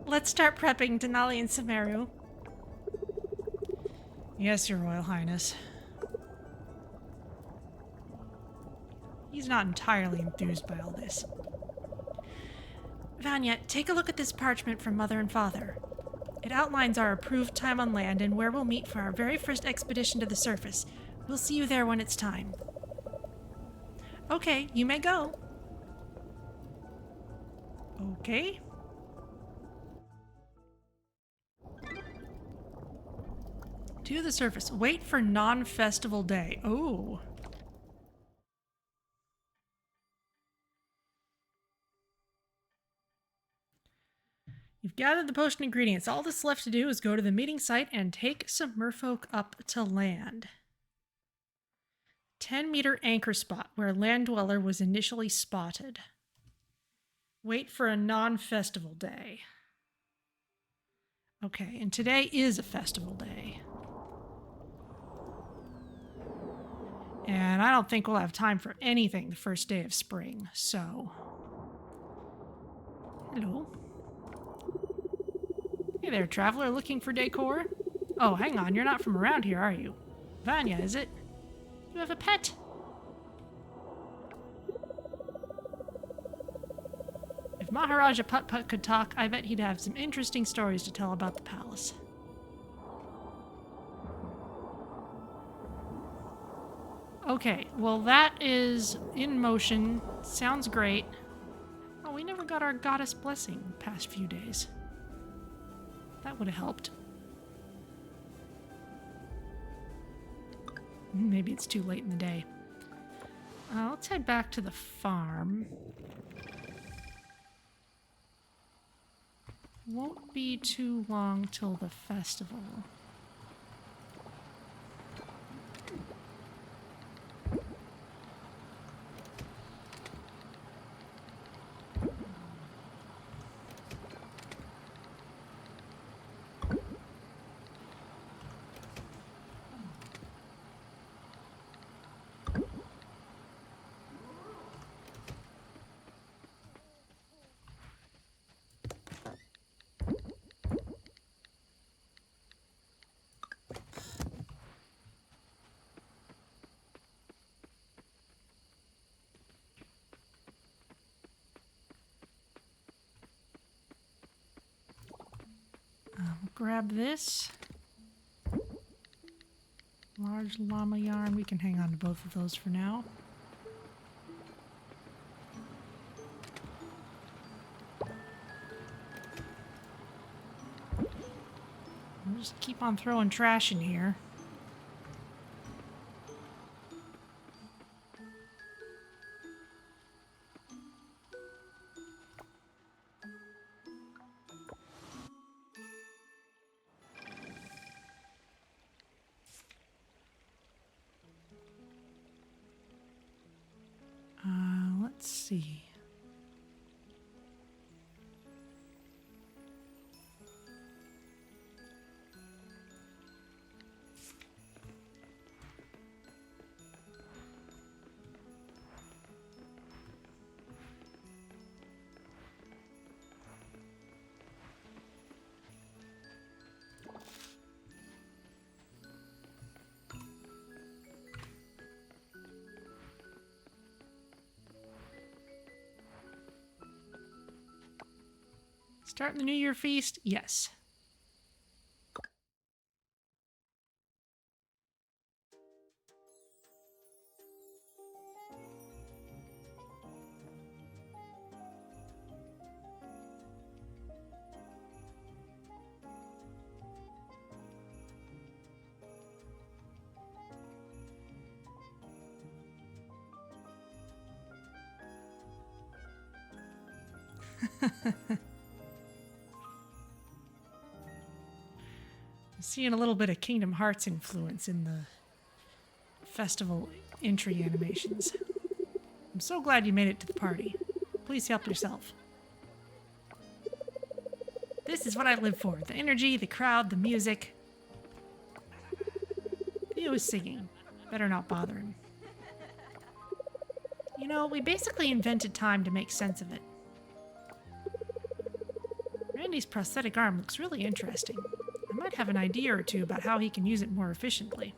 Let's start prepping Denali and Sumeru. Yes, Your Royal Highness. He's not entirely enthused by all this. Vanya, take a look at this parchment from Mother and Father. It outlines our approved time on land and where we'll meet for our very first expedition to the surface. We'll see you there when it's time. Okay, you may go. Okay. To the surface. Wait for non-festival day. Oh. You've gathered the potion ingredients. All that's left to do is go to the meeting site and take some merfolk up to land. 10-meter anchor spot where land dweller was initially spotted. Wait for a non-festival day. Okay, and today is a festival day. And I don't think we'll have time for anything the first day of spring, so... Hello. Hey there, traveler looking for decor? Oh, hang on, you're not from around here, are you? Vanya, is it? You have a pet? If Maharaja Put-Put could talk, I bet he'd have some interesting stories to tell about the palace. Okay, well that is in motion. Sounds great. Oh, we never got our goddess blessing the past few days. That would have helped. Maybe it's too late in the day. Let's head back to the farm. Won't be too long till the festival. grab this. Large llama yarn. We can hang on to both of those for now. We'll just keep on throwing trash in here. Let's see. Starting the New Year feast? Yes. Seeing a little bit of Kingdom Hearts influence in the festival entry animations. I'm so glad you made it to the party. Please help yourself. This is what I live for. The energy, the crowd, the music. Theo is singing. Better not bother him. You know, we basically invented time to make sense of it. Randy's prosthetic arm looks really interesting. I might have an idea or two about how he can use it more efficiently.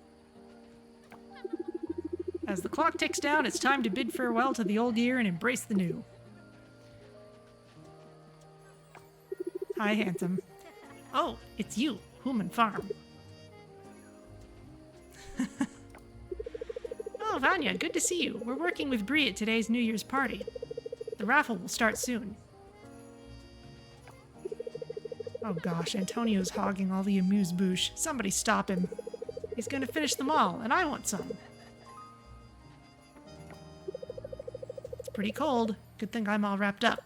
As the clock ticks down, it's time to bid farewell to the old year and embrace the new. Hi, handsome. Oh, it's you, Human Farm. Oh, Vanya, good to see you. We're working with Bree at today's New Year's party. The raffle will start soon. Oh gosh, Antonio's hogging all the amuse-bouche. Somebody stop him. He's gonna finish them all, and I want some. It's pretty cold. Good thing I'm all wrapped up.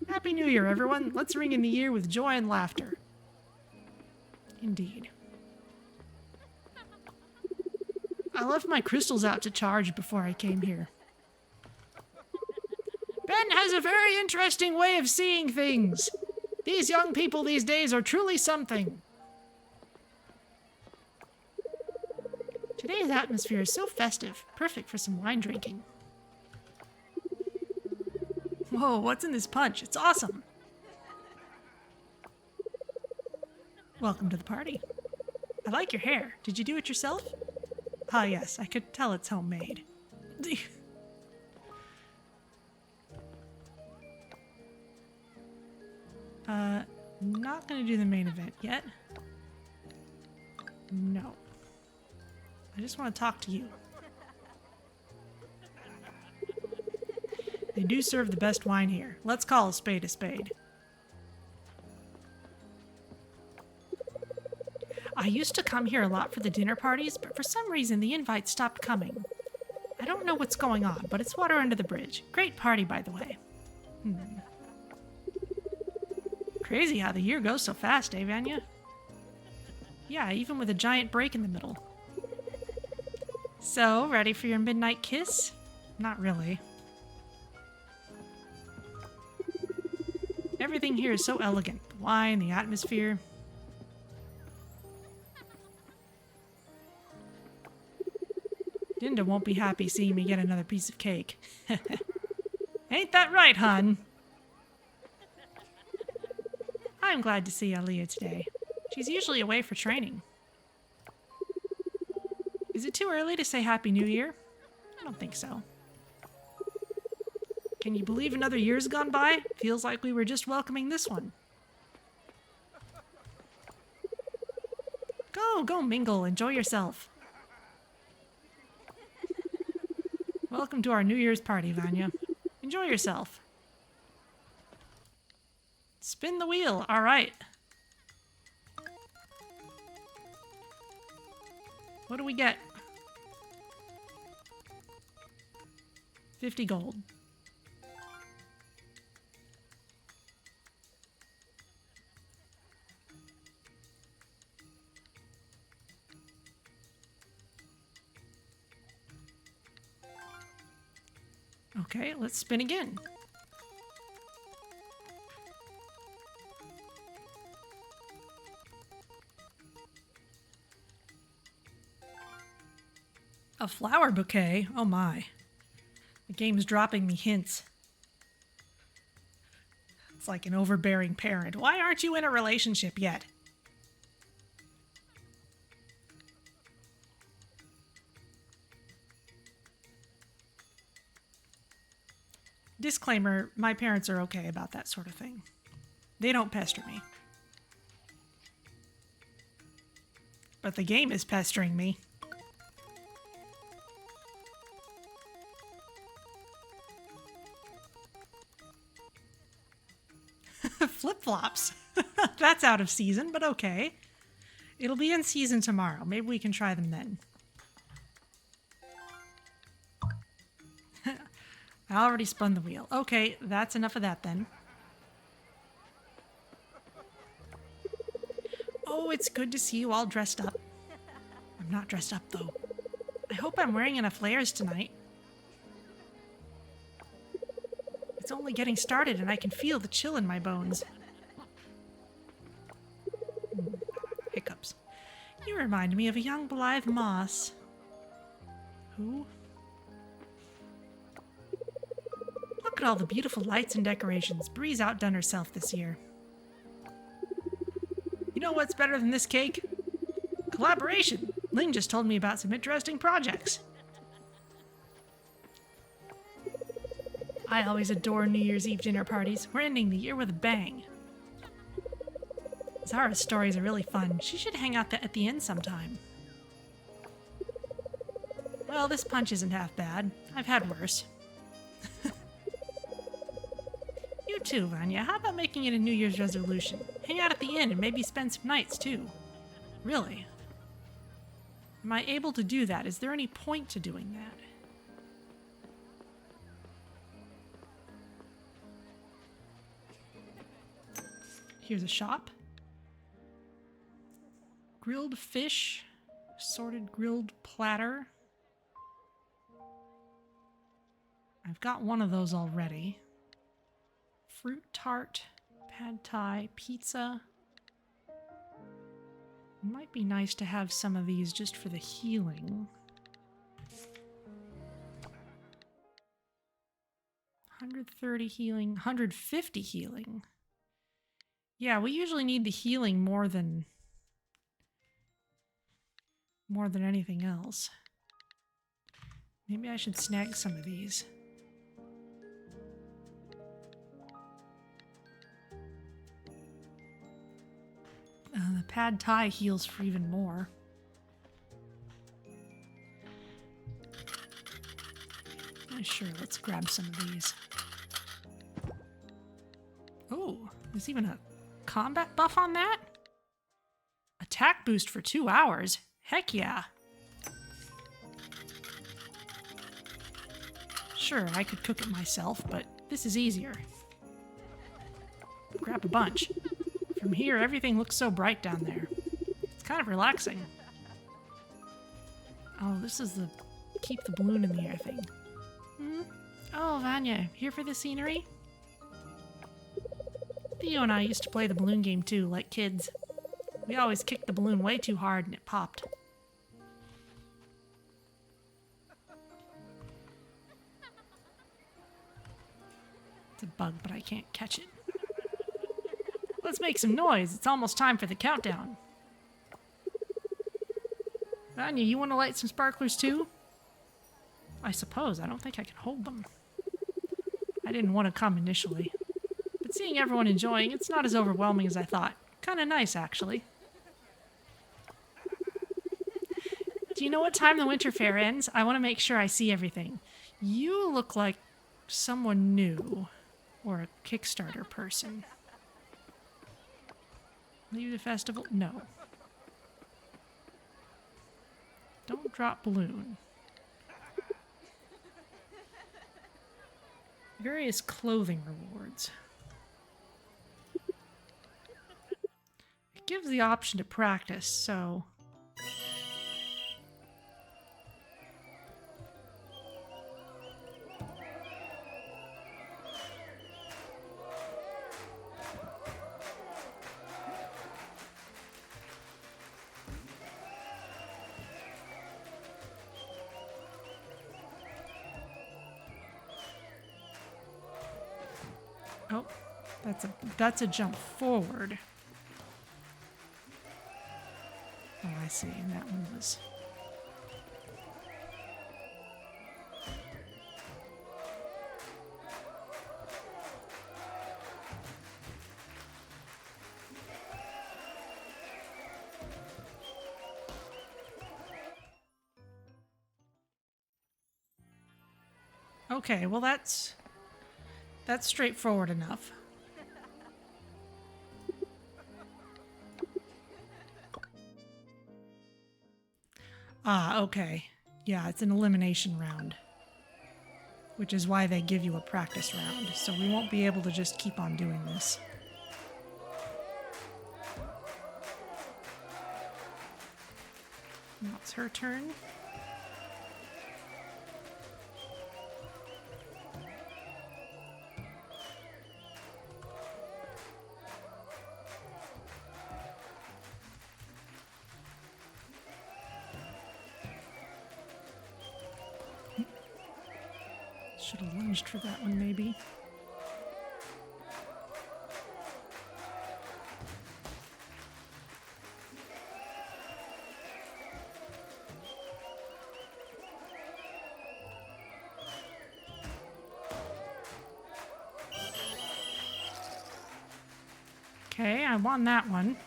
Happy New Year, everyone. Let's ring in the year with joy and laughter. Indeed. I left my crystals out to charge before I came here. Ben has a very interesting way of seeing things. These young people these days are truly something. Today's atmosphere is so festive, perfect for some wine drinking. Whoa, what's in this punch? It's awesome. Welcome to the party. I like your hair. Did you do it yourself? Ah, yes, I could tell it's homemade. Not gonna do the main event yet. No. I just want to talk to you. They do serve the best wine here. Let's call a spade a spade. I used to come here a lot for the dinner parties, but for some reason the invites stopped coming. I don't know what's going on, but it's water under the bridge. Great party, by the way. Crazy how the year goes so fast, eh, Vanya? Yeah, even with a giant break in the middle. So, ready for your midnight kiss? Not really. Everything here is so elegant. The wine, the atmosphere. Dinda won't be happy seeing me get another piece of cake. Ain't that right, hun? I'm glad to see Aaliyah today. She's usually away for training. Is it too early to say Happy New Year? I don't think so. Can you believe another year's gone by? Feels like we were just welcoming this one. Go mingle. Enjoy yourself. Welcome to our New Year's party, Vanya. Enjoy yourself. Spin the wheel. All right. What do we get? 50 gold. Okay, let's spin again. A flower bouquet? Oh my. The game's dropping me hints. It's like an overbearing parent. Why aren't you in a relationship yet? Disclaimer, my parents are okay about that sort of thing. They don't pester me. But the game is pestering me. Flip-flops. That's out of season, but okay. It'll be in season tomorrow. Maybe we can try them then. I already spun the wheel. Okay, that's enough of that then. Oh, it's good to see you all dressed up. I'm not dressed up, though. I hope I'm wearing enough layers tonight. It's only getting started and I can feel the chill in my bones. Hiccups. You remind me of a young blithe moss. Who? Look at all the beautiful lights and decorations. Bree's outdone herself this year. You know what's better than this cake? Collaboration! Ling just told me about some interesting projects. I always adore New Year's Eve dinner parties. We're ending the year with a bang. Zara's stories are really fun. She should hang out at the end sometime. Well, this punch isn't half bad. I've had worse. You too, Vanya. How about making it a New Year's resolution? Hang out at the inn and maybe spend some nights, too. Really? Am I able to do that? Is there any point to doing that? Here's a shop. Grilled fish. Assorted grilled platter. I've got one of those already. Fruit tart, pad thai, pizza. It might be nice to have some of these just for the healing. 130 healing, 150 healing. Yeah, we usually need the healing more than anything else. Maybe I should snag some of these. The pad thai heals for even more. Sure, let's grab some of these. Oh, there's even a combat buff on that? Attack boost for 2 hours? Heck yeah. Sure, I could cook it myself, but this is easier. Grab a bunch. From here, everything looks so bright down there. It's kind of relaxing. Oh, this is the keep the balloon in the air thing. Oh, Vanya, here for the scenery? Theo and I used to play the balloon game too, like kids. We always kicked the balloon way too hard and it popped. It's a bug, but I can't catch it. Let's make some noise. It's almost time for the countdown. Vanya, you want to light some sparklers too? I suppose. I don't think I can hold them. I didn't want to come initially. But seeing everyone enjoying, it's not as overwhelming as I thought. Kind of nice, actually. Do you know what time the winter fair ends? I want to make sure I see everything. You look like someone new. Or a Kickstarter person. Leave the festival? No. Don't drop balloon. Various clothing rewards. It gives the option to practice, so... Oh, that's a jump forward. Oh, I see. And that one was... Okay, well that's straightforward enough. Ah, okay. Yeah, it's an elimination round. Which is why they give you a practice round, so we won't be able to just keep on doing this. Now it's her turn. Should have lunged for that one, maybe. Okay, I won that one.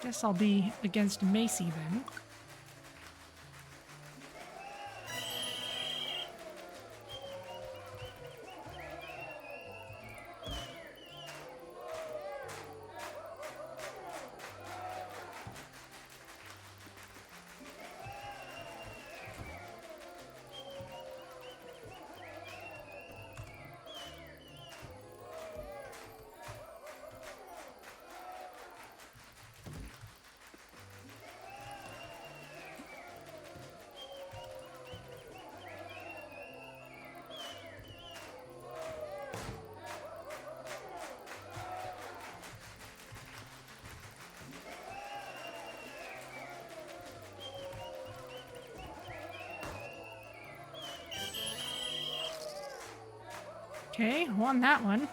Guess I'll be against Macy then. Okay, won that one.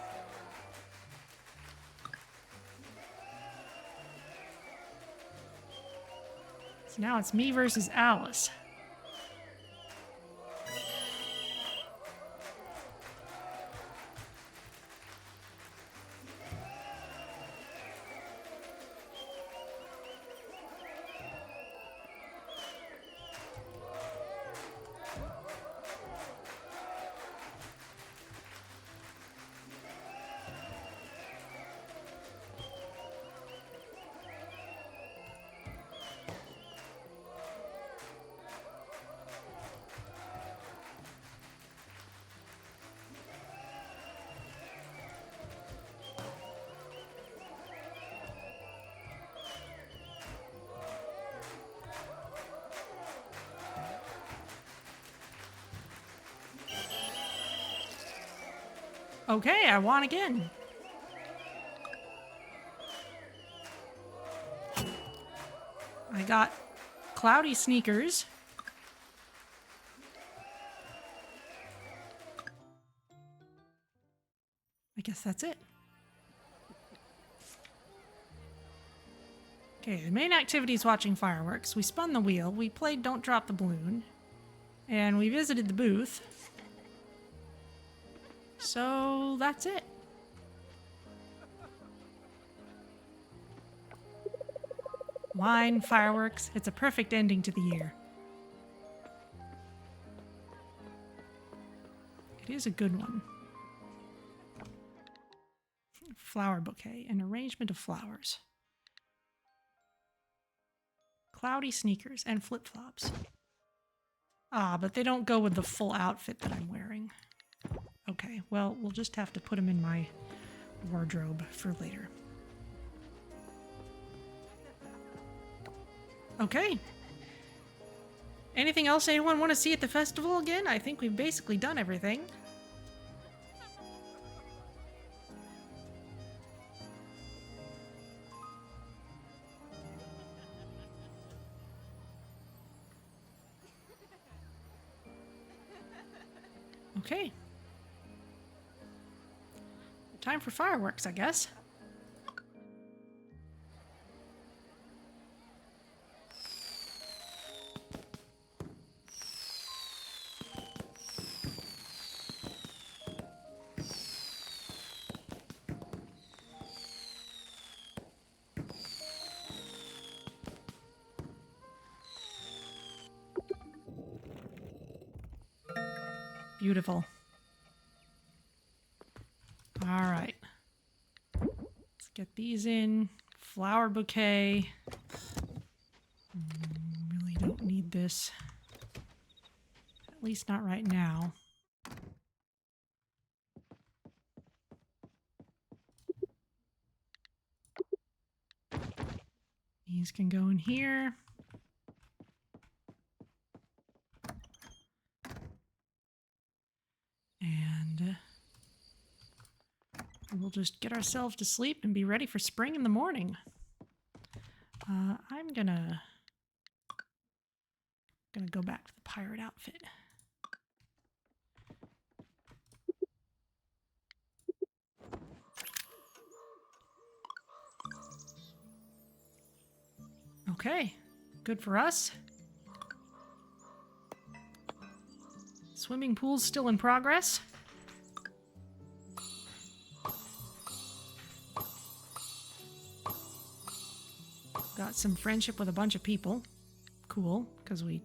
So now it's me versus Alice. Okay, I won again. I got cloudy sneakers. I guess that's it. Okay, the main activity is watching fireworks. We spun the wheel, we played Don't Drop the Balloon, and we visited the booth. So that's it. Wine, fireworks, it's a perfect ending to the year. It is a good one. Flower bouquet, an arrangement of flowers. Cloudy sneakers and flip-flops. Ah, but they don't go with the full outfit that I'm wearing. Okay, well, we'll just have to put them in my wardrobe for later. Okay. Anything else anyone want to see at the festival again? I think we've basically done everything. Okay. Time for fireworks, I guess. Beautiful. All right. Let's get these in. Flower bouquet. Really don't need this. At least not right now. These can go in here. And we'll just get ourselves to sleep and be ready for spring in the morning. I'm gonna go back to the pirate outfit. Okay, good for us. Swimming pool's still in progress. Got some friendship with a bunch of people. Cool, because we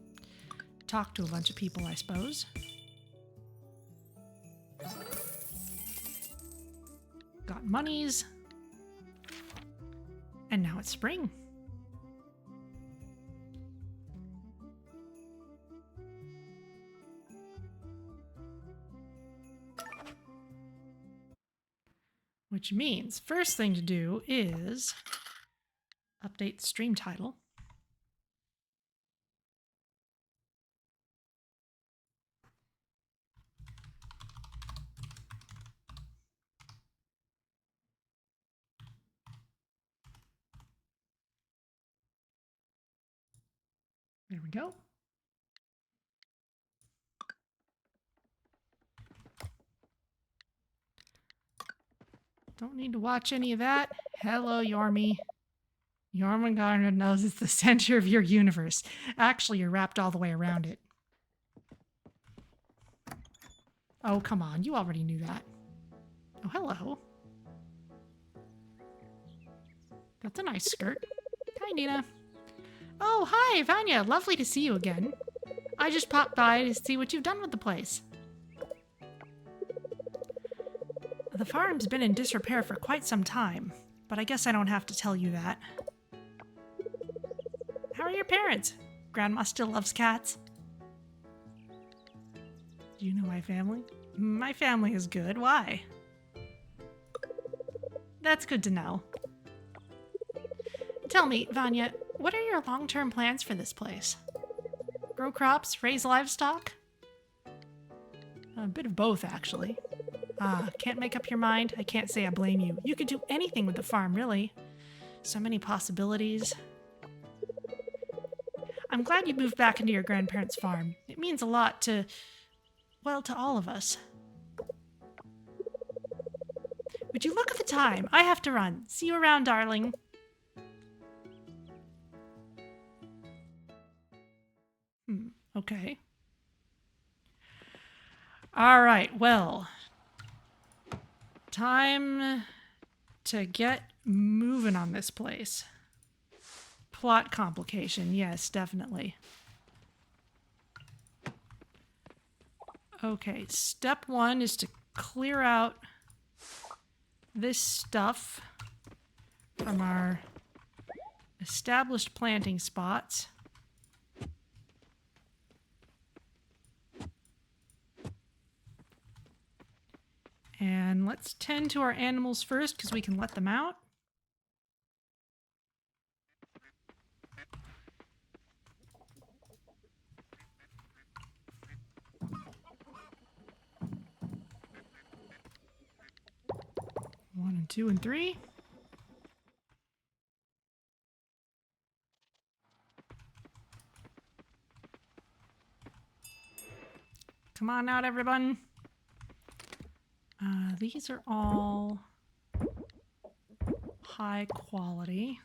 talked to a bunch of people, I suppose. Got monies. And now it's spring. Which means first thing to do is update the stream title. There we go. Don't need to watch any of that. Hello, Yormi. Jormungandr knows it's the center of your universe. Actually, you're wrapped all the way around it. Oh, come on. You already knew that. Oh, hello. That's a nice skirt. Hi, Nina. Oh, hi, Vanya. Lovely to see you again. I just popped by to see what you've done with the place. The farm's been in disrepair for quite some time, but I guess I don't have to tell you that. How are your parents? Grandma still loves cats? Do you know my family? My family is good. Why? That's good to know. Tell me, Vanya, what are your long-term plans for this place? Grow crops? Raise livestock? A bit of both, actually. Can't make up your mind? I can't say I blame you. You could do anything with the farm, really. So many possibilities. I'm glad you moved back into your grandparents' farm. It means a lot to, well, to all of us. Would you look at the time? I have to run. See you around, darling. Okay. All right, well, time to get moving on this place. Plot complication, yes, definitely. Okay, step one is to clear out this stuff from our established planting spots. And let's tend to our animals first because we can let them out. One and two and three. Come on out, everyone. These are all high quality.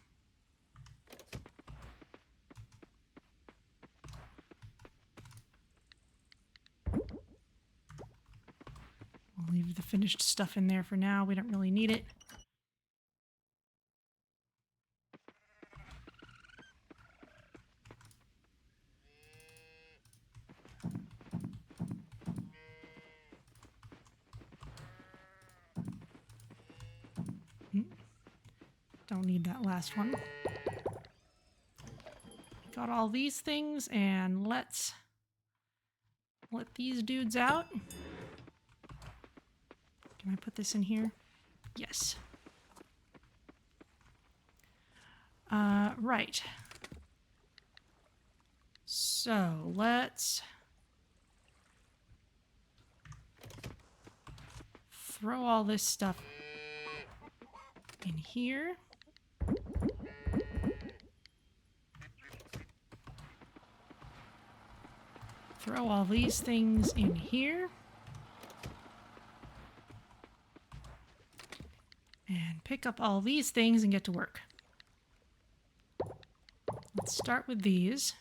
We'll leave the finished stuff in there for now. We don't really need it. Don't need that last one. Got all these things, and let's let these dudes out. Can I put this in here? Yes. Right. So let's throw all this stuff in here. Throw all these things in here. And pick up all these things and get to work. Let's start with these.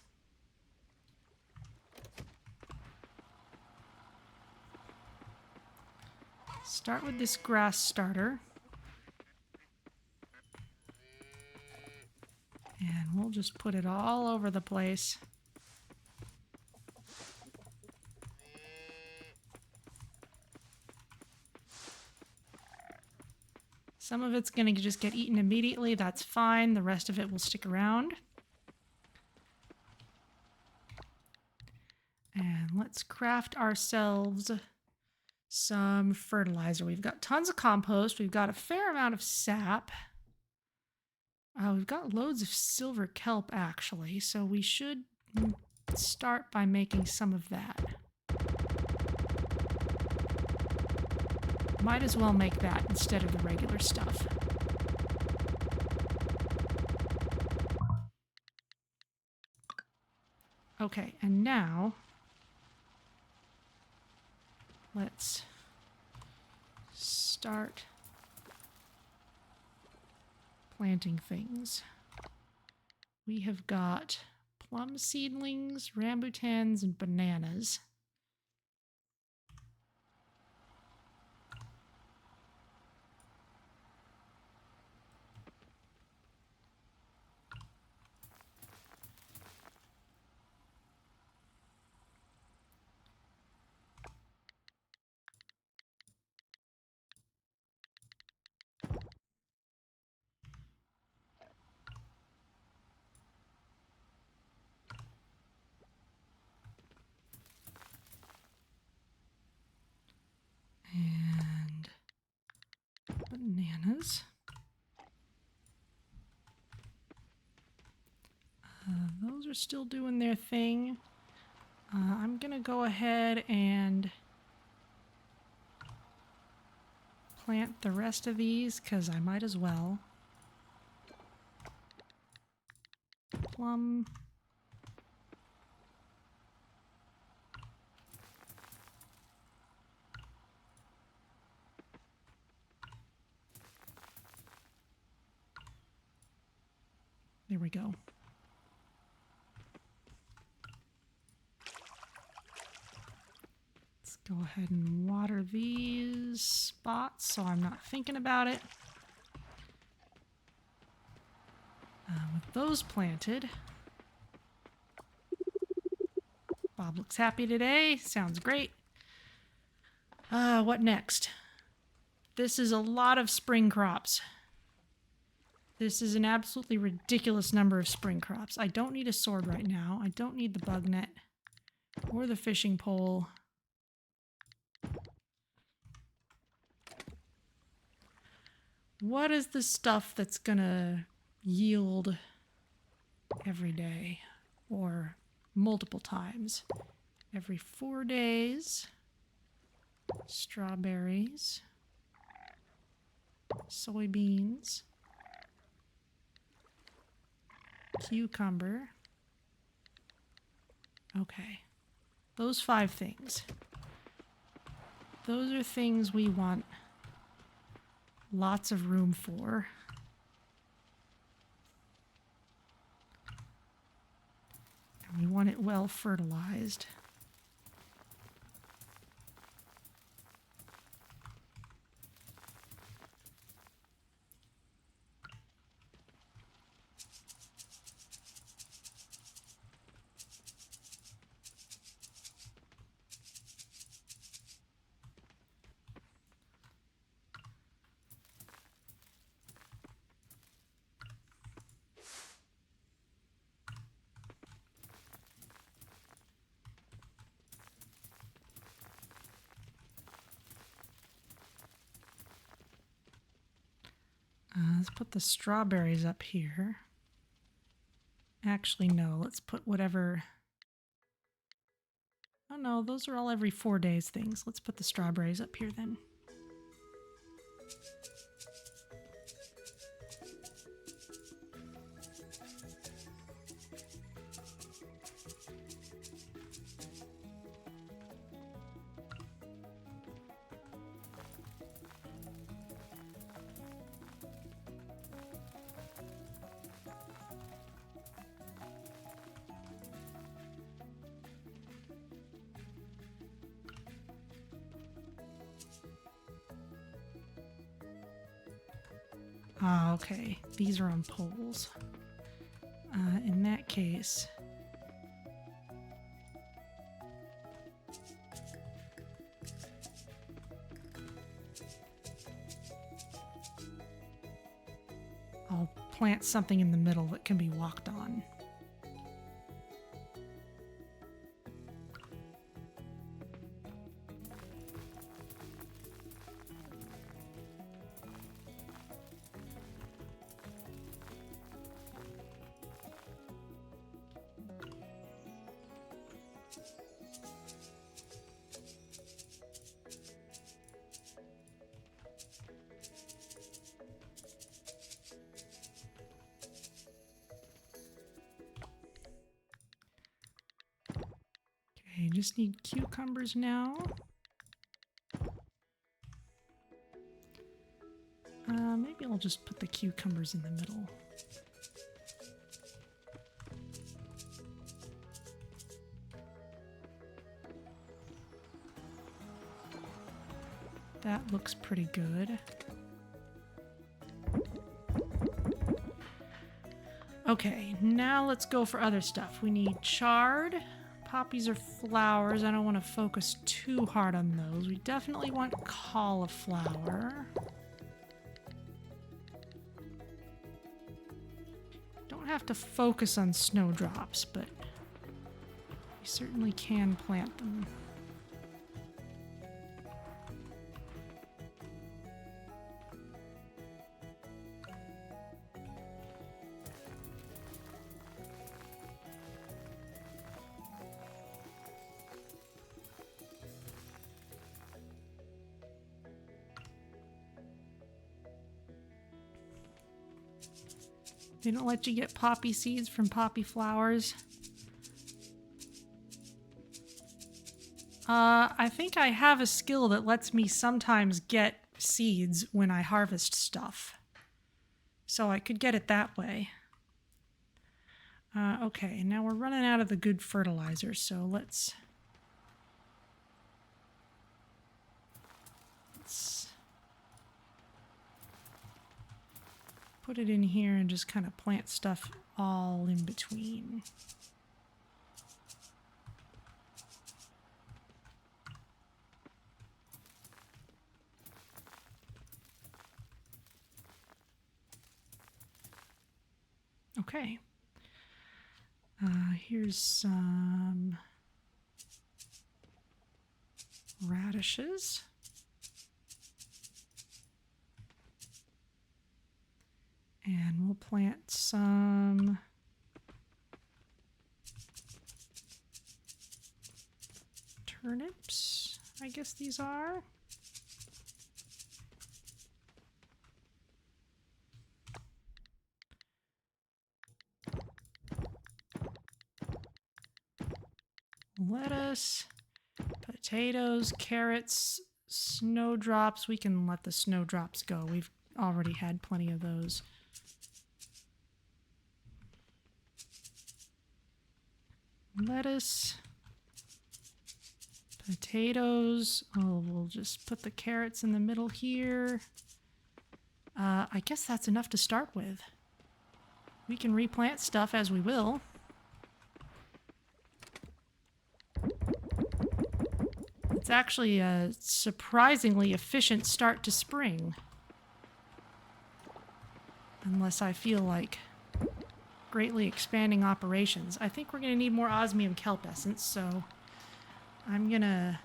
Start with this grass starter. And we'll just put it all over the place. Some of it's going to just get eaten immediately. That's fine. The rest of it will stick around. And let's craft ourselves some fertilizer. We've got tons of compost. We've got a fair amount of sap. We've got loads of silver kelp, actually. So we should start by making some of that. Might as well make that instead of the regular stuff. Okay, and now let's start planting things. We have got plum seedlings, rambutans, and bananas. And bananas. Those are still doing their thing. I'm gonna go ahead and plant the rest of these because I might as well. Plum. There we go. Go ahead and water these spots so I'm not thinking about it. With those planted, Bob looks happy today. Sounds great. What next? This is a lot of spring crops. This is an absolutely ridiculous number of spring crops. I don't need a sword right now. I don't need the bug net or the fishing pole. What is the stuff that's gonna yield every day or multiple times? Every 4 days. Strawberries. Soybeans. Cucumber. Okay. Those 5 things. Those are things we want lots of room for. And we want it well fertilized. Let's put the strawberries up here. Actually, no. Let's put whatever... Oh, no. Those are all every 4 days things. Let's put the strawberries up here then. Ah, okay. These are on poles. In that case... I'll plant something in the middle that can be walked on. Okay, just need cucumbers now. Maybe I'll just put the cucumbers in the middle. That looks pretty good. Okay, now let's go for other stuff. We need chard. Poppies are flowers. I don't want to focus too hard on those. We definitely want cauliflower. Don't have to focus on snowdrops, but we certainly can plant them. They don't let you get poppy seeds from poppy flowers. I think I have a skill that lets me sometimes get seeds when I harvest stuff. So I could get it that way. Okay, now we're running out of the good fertilizer, so let's put it in here and just kind of plant stuff all in between. Okay. Here's some radishes. And we'll plant some turnips, I guess these are. Lettuce, potatoes, carrots, snowdrops. We can let the snowdrops go. We've already had plenty of those. Lettuce, potatoes. Oh, we'll just put the carrots in the middle here. I guess that's enough to start with. We can replant stuff as we will. It's actually a surprisingly efficient start to spring. Unless I feel like greatly expanding operations. I think we're going to need more osmium kelp essence, so I'm gonna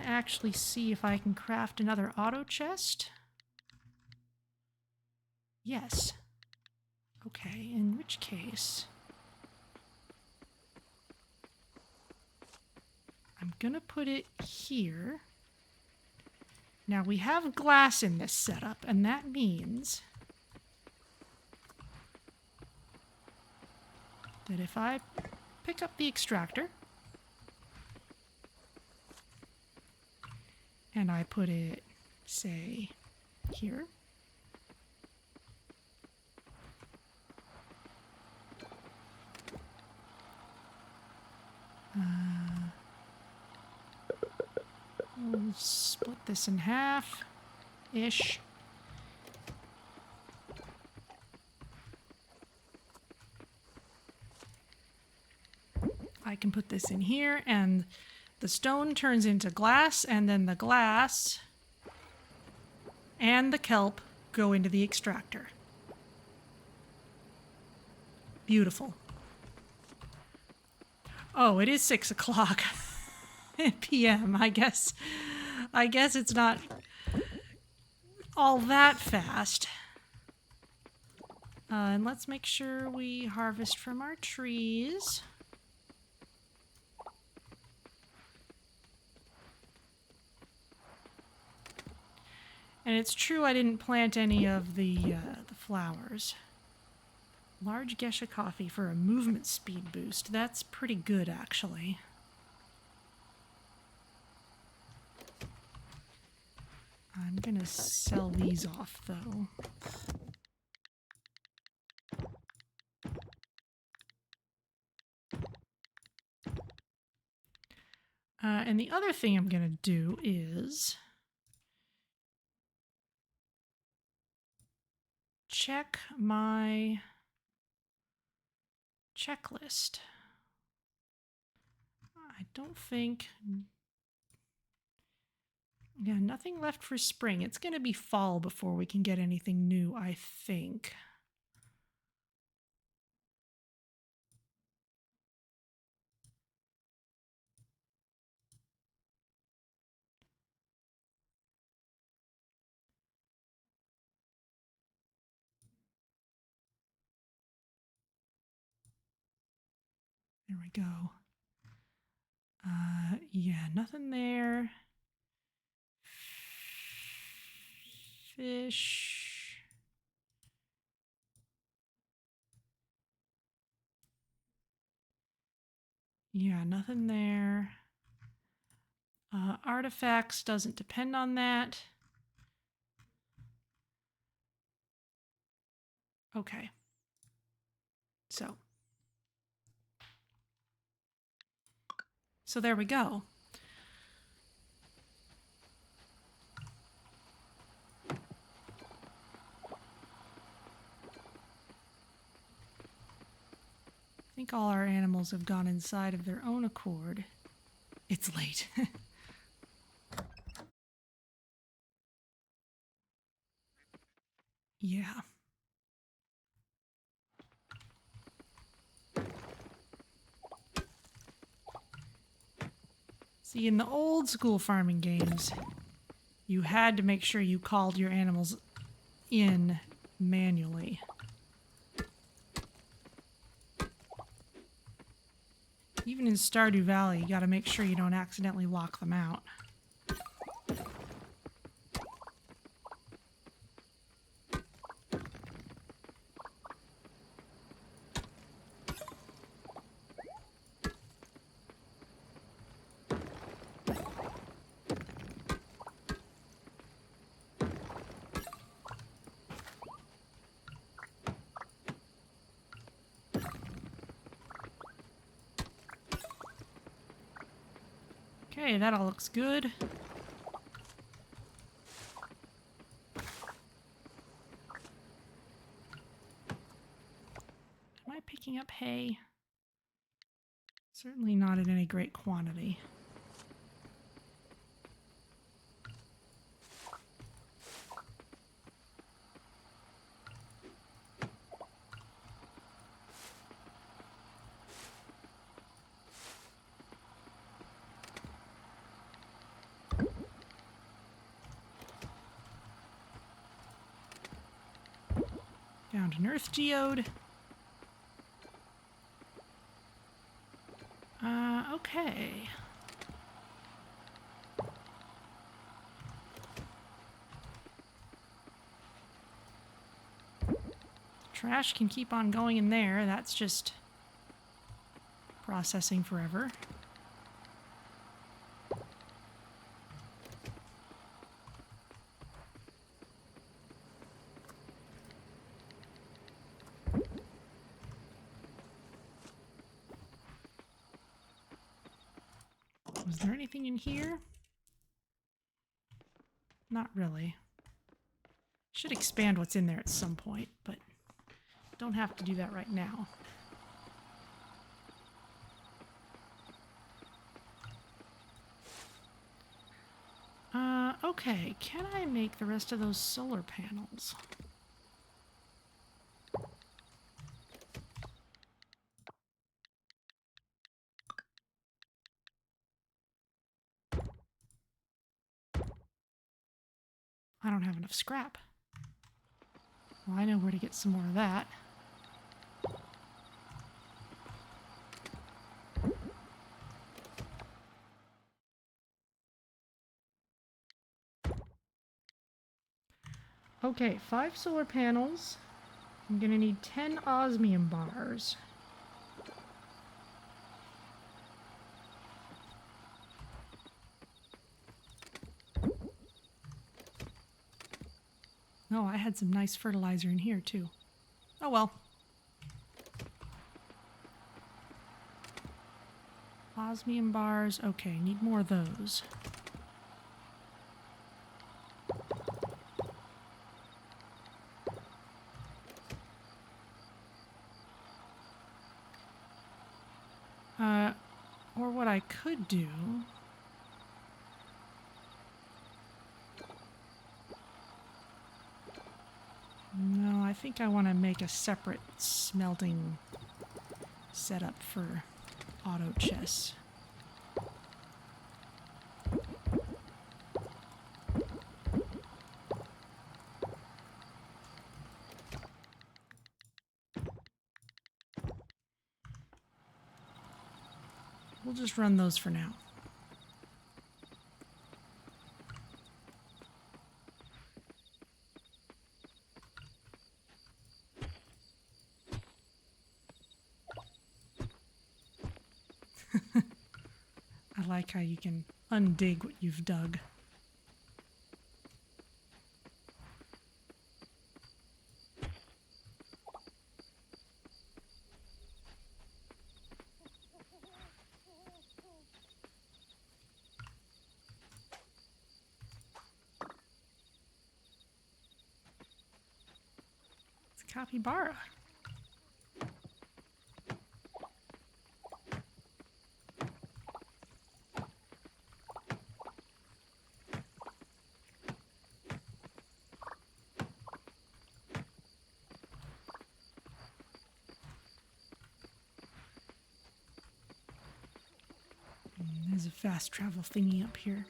actually see if I can craft another auto chest. Yes. Okay, in which case I'm gonna put it here. Now we have glass in this setup, and that means that if I pick up the extractor and I put it, say, here, we'll split this in half-ish. I can put this in here, and the stone turns into glass, and then the glass and the kelp go into the extractor. Beautiful. Oh, it is 6 o'clock p.m. I guess it's not all that fast. And let's make sure we harvest from our trees. And it's true I didn't plant any of the flowers. Large Gesha coffee for a movement speed boost. That's pretty good, actually. I'm gonna sell these off, though. And the other thing I'm gonna do is check my checklist. I don't think... Yeah, nothing left for spring. It's going to be fall before we can get anything new, I think. There we go. Yeah, nothing there. Fish. Yeah, nothing there. Artifacts doesn't depend on that. Okay. So there we go. think all our animals have gone inside of their own accord. It's late. Yeah. See, in the old school farming games, you had to make sure you called your animals in manually. Even in Stardew Valley, you gotta make sure you don't accidentally lock them out. Okay, that all looks good. Am I picking up hay? Certainly not in any great quantity. Found an earth geode. Okay. Trash can keep on going in there. That's just processing forever. Was there anything in here? Not really. Should expand what's in there at some point, but don't have to do that right now. Okay, can I make the rest of those solar panels? I don't have enough scrap. Well, I know where to get some more of that. Okay, 5 solar panels. I'm gonna need 10 osmium bars. Oh, I had some nice fertilizer in here too. Oh well. Osmium bars. Okay, need more of those. Or what I could do... No, I think I want to make a separate smelting setup for auto chests. We'll just run those for now. I like how you can undig what you've dug. It's a capybara. fast travel thingy up here.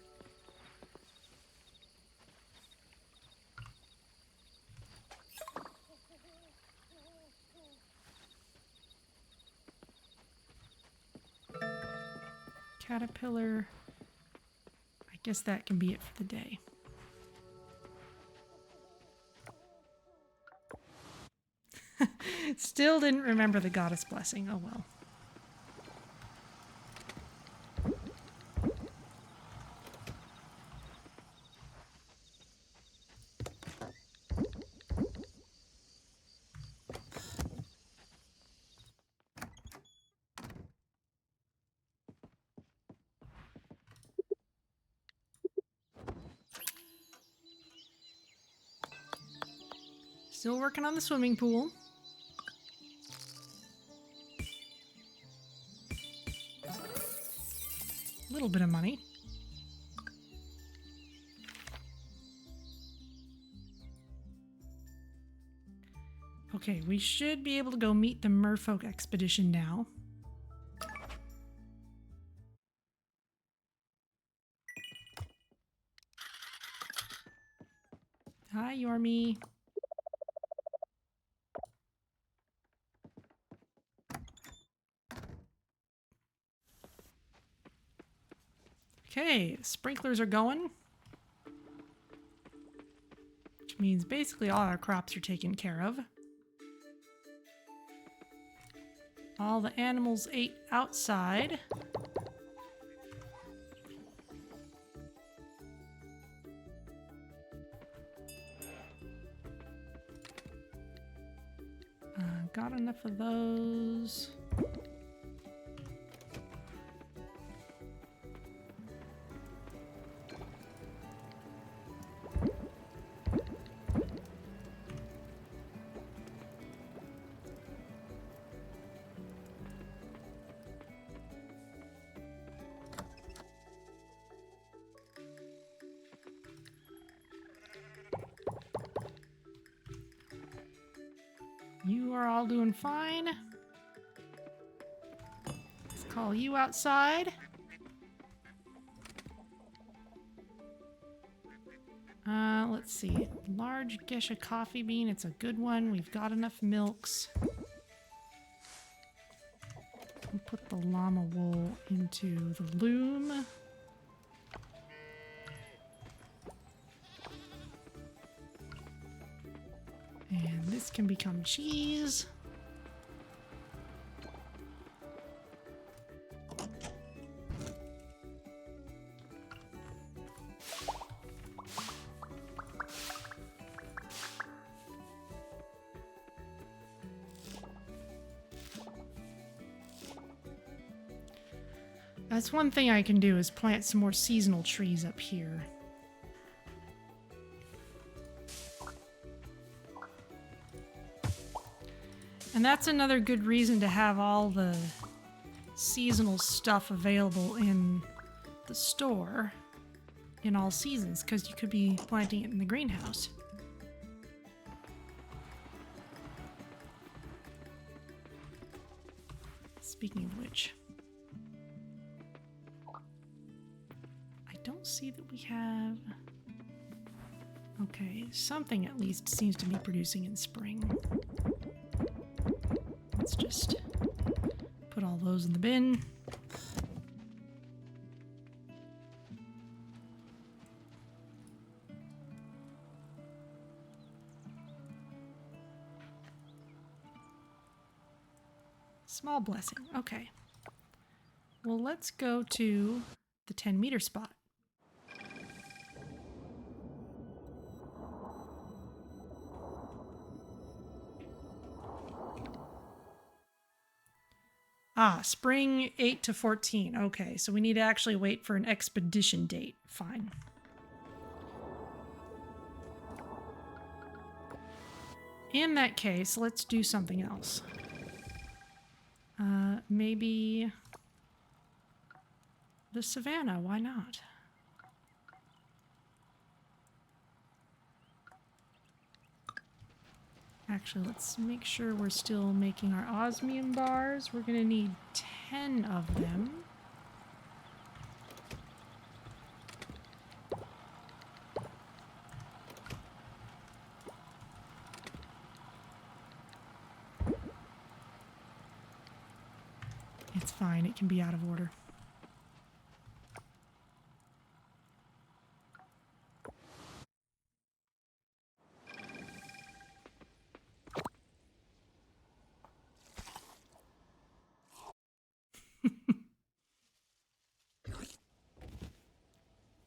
Caterpillar. I guess that can be it for the day. Still didn't remember the goddess blessing. Oh well. Still working on the swimming pool. A little bit of money. Okay, we should be able to go meet the merfolk expedition now. Hi, Yormi. Okay, sprinklers are going. Which means basically all our crops are taken care of. All the animals ate outside. Got enough of those. You are all doing fine. Let's call you outside. Let's see. Large Gesha coffee bean. It's a good one. We've got enough milks. We'll put the llama wool into the loom. And this can become cheese. That's one thing I can do is plant some more seasonal trees up here. And that's another good reason to have all the seasonal stuff available in the store in all seasons, because you could be planting it in the greenhouse. Speaking of which, I don't see that we have... Okay, something at least seems to be producing in spring. Let's just put all those in the bin. Small blessing. Okay. Well, let's go to the 10-meter spot. Ah, spring 8 to 14. Okay, so we need to actually wait for an expedition date. Fine. In that case, let's do something else. Maybe the savannah. Why not? Actually, let's make sure we're still making our osmium bars. We're going to need 10 of them. It's fine. It can be out of order.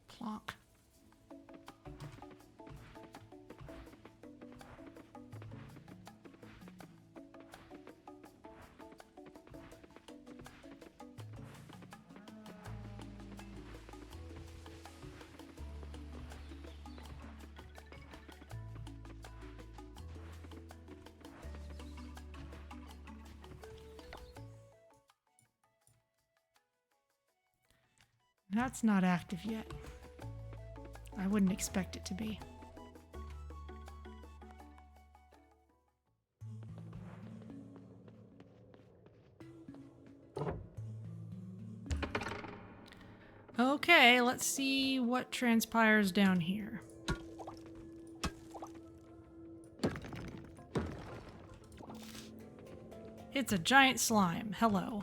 Plonk. That's not active yet. I wouldn't expect it to be. Okay, let's see what transpires down here. It's a giant slime. Hello.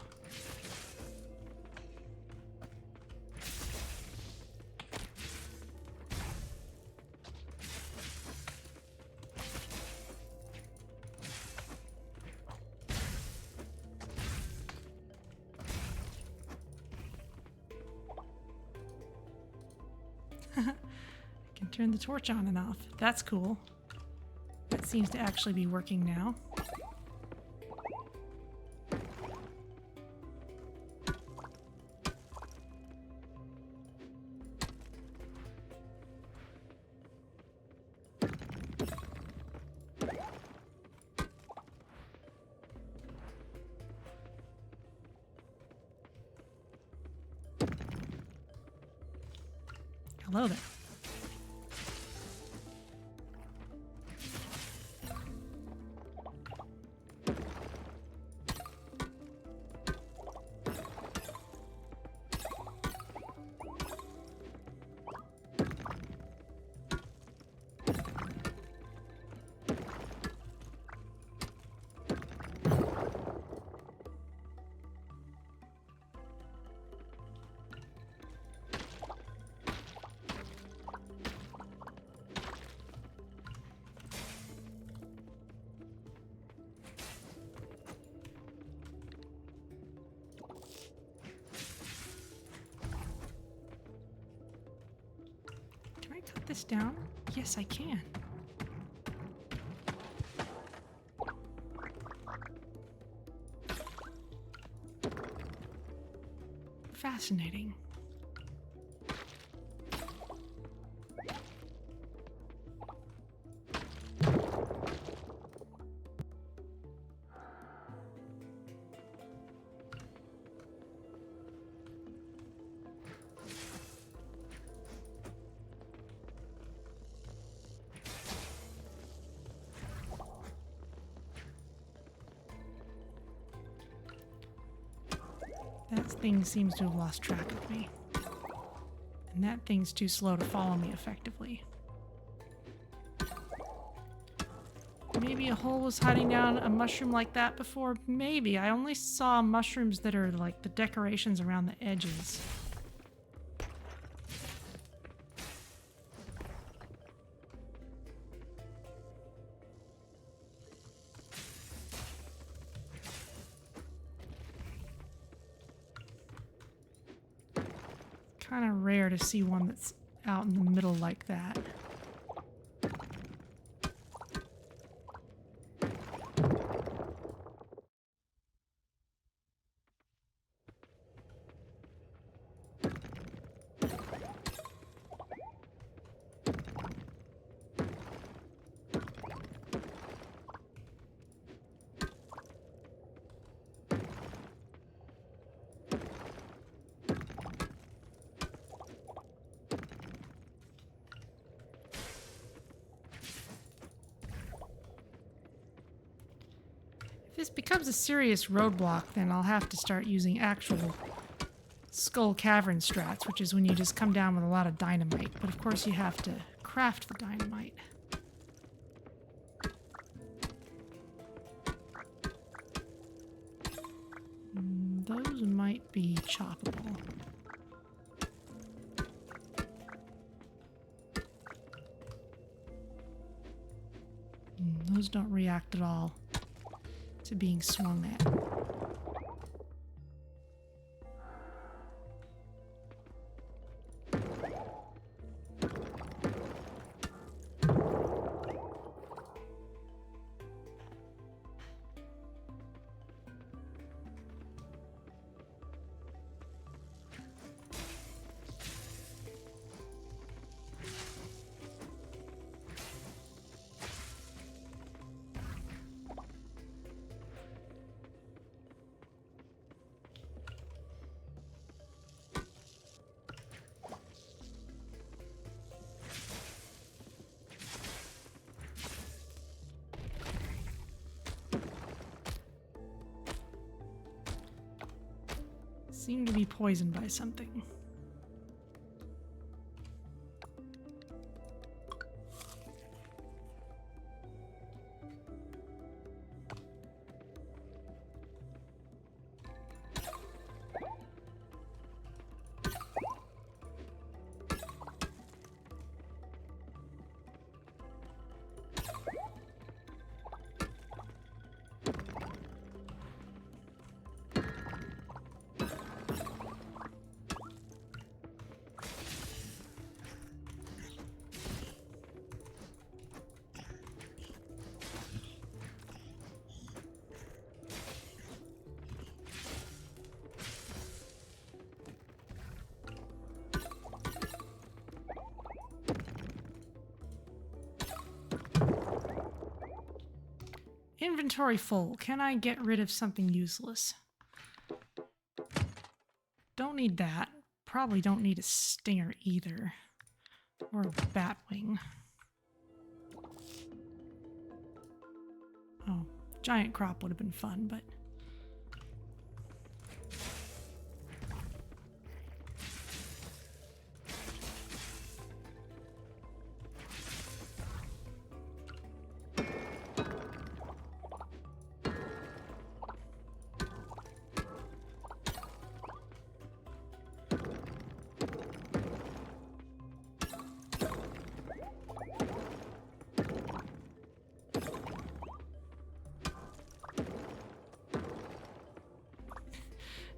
I can turn the torch on and off. That's cool. That seems to actually be working now. Hello there. Cut this down? Yes, I can. Fascinating. That thing seems to have lost track of me. And that thing's too slow to follow me effectively. Maybe a hole was hiding down a mushroom like that before? Maybe. I only saw mushrooms that are like the decorations around the edges. Kind of rare to see one that's out in the middle like that. If this becomes a serious roadblock, then I'll have to start using actual Skull Cavern strats, which is when you just come down with a lot of dynamite. But of course you have to craft the dynamite. Those Those might be choppable. Those don't react at all to being swung at. Seem to be poisoned by something. Inventory full. Can I get rid of something useless? Don't need that. Probably don't need a stinger either. Or a bat wing. Oh, giant crop would have been fun, but...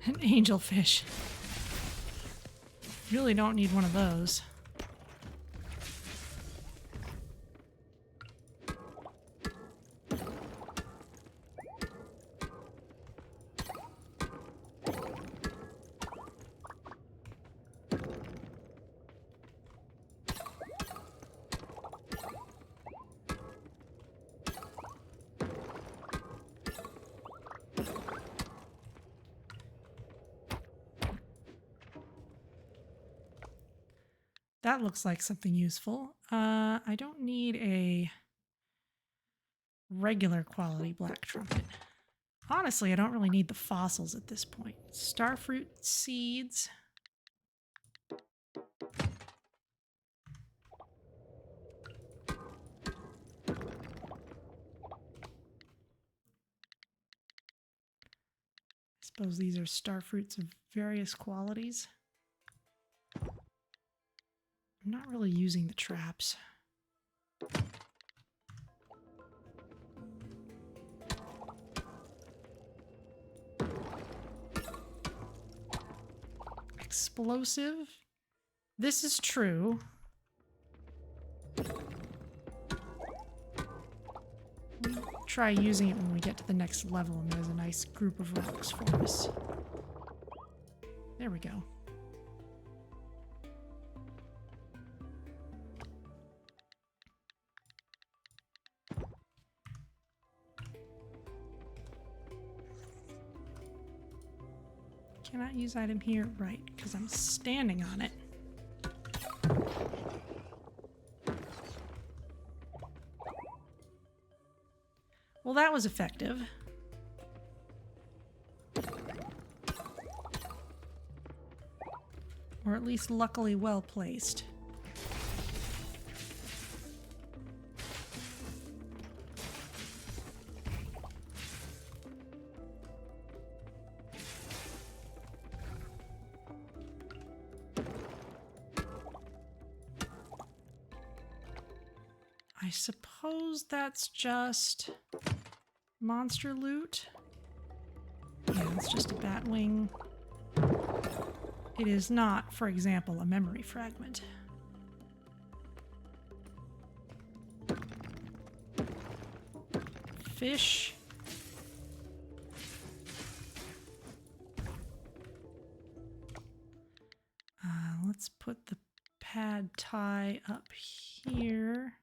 An angelfish. Really don't need one of those. That looks like something useful. I don't need a regular quality black trumpet. Honestly, I don't really need the fossils at this point. Starfruit seeds. I suppose these are starfruits of various qualities. I'm not really using the traps. Explosive. This is true. We'll try using it when we get to the next level and there's a nice group of rocks for us. There we go. Cannot use item here, right, because I'm standing on it. Well, that was effective. Or at least luckily well placed. suppose that's just monster loot. Yeah, it's just a bat wing. It is not, for example, a memory fragment. Fish. Let's put the pad thai up here.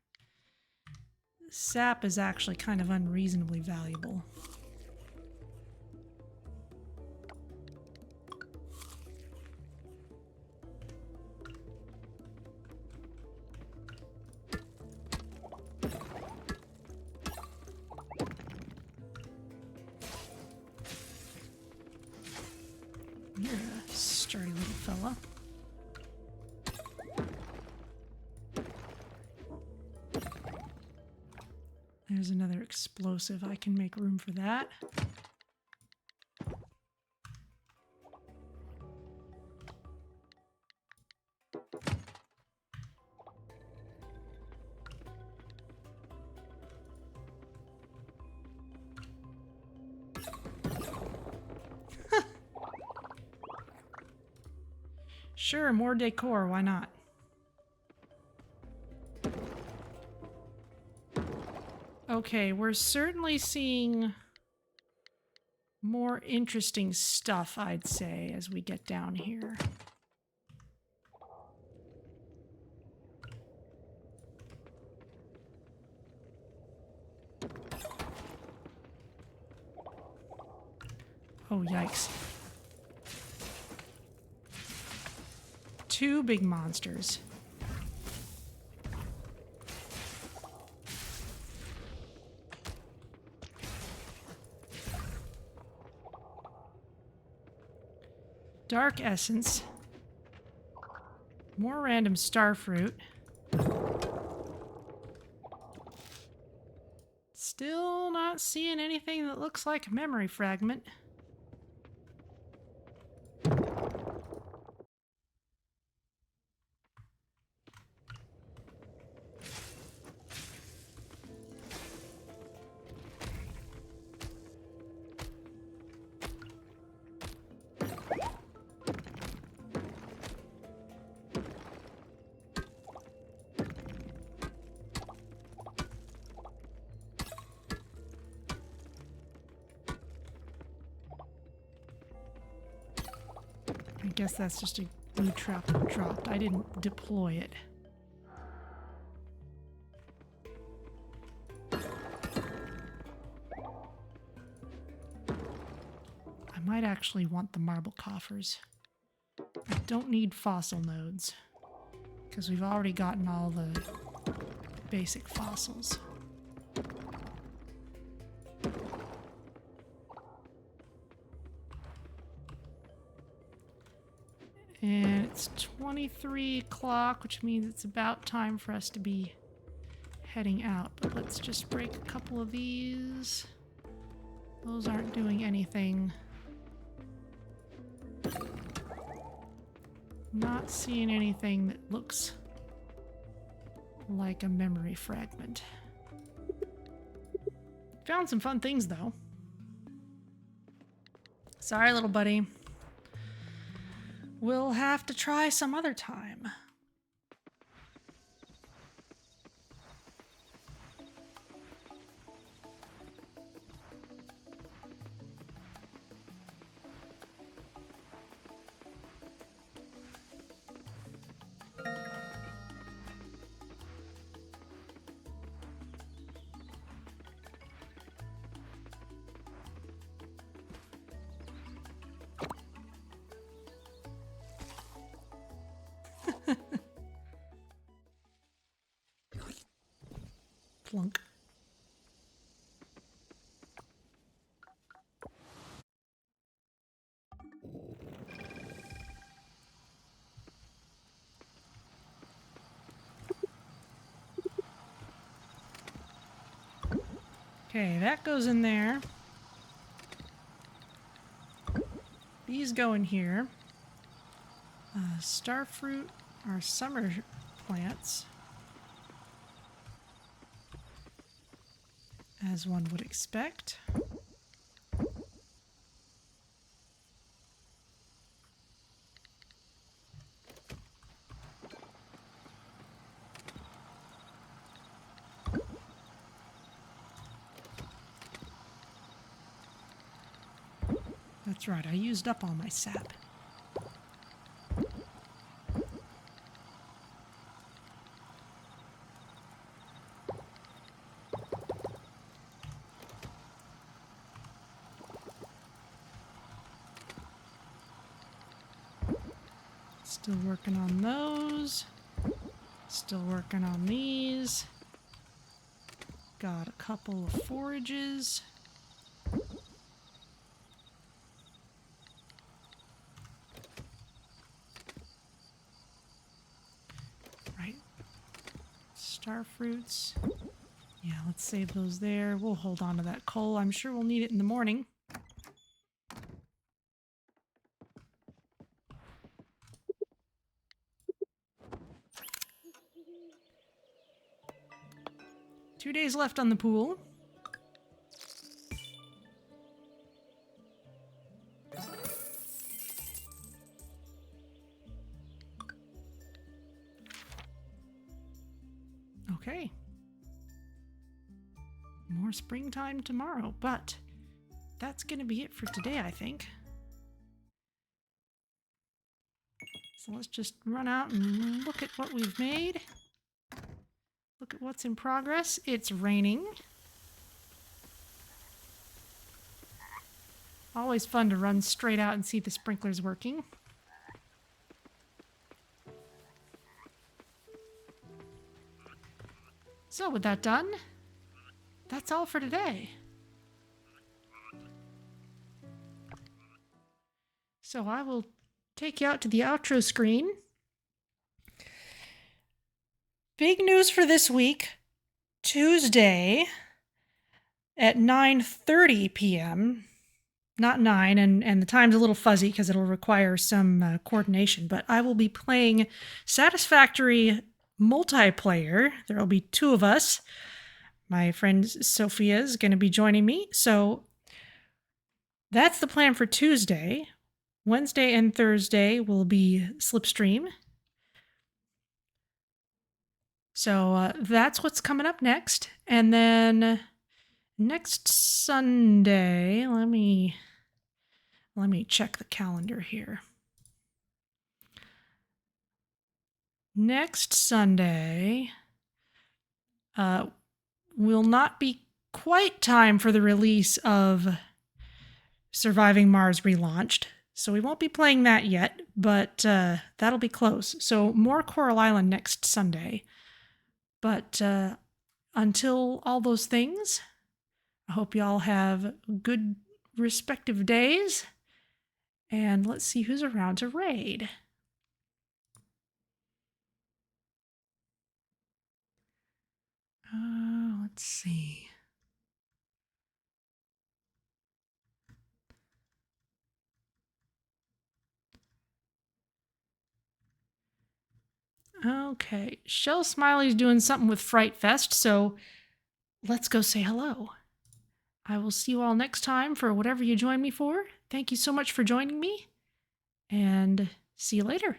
Sap is actually kind of unreasonably valuable. You're a sturdy little fella. There's another explosive. I can make room for that. Sure, more decor, why not? Okay, we're certainly seeing more interesting stuff, I'd say, as we get down here. Oh, yikes. Two big monsters. Dark essence. More random starfruit. Still not seeing anything that looks like a memory fragment. I guess that's just a glue trap that dropped. I didn't deploy it. I might actually want the marble coffers. I don't need fossil nodes, because we've already gotten all the basic fossils. And it's 23 o'clock, which means it's about time for us to be heading out. But let's just break a couple of these. Those aren't doing anything. Not seeing anything that looks like a memory fragment. Found some fun things, though. Sorry, little buddy. We'll have to try some other time. Plunk. Okay, that goes in there. These go in here. Starfruit are summer plants. as one would expect. That's right, I used up all my sap. Still working on those. Still working on these. Got a couple of forages. Right. Star fruits. Yeah, let's save those there. We'll hold on to that coal. I'm sure we'll need it in the morning. Two days left on the pool. Okay. More springtime tomorrow, but that's going to be it for today, I think. So let's just run out and look at what we've made. Look at what's in progress. It's raining. Always fun to run straight out and see the sprinklers working. So with that done, that's all for today. So I will take you out to the outro screen. Big news for this week. Tuesday at 9:30 p.m. Not 9, and the time's a little fuzzy because it'll require some coordination, but I will be playing Satisfactory multiplayer. There will be 2 of us. My friend Sophia is going to be joining me. So that's the plan for Tuesday. Wednesday and Thursday will be Slipstream. So that's what's coming up next. And then next Sunday, let me check the calendar here. Next Sunday will not be quite time for the release of Surviving Mars Relaunched. So we won't be playing that yet, but that'll be close. So more Coral Island next Sunday. But until all those things, I hope y'all have good respective days. And let's see who's around to raid. Let's see. Okay, Shell Smiley's doing something with Fright Fest, so let's go say hello. I will see you all next time for whatever you join me for. Thank you so much for joining me, and see you later.